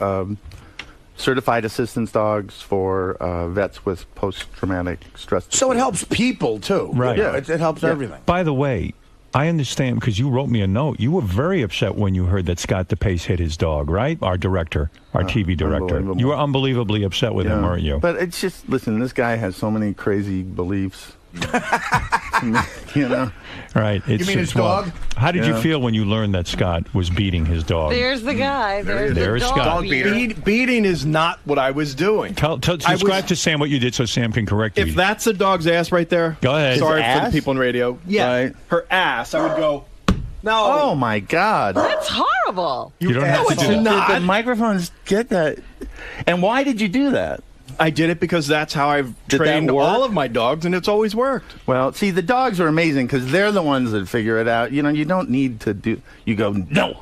certified assistance dogs for vets with post-traumatic stress disorder. So it helps people, too. Right. Yeah, it helps everything. By the way, I understand, because you wrote me a note. You were very upset when you heard that Scott DePace hit his dog, right? Our director, our TV director. You were unbelievably upset with him, weren't you? But it's just, listen, this guy has so many crazy beliefs. You know? Right. You mean his dog? How did you feel when you learned that Scott was beating his dog? There's the guy. There's Scott. Beating is not what I was doing. Describe to Sam what you did so Sam can correct you. If that's a dog's ass right there, go ahead. Sorry for the people on radio. Yeah, right. Her ass. I would go. No. Oh my God. That's horrible. You don't have to do that. The microphones get that. And why did you do that? I did it because that's how I've trained all of my dogs, and it's always worked. Well, see, the dogs are amazing because they're the ones that figure it out. You know, you don't need to do. You go no.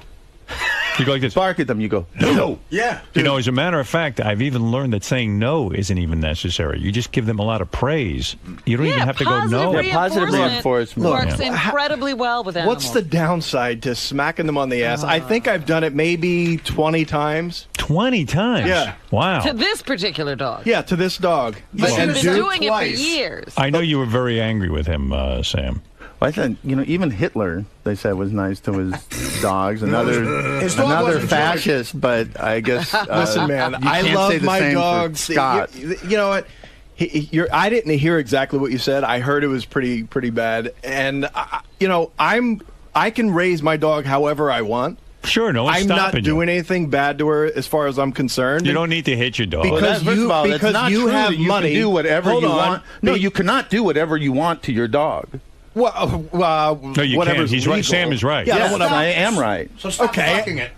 You go like this. Bark at them. You go no. Yeah. You know, as a matter of fact, I've even learned that saying no isn't even necessary. You just give them a lot of praise. You don't even have to go no. Positive reinforcement works incredibly well with animals. What's the downside to smacking them on the ass? I think I've done it maybe 20 times. 20 times? Yeah. Wow. To this particular dog. Yeah, to this dog. But you've been doing it for years. I know you were very angry with him, Sam. Well, I thought, you know, even Hitler, they said, was nice to his dogs. Another fascist, but I guess. Listen, man, I love my dogs. Scott. You know what? I didn't hear exactly what you said. I heard it was pretty bad, and you know, I can raise my dog however I want. Sure, no one's I'm not stopping you. doing anything bad to her as far as I'm concerned. You don't need to hit your dog. Because you have money. You can do whatever you want. No, you cannot do whatever you want to your dog. Well, no, you can't. He's right. Sam is right. Yeah, I am right. So stop blocking it.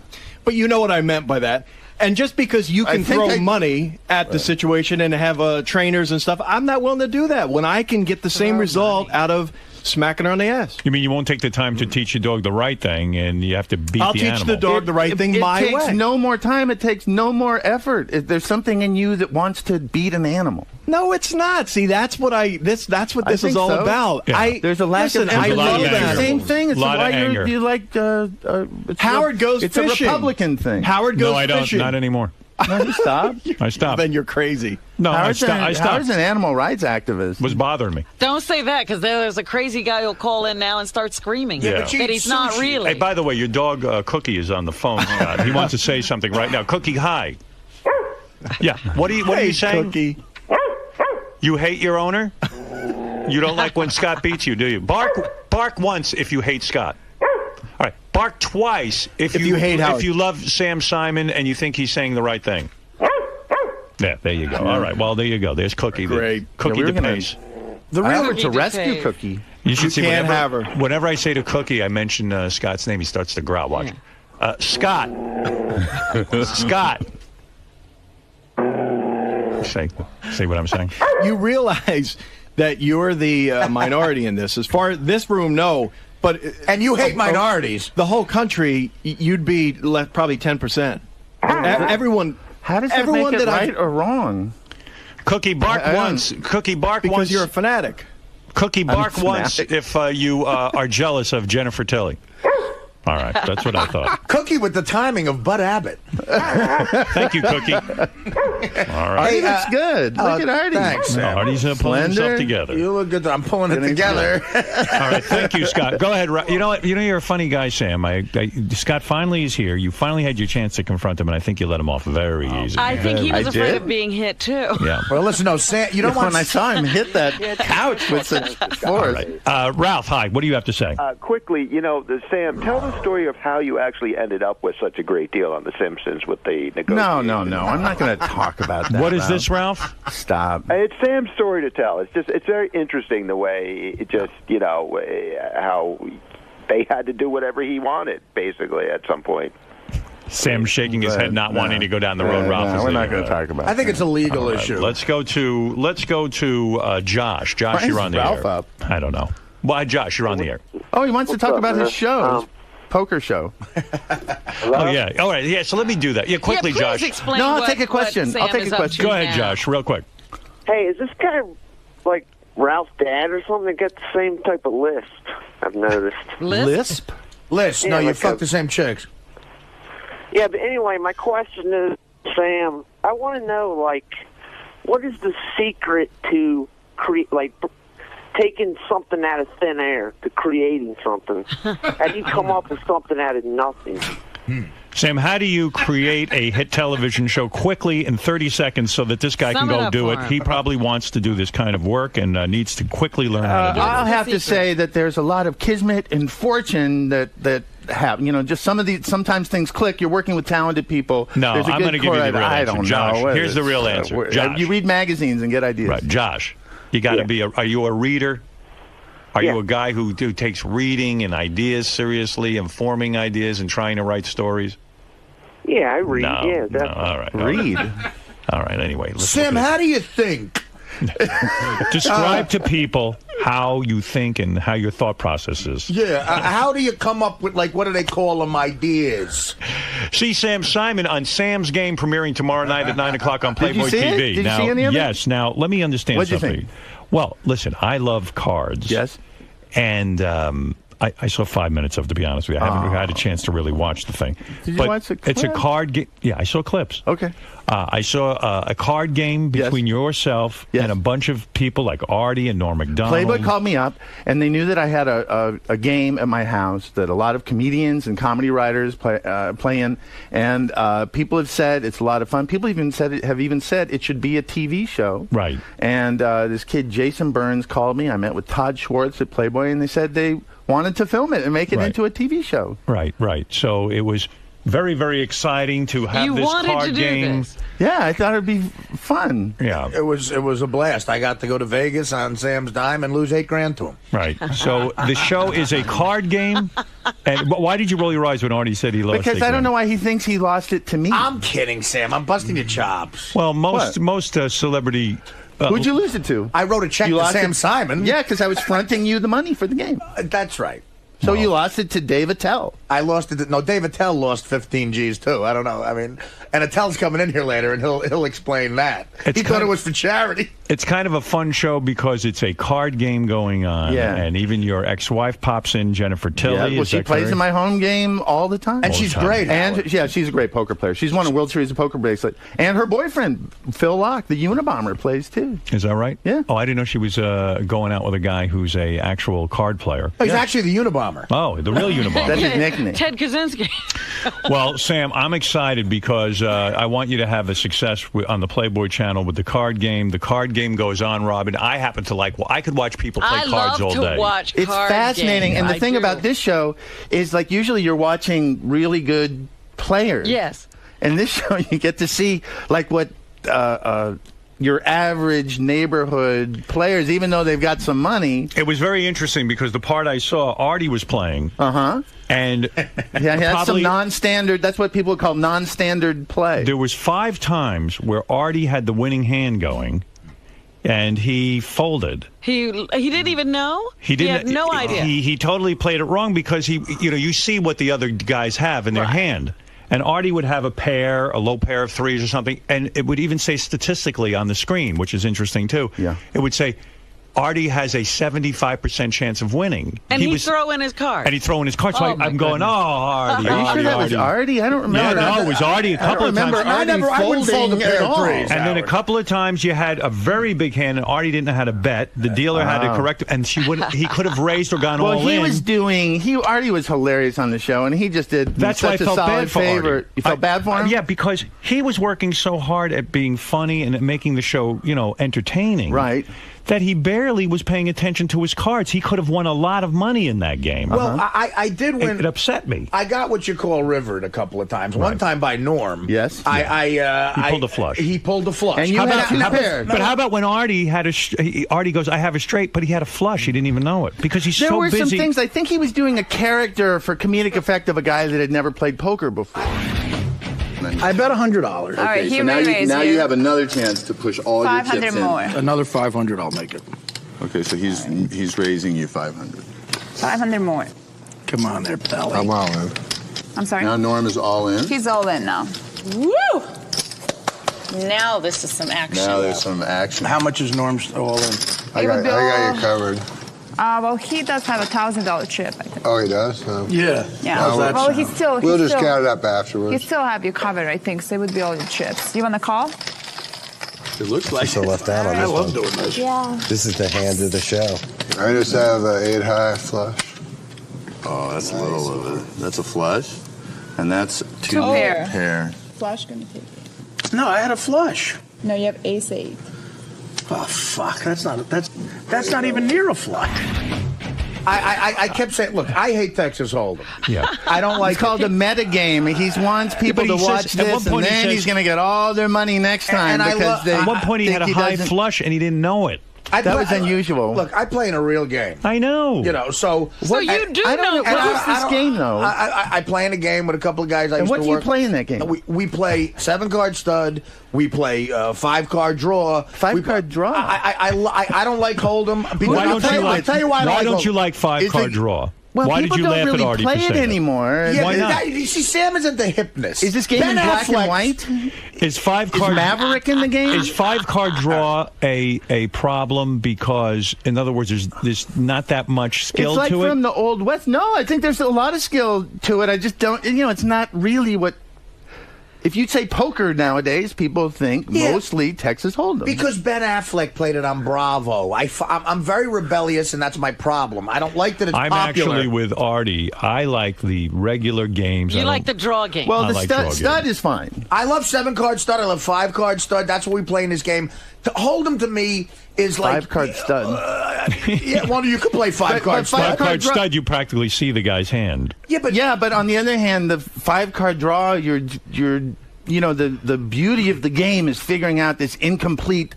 But you know what I meant by that. And just because you can throw money at the situation and have trainers and stuff, I'm not willing to do that when I can get the same result out of smacking her on the ass. You mean you won't take the time to teach your dog the right thing, and you have to beat I'll the teach animal? the dog the right thing my way. It takes no more time. It takes no more effort. There's something in you that wants to beat an animal. No, it's not. See, that's what this is all about. Yeah. There's a lack of I love that. Same thing. It's lot why of anger. you like Howard goes it's fishing. It's a Republican thing. Howard goes No, I don't. fishing. Not anymore. No, you stopped. I stopped. Then you're crazy. No, I stopped. Howard's an animal rights activist. Was bothering me. Don't say that, because there's a crazy guy who'll call in now and start screaming Yeah. that he's not really. Hey, by the way, your dog Cookie is on the phone, Scott. He wants to say something right now. Cookie, hi. Yeah. What are you saying? Cookie. You hate your owner? You don't like when Scott beats you, do you? Bark once if you hate Scott. All right. Bark twice if you hate Howard. If you love Sam Simon and you think he's saying the right thing. Yeah, there you go. All right. Well, there you go. There's Cookie. Great. Cookie DePace. The real to rescue Cookie. You should see can't have her. Whenever I say to Cookie, I mention Scott's name, he starts to growl. Watch. Scott. Scott. Say what I'm saying. You realize that you're the minority in this. As far as this room, no. But and you hate minorities. The whole country, you'd be left probably 10%. Everyone. How does that make it right or wrong? Cookie, bark once. Cookie, bark once. Because you're a fanatic. Cookie, bark once if you are jealous of Jennifer Tilly. All right, that's what I thought. Cookie with the timing of Bud Abbott. Thank you, Cookie. All right. Artie looks good. Look at Artie. Thanks, Sam. Artie's pulling himself together. You look good. I'm pulling it together. All right, thank you, Scott. Go ahead. You know what? You know you're a funny guy, Sam. Scott finally is here. You finally had your chance to confront him, and I think you let him off very easy. I think he was afraid of being hit too. Yeah. Well, listen, no, Sam. You don't want. When I saw him hit that couch with such force. Right. Ralph, hi. What do you have to say? Quickly, Sam, tell the story of how you actually ended up with such a great deal on The Simpsons with the negotiation. No. I'm not going to talk about that. What is this, Ralph? Stop. It's Sam's story to tell. It's very interesting the way how they had to do whatever he wanted, basically, at some point. Sam's shaking his head, not wanting to go down the road. Ralph, no, we're not going to talk about. I think it's a legal issue. Let's go to Josh. Josh, you're on the Ralph air. Up? I don't know. Well, Josh, you're on the air. Oh, he wants to talk about his show. Poker show. Oh, yeah. All right. Yeah, so let me do that. Yeah, quickly, please Josh. Explain No, I'll take a question. I'll take a question. Go ahead, Josh, real quick. Hey, is this guy, Ralph's dad or something got the same type of lisp, I've noticed. Lisp? Lisp. Yeah, No, you like fuck the same chicks. Yeah, but anyway, my question is, Sam, I want to know, like, what is the secret to taking something out of thin air to creating something? How do you come up with something out of nothing? Sam, how do you create a hit television show quickly in 30 seconds so that this guy Sum can it go up do for it? him. He probably wants to do this kind of work and needs to quickly learn how to do it. I'll have to say that there's a lot of kismet and fortune that happen. You know, just sometimes things click. You're working with talented people. No, There's a I'm good going to give you the real I answer. don't Josh, know. here's the real answer. Josh. You read magazines and get ideas. Right, Josh, you got to be are you a reader? Are you a guy who takes reading and ideas seriously and forming ideas and trying to write stories? Yeah, I read. No, yeah, no, definitely. all right. Read. All right, anyway. Let's Sam, look at how do you think? Describe to people how you think and how your thought process is. Yeah, how do you come up with, like, what do they call them, ideas? See Sam Simon on Sam's Game premiering tomorrow night at 9 o'clock on Did you Playboy see it? TV. Did you Now, see any of it? yes. Now, let me understand What'd you something. think? Well, listen, I love cards. Yes. And I saw 5 minutes of it, to be honest with you. I haven't had a chance to really watch the thing. Did you but watch the it's a clip? card game. Yeah, I saw clips. Okay. I saw a card game between yourself and a bunch of people like Artie and Norm Macdonald. Playboy called me up, and they knew that I had a game at my house that a lot of comedians and comedy writers play in, and people have said it's a lot of fun. People have even said it should be a TV show. Right. And this kid Jason Burns called me. I met with Todd Schwartz at Playboy, and they said they wanted to film it and make it into a TV show. Right, right. So it was very, very exciting to have this card game. Yeah, I thought it'd be fun. Yeah, it was a blast. I got to go to Vegas on Sam's dime and lose $8,000 to him. Right. So the show is a card game. And why did you roll your eyes when Artie said he lost? Because I don't know why he thinks he lost it to me. I'm kidding, Sam. I'm busting your chops. Well, most celebrity. Who'd you lose it to? I wrote a check to Sam Simon. Yeah, because I was fronting you the money for the game. That's right. So you lost it to Dave Attell. I lost it. No, Dave Attell lost 15 G's too. I don't know. I mean, and Attell's coming in here later, and he'll explain that. He thought it was for charity. It's kind of a fun show because it's a card game going on. Yeah. And even your ex-wife pops in, Jennifer Tilly. Yeah, well, is she that plays correct? in my home game all the time. And she's great. And yeah, she's a great poker player. She's won a World Series of Poker bracelet. And her boyfriend, Phil Locke, the Unabomber, plays too. Is that right? Yeah. Oh, I didn't know she was going out with a guy who's a actual card player. He's actually the Unabomber. Oh, the real Unabomber. That's his nickname. Ted Kaczynski. Well, Sam, I'm excited because I want you to have a success on the Playboy channel with the card game. The card game goes on, Robin. I happen to I could watch people play cards all day. It's fascinating. And the thing about this show is, like, usually you're watching really good players. Yes. And this show, you get to see, like, what your average neighborhood players, even though they've got some money. It was very interesting because the part I saw, Artie was playing. And yeah, that's some non-standard. That's what people call non-standard play. There was 5 times where Artie had the winning hand going, and he folded. He didn't even know. He didn't. He had no idea. He totally played it wrong because you see what the other guys have in their hand. And Artie would have a low pair of threes or something, and it would even say statistically on the screen, which is interesting too. Yeah. It would say, Artie has a 75% chance of winning. And he'd throw in his cards. And he'd throw in his cards. So I'm going, Artie. Are you sure that was Artie? I don't remember. Yeah, no, it was Artie a couple of times. I wouldn't fold a pair of threes. And then a couple of times you had a very big hand, and Artie didn't know how to bet. The dealer had to correct him, and he could have raised or gone all in. Artie was hilarious on the show, and he just did That's why I such a felt solid bad for favor. Artie. You felt bad for him? Yeah, because he was working so hard at being funny and at making the show, entertaining. Right. That he barely was paying attention to his cards. He could have won a lot of money in that game. Well, I did win. It upset me. I got what you call rivered a couple of times. One time by Norm. Yes. He pulled a flush. He pulled a flush. And you but how about when Artie had Artie goes, I have a straight, but he had a flush. He didn't even know it because he's there so were busy. some things. I think he was doing a character for comedic effect of a guy that had never played poker before. I bet $100. All right, so now you have another chance to push all your chips in. 500 more. Another 500, I'll make it. Okay, so he's raising you 500. 500 more. Come on there, pal. I'm all in. I'm sorry? Now Norm is all in. He's all in now. Woo! Now this is some action. Now there's some action. How much is Norm's all in? It would be all- got you covered. Well, he does have $1,000 chip, I think. Oh, he does? Yeah. Yeah. Well, he still. We'll just still, count it up afterwards. He still have you covered, I think. So it would be all your chips. You want to call? It looks like so left out on I this love one. doing this. Yeah. This is the hand of the show. I just have an 8 high flush. Oh, that's a little of it. That's a flush, and that's Two pair. pair. Flush gonna take it. No, I had a flush. No, you have ace 8. Oh fuck! That's not even near a flush. I kept saying, look, I hate Texas Hold'em. Yeah. I don't like. It's called a meta game. He wants people but to he watch says- at one this, and point he then says- he's going to get all their money next time And I because they. At one point, he think had a high doesn't- flush, and he didn't know it. That was unusual. Look, I play in a real game. I know. You know, so. So you do I don't know. know. What is this game, though? I play in a game with a couple of guys I And used what to do you work. play in that game? We play 7-card stud. We play 5-card draw. 5-card draw. I don't like Hold'em. Because Why don't you like? Tell you why I Why don't don't you Hold'em. like 5-card draw? Well, Why people did you don't laugh really at Artie play for it saying anymore. Yeah, Why not? you see, Sam isn't the hypness. Is this game Ben in black Affleck- and white? Is 5-card Is Maverick in the game? Is 5-card draw a problem because, in other words, there's not that much skill It's like to from it? the Old West. No, I think there's a lot of skill to it. I just don't. It's not really what. If you say poker nowadays, people think mostly Texas Hold'em. Because Ben Affleck played it on Bravo. I'm very rebellious, and that's my problem. I don't like that it's I'm popular. actually with Artie. I like the regular games. You I like the don't- draw game. well, I the like draw stud games. is fine. I love 7-card stud. I love 5-card stud. That's what we play in this game. To Hold'em to me is like 5-card stud. Yeah, well, you could play 5-card but stud. 5-card stud, you practically see the guy's hand. Yeah, but on the other hand, the 5-card draw, you're the beauty of the game is figuring out this incomplete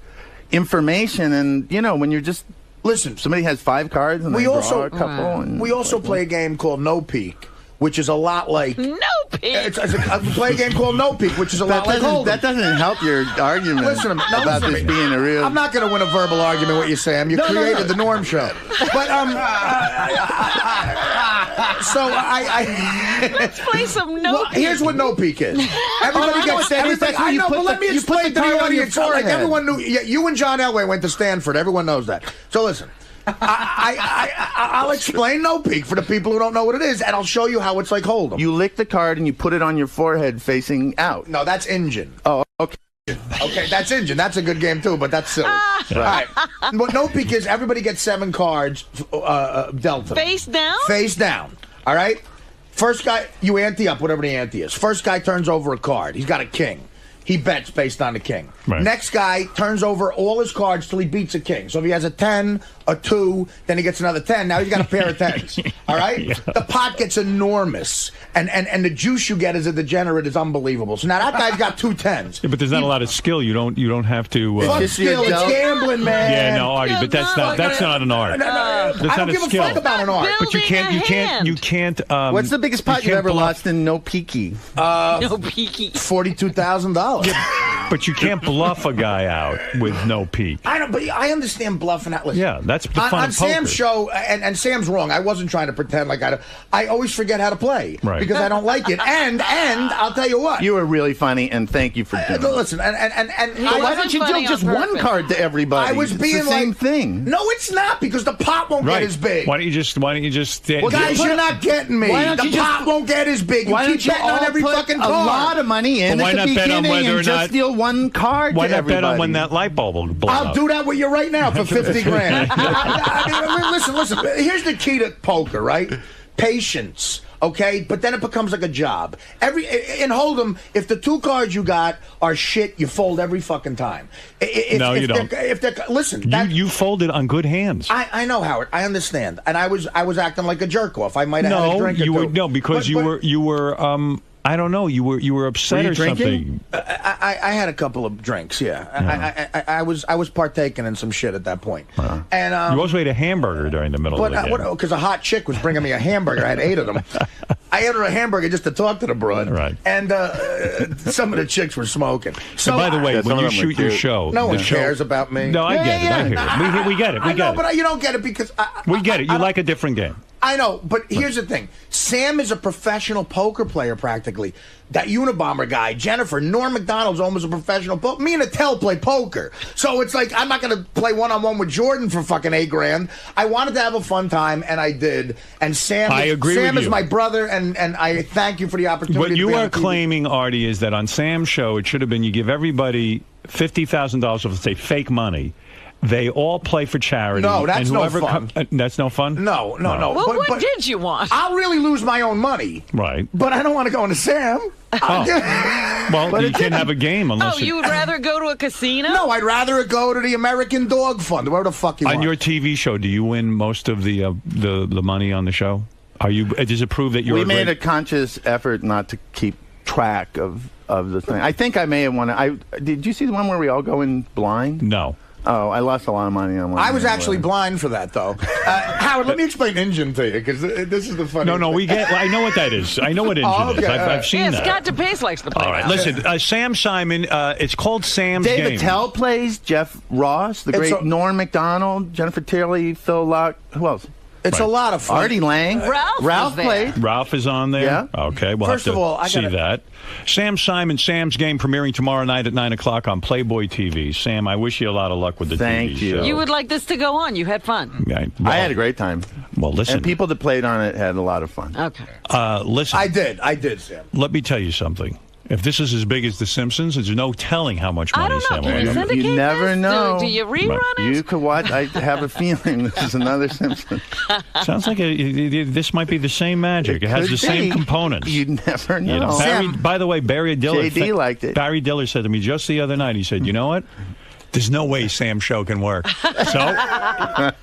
information, and when you're just listen, somebody has 5 cards and they draw a couple. And we also play a game called No Peek, which is a lot like No Peek. We play a game called No Peek, which is a lot like Hold'em. That doesn't help your argument Listen to me. No, about listen this to me. being a real. I'm not going to win a verbal argument with you, Sam. You created the Norm Show. But so Let's play some No Peek. here's what No Peek is. Everybody gets everybody. I know, but let me explain to the audience. Like everyone knew. Yeah, you and John Elway went to Stanford. Everyone knows that. So listen. I'll explain No Peek for the people who don't know what it is, and I'll show you how it's like Hold'em. You lick the card and you put it on your forehead facing out. No, that's Injun. Oh, okay. Okay, that's Injun. That's a good game too, but that's silly. All right. What No Peek is, everybody gets 7 cards dealt to them. Face down? Face down. All right? First guy, you ante up, whatever the ante is. First guy turns over a card. He's got a king. He bets based on the king. Right. Next guy turns over all his cards till he beats a king. So if he has a 10, a 2, then he gets another 10. Now he's got a pair of 10s. All right? Yeah. The pot gets enormous. And the juice you get as a degenerate is unbelievable. So now that guy's got 2 10s. Yeah, but there's not a lot of skill. You don't have to. Fuck skill, it's gambling, man. Yeah, no, Artie, but that's not an art. That's I not don't a give skill. a fuck about an art. But you can't. What's the biggest pot you ever lost in No Peeky? No Peeky. $42,000. But you can't bluff a guy out with No Peek. I don't, but I understand bluffing out. Listen, Yeah, that's the fun on of poker. Sam's show, and Sam's wrong. I wasn't trying to pretend like I always forget how to play because I don't like it. And I'll tell you what. You were really funny, and thank you for doing it. Listen, and Why don't you deal just one card to everybody? I was It's being the same like, thing. No, it's not because the pot won't Right. get as big. Why don't you just? Well, guys, you're not getting me. Why don't The you just- pot won't get as big. You Why keep don't you betting on all every put fucking a card. lot of money in But why at the not bet on beginning whether or and just not- deal one card Why to not bet on everybody? when that light bulb will blow I'll up? do that with you right now for $50,000. I mean, listen. Here's the key to poker, right? Patience. Okay, but then it becomes like a job. In Hold'em, if the 2 cards you got are shit, you fold every fucking time. No, you don't. Listen, You folded on good hands. I know, Howard. I understand, and I was acting like a jerk off. I might have had a drink or you were two. because you were. I don't know. You were upset Were you or drinking? something. I had a couple of drinks. Yeah, I was partaking in some shit at that point. And You also ate a hamburger during the middle of the game. because a hot chick was bringing me a hamburger. I had 8 of them. I ate her a hamburger just to talk to the broad. Right. And some of the chicks were smoking. So, by the way, when you shoot your show, no the one show- cares about me. No, I get it. I hear it. We get it. We I get know, it. but you don't get it because We get it. You like a different game. I know, but here's the thing. Sam is a professional poker player, practically. That Unabomber guy, Jennifer, Norm Macdonald's almost a professional poker. Me and Attell play poker. So it's like, I'm not going to play one-on-one with Jordan for fucking $8,000. I wanted to have a fun time, and I did. And Sam is my brother, and I thank you for the opportunity. What you are claiming, Artie, is that on Sam's show, it should have been you give everybody $50,000 of, say, fake money. They all play for charity. No, that's no fun. That's no fun? No. Well, what did you want? I'll really lose my own money. Right. But I don't want to go into Sam. Well, you can't have a game unless you would rather go to a casino? No, I'd rather go to the American Dog Fund, wherever the fuck you want. On your TV show, do you win most of the money on the show? Does it prove that you're We made a conscious effort not to keep track of the thing. I think I may have won. Did you see the one where we all go in blind? No. Oh, I lost a lot of money on one. I was actually blind for that, though. Howard, let me explain Injun to you, because this is the funny No, I know what that is. I know what Injun is. I've seen that. Scott DePace likes to play. All right, listen, Sam Simon, it's called Sam's Game. Dave Attell plays, Jeff Ross, the great Norm Macdonald, Jennifer Tilly, Phil Locke. Who else? It's a lot of fun. Artie Lang. Ralph played. Ralph is on there? Yeah. Okay, we'll First have of all, to see that. Sam Simon, Sam's Game, premiering tomorrow night at 9 o'clock on Playboy TV. Sam, I wish you a lot of luck with the Thank TV you. show. You would like this to go on. You had fun. Yeah, I had a great time. Well, listen. And people that played on it had a lot of fun. Okay. Listen. I did, Sam. Let me tell you something. If this is as big as The Simpsons, there's no telling how much money Sam will Can you make. syndicate You never this? know. Do you rerun it? You could watch. I have a feeling this is another Simpsons. Sounds like this might be the same magic. It has the same components. You never know. By the way, Barry Diller. JD liked it. Barry Diller said to me just the other night, he said, you know what? There's no way Sam's show can work. So,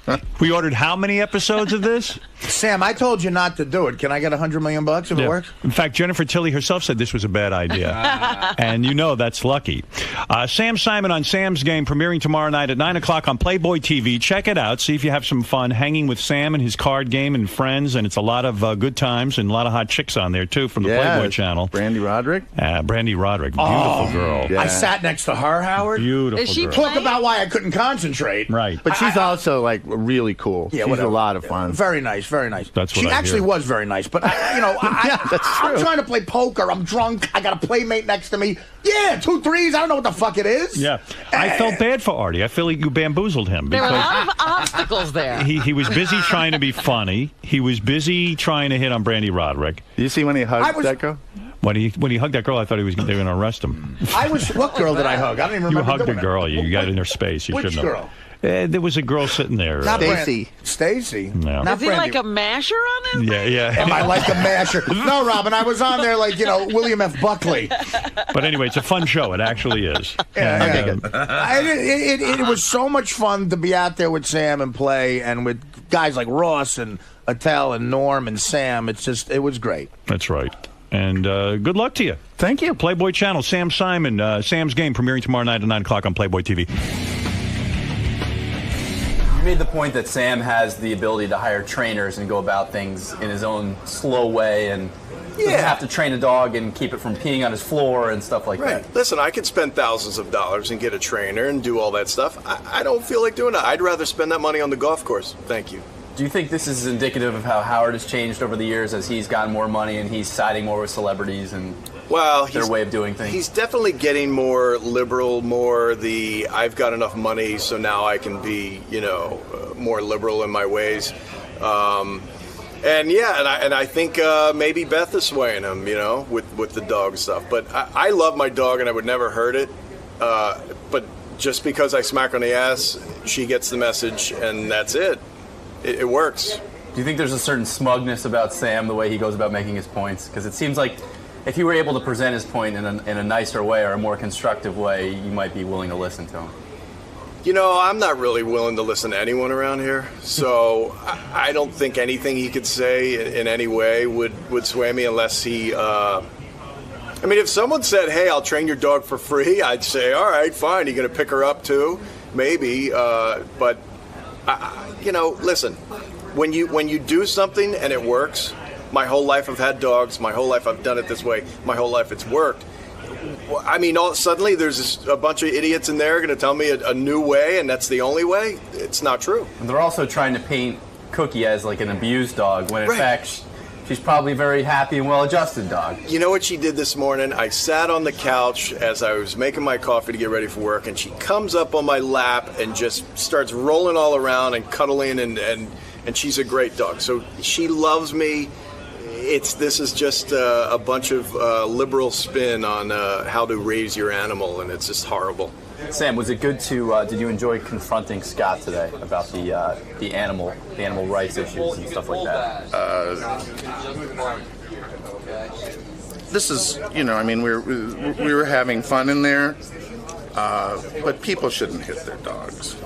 we ordered how many episodes of this? Sam, I told you not to do it. Can I get $100 million if it works? In fact, Jennifer Tilly herself said this was a bad idea. And you know that's lucky. Sam Simon on Sam's Game, premiering tomorrow night at 9 o'clock on Playboy TV. Check it out. See if you have some fun hanging with Sam and his card game and friends. And it's a lot of good times and a lot of hot chicks on there, too, from the Playboy channel. Brandy Roderick. Brandy Roderick. Beautiful girl. Yeah. I sat next to her, Howard. Beautiful girl. Talk about why I couldn't concentrate. Right. But she's also, like, really cool. Yeah, she's a lot of fun. Very nice, very nice. That's what she I actually hear. was very nice. But, that's true. I'm trying to play poker. I'm drunk. I got a playmate next to me. Yeah, 2 threes. I don't know what the fuck it is. Yeah. I felt bad for Artie. I feel like you bamboozled him. There were a Because lot of obstacles there. he was busy trying to be funny. He was busy trying to hit on Brandy Roderick. Did you see when he hugged that girl? When he hugged that girl, I thought they were going to arrest him. What girl did I hug? I don't even remember. You hugged doing a girl. You got in her space. You Which shouldn't girl? have. There was a girl sitting there. Stacy. Stacy. No. Is he like a masher on it? Yeah. Am I like a masher? No, Robin, I was on there like, William F. Buckley. But anyway, it's a fun show. It actually is. It was so much fun to be out there with Sam and play, and with guys like Ross and Attell and Norm and Sam. It was great. That's right. And good luck to you. Thank you. Playboy Channel, Sam Simon, Sam's Game, premiering tomorrow night at 9 o'clock on Playboy TV. You made the point that Sam has the ability to hire trainers and go about things in his own slow way and doesn't have to train a dog and keep it from peeing on his floor and stuff like that. Listen, I could spend thousands of dollars and get a trainer and do all that stuff. I don't feel like doing that. I'd rather spend that money on the golf course. Thank you. Do you think this is indicative of how Howard has changed over the years as he's gotten more money and he's siding more with celebrities and their way of doing things? He's definitely getting more liberal, more I've got enough money, so now I can be, more liberal in my ways. And I think maybe Beth is swaying him, with the dog stuff. But I love my dog and I would never hurt it. But just because I smack her on the ass, she gets the message and that's it. It works. Do you think there's a certain smugness about Sam, the way he goes about making his points? Because it seems like if he were able to present his point in a nicer way or a more constructive way, you might be willing to listen to him. I'm not really willing to listen to anyone around here, so I don't think anything he could say in any way would sway me unless he... if someone said, hey, I'll train your dog for free, I'd say, all right, fine, you going to pick her up too? Maybe, but... listen, when you do something and it works, my whole life I've had dogs, my whole life I've done it this way, my whole life it's worked. Suddenly there's a bunch of idiots in there going to tell me a new way and that's the only way? It's not true. And they're also trying to paint Cookie as like an abused dog, when in fact she's probably a very happy and well-adjusted dog. You know what she did this morning? I sat on the couch as I was making my coffee to get ready for work, and she comes up on my lap and just starts rolling all around and cuddling, and she's a great dog. So she loves me. This is just a bunch of liberal spin on how to raise your animal, and it's just horrible. Sam, was it good to? Did you enjoy confronting Scott today about the animal rights issues and stuff like that? This is, I mean, we were having fun in there, but people shouldn't hit their dogs.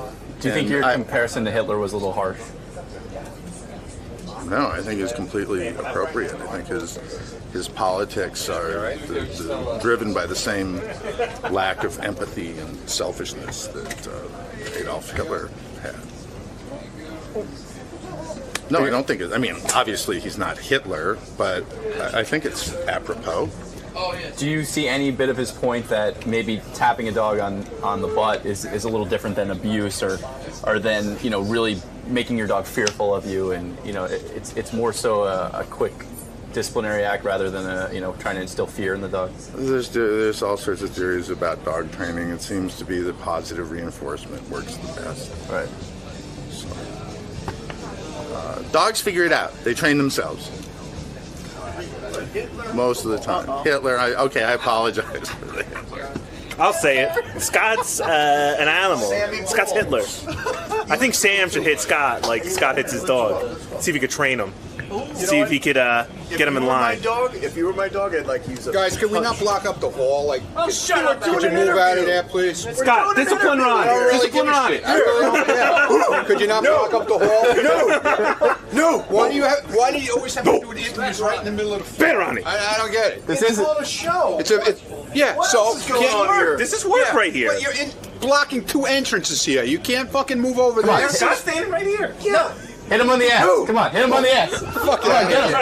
Do you think your comparison to Hitler was a little harsh? No, I think it's completely appropriate. I think his politics are driven by the same lack of empathy and selfishness that Adolf Hitler had. No, I don't think I mean, obviously he's not Hitler, but I think it's apropos. Do you see any bit of his point that maybe tapping a dog on the butt is a little different than abuse or than, really making your dog fearful of you, and it's more so a quick disciplinary act rather than trying to instill fear in the dog? There's all sorts of theories about dog training. It seems to be that positive reinforcement works the best. Right. So, dogs figure it out. They train themselves. Most of the time. Hitler, I apologize for that. I'll say it. Scott's an animal. Scott's Hitler. I think Sam should hit Scott like Scott hits his dog. See if he could train him. See if he could get him in line. If you were my dog, I'd like use a Guys, can we not block up the hall? Shut up! Could you move out of there, please? Scott, discipline Ron. Discipline Ron. Could you not block up the hall? No. Why do you always have to do the interviews right in the middle of the floor? Ronnie. I don't get it. This is a show. This is work right here. But you're blocking two entrances here. You can't fucking move over there. Scott's standing right here. Yeah. Hit him on the ass. Come on, hit him on the ass. Fuck Come on, get him.